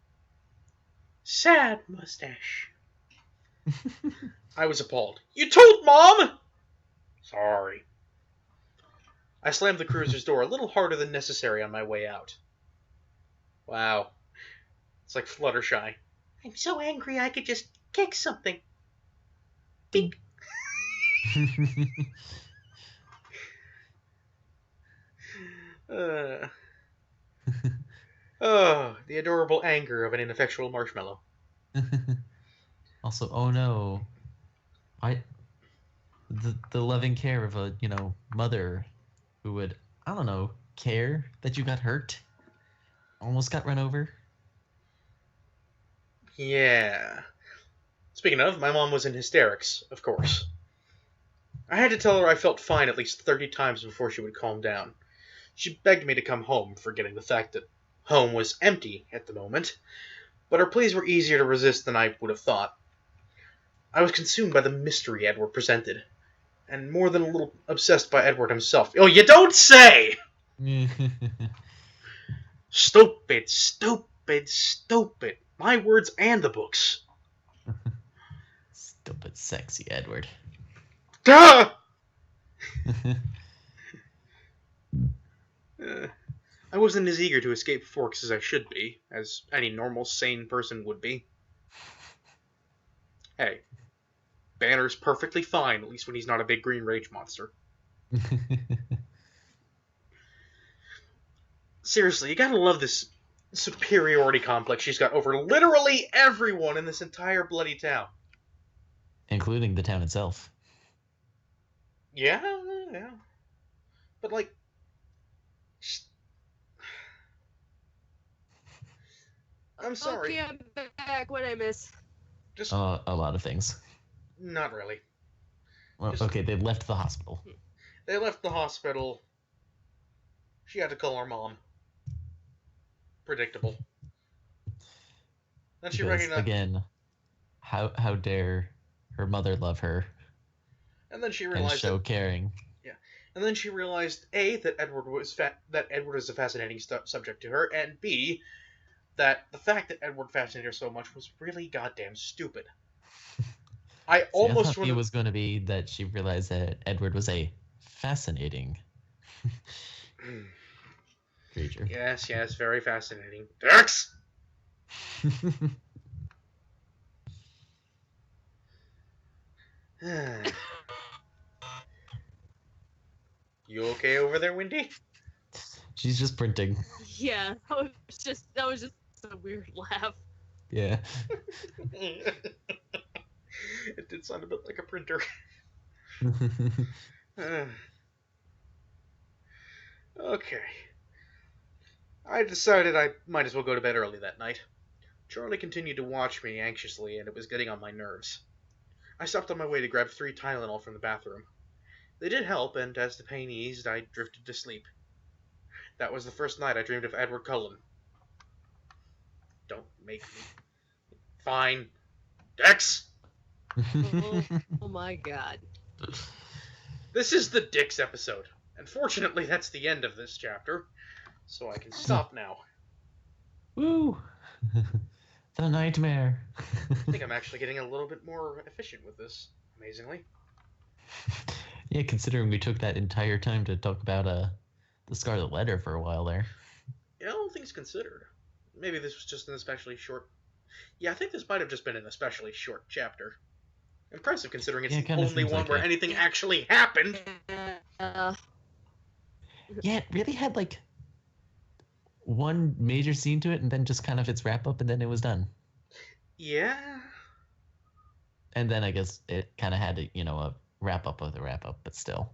Sad mustache. I was appalled. You told Mom? Sorry. I slammed the cruiser's door a little harder than necessary on my way out. Wow. It's like Fluttershy. I'm so angry I could just kick something. Beep. Oh, the adorable anger of an ineffectual marshmallow. Also, oh no. The loving care of a, mother who would, I don't know, care that you got hurt, almost got run over. Yeah. Speaking of, my mom was in hysterics, of course. I had to tell her I felt fine at least 30 times before she would calm down. She begged me to come home, forgetting the fact that home was empty at the moment, but her pleas were easier to resist than I would have thought. I was consumed by the mystery Edward presented, and more than a little obsessed by Edward himself. Oh, you don't say! Stupid, stupid, stupid. My words and the book's. Stupid, sexy Edward. Duh! I wasn't as eager to escape Forks as I should be, as any normal, sane person would be. Hey, Banner's perfectly fine, at least when he's not a big green rage monster. Seriously, you gotta love this superiority complex she's got over literally everyone in this entire bloody town. Including the town itself. Yeah. But, I'm sorry. Okay, I'm back. What did I miss? Just a lot of things. not really. Well, okay, they left the hospital. They left the hospital. She had to call her mom. Predictable. Then she recognized. Again, how dare her mother love her? And then she realized and show caring. Yeah, and then she realized A, that Edward was a fascinating subject to her, and B, that the fact that Edward fascinated her so much was really goddamn stupid. I almost thought it was going to be that she realized that Edward was a fascinating creature. Yes, very fascinating. Dex! You okay over there, Wendy? She's just printing. Yeah, that was just a weird laugh. Yeah. It did sound a bit like a printer. Okay. I decided I might as well go to bed early that night. Charlie continued to watch me anxiously, and it was getting on my nerves. I stopped on my way to grab 3 Tylenol from the bathroom. They did help, and as the pain eased, I drifted to sleep. That was the first night I dreamed of Edward Cullen. Don't make me. Fine. Dex! Oh my god. This is the Dix episode. Unfortunately, that's the end of this chapter, so I can stop now. Woo! The nightmare. I think I'm actually getting a little bit more efficient with this, amazingly. Yeah, considering we took that entire time to talk about the Scarlet Letter for a while there. Yeah, all things considered. Maybe this was just an especially short... Yeah, I think this might have just been an especially short chapter. Impressive, considering it's the only one where anything actually happened. Yeah, it really had, one major scene to it, and then just kind of its wrap-up, and then it was done. Yeah. And then I guess it kind of had, a wrap-up of the wrap-up, but still.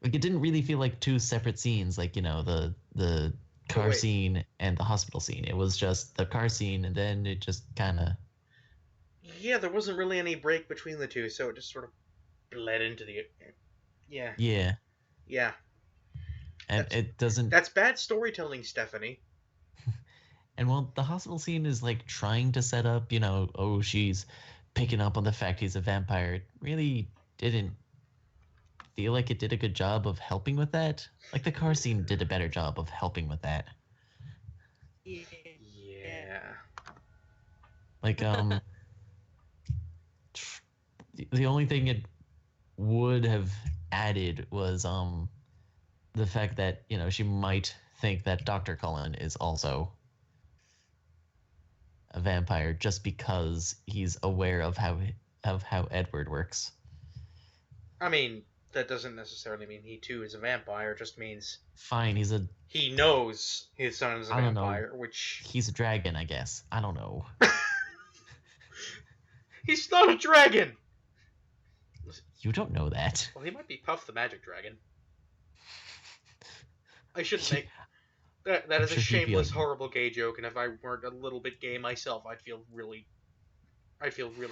It didn't really feel like 2 separate scenes, the car scene and the hospital scene. It was just the car scene, and then it just kind of... Yeah, there wasn't really any break between the 2, so it just sort of bled into the... Yeah. Yeah. And it doesn't... That's bad storytelling, Stephanie. And well, the hospital scene is trying to set up, she's picking up on the fact he's a vampire. It really didn't feel like it did a good job of helping with that. The car scene did a better job of helping with that. Yeah. Like, the only thing it would have added was the fact that, you know, she might think that Dr. Cullen is also a vampire just because he's aware of how Edward works. I mean, that doesn't necessarily mean he too is a vampire. It just means Fine, he knows his son is a I don't know. vampire, which He's a dragon, I guess. I don't know. he's not a dragon. You don't know that. Well, he might be Puff the Magic Dragon. I shouldn't make that. That is a shameless, horrible gay joke, and if I weren't a little bit gay myself, I'd feel really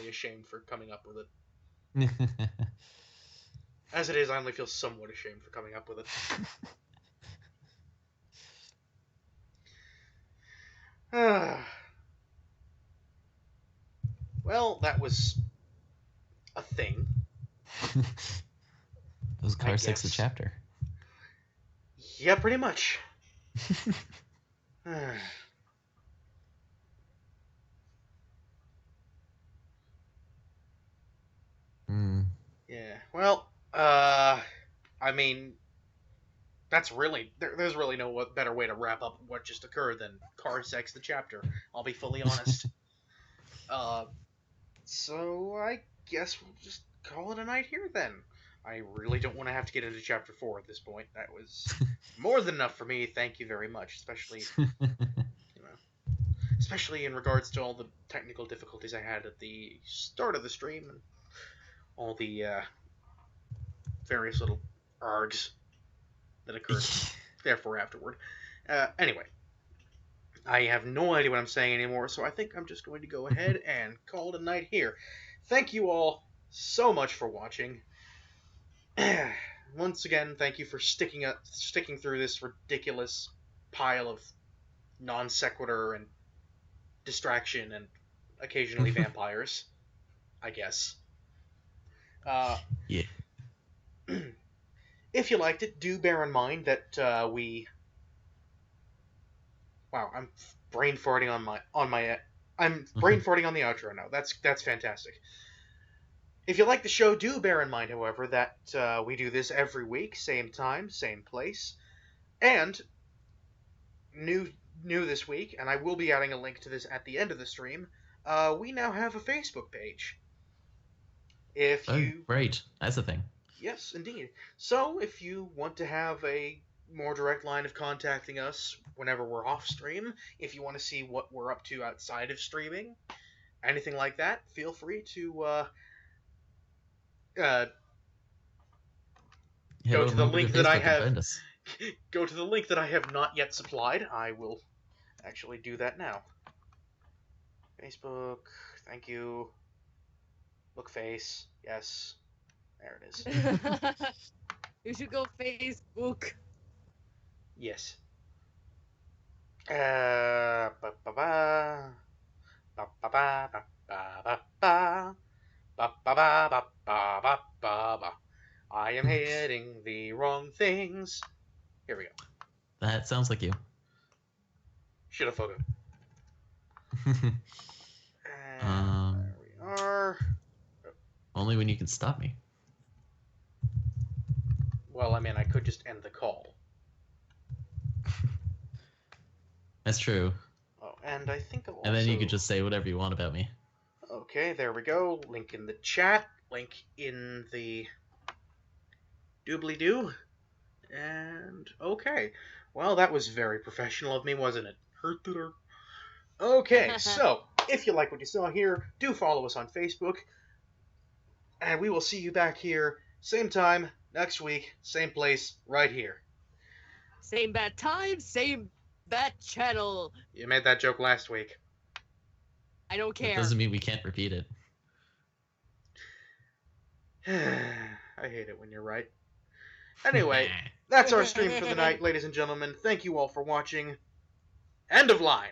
ashamed for coming up with it. As it is, I only feel somewhat ashamed for coming up with it. Well, that was a thing. Was Car 6 the chapter? Yeah, pretty much. Yeah. Well, I mean, that's really there's really no better way to wrap up what just occurred than Car Sex the chapter. I'll be fully honest. So I guess we'll just call it a night here then. I really don't want to have to get into chapter 4 at this point. That was more than enough for me. Thank you very much, especially especially in regards to all the technical difficulties I had at the start of the stream and all the various little args that occurred therefore afterward. Anyway, I have no idea what I'm saying anymore, so I think I'm just going to go ahead and call it a night here. Thank you all so much for watching. Once again, thank you for sticking through this ridiculous pile of non sequitur and distraction and occasionally vampires, I guess. Yeah. If you liked it, do bear in mind that Wow, I'm brain farting I'm brain farting on the outro now. That's fantastic. If you like the show, do bear in mind, however, that we do this every week, same time, same place, and new this week, and I will be adding a link to this at the end of the stream. We now have a Facebook page. If you right, that's the thing. Yes, indeed. So, if you want to have a more direct line of contacting us whenever we're off stream, if you want to see what we're up to outside of streaming, anything like that, feel free to go to the link that I have. Go to the link that I have not yet supplied. I will actually do that now. Facebook, thank you. Bookface, yes. There it is. You should go Facebook. Yes. I am hitting the wrong things. Here we go. That sounds like you. Should have photo. There we are. Only when you can stop me. Well, I mean, I could just end the call. That's true. Oh, and I think I'll also... And then you could just say whatever you want about me. Okay, there we go. Link in the chat. Link in the doobly-doo. And, okay. Well, that was very professional of me, wasn't it? Okay, so, if you like what you saw here, do follow us on Facebook. And we will see you back here, same time, next week, same place, right here. Same bad time, same bad channel. You made that joke last week. I don't care. It doesn't mean we can't repeat it. I hate it when you're right. Anyway, that's our stream for the night, ladies and gentlemen. Thank you all for watching. End of line.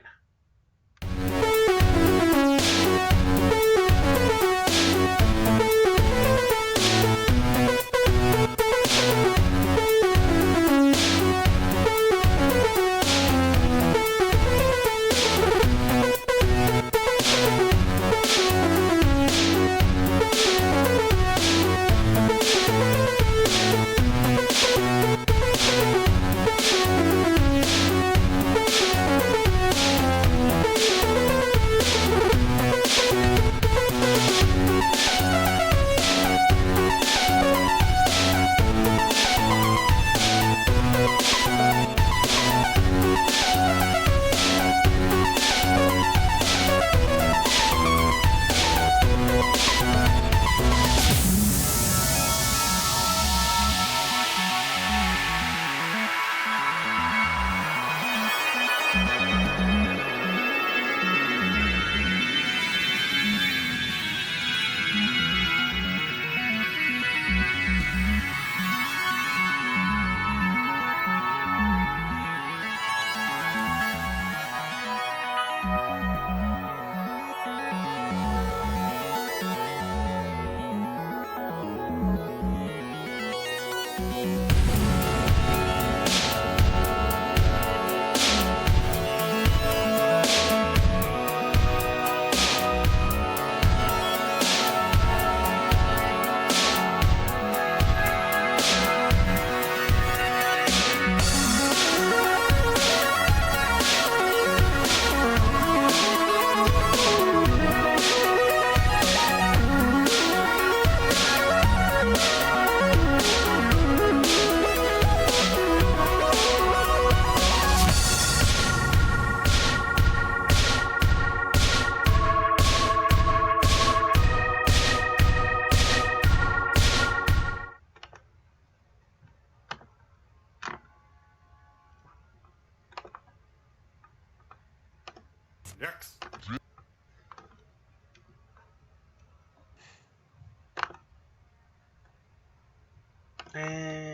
And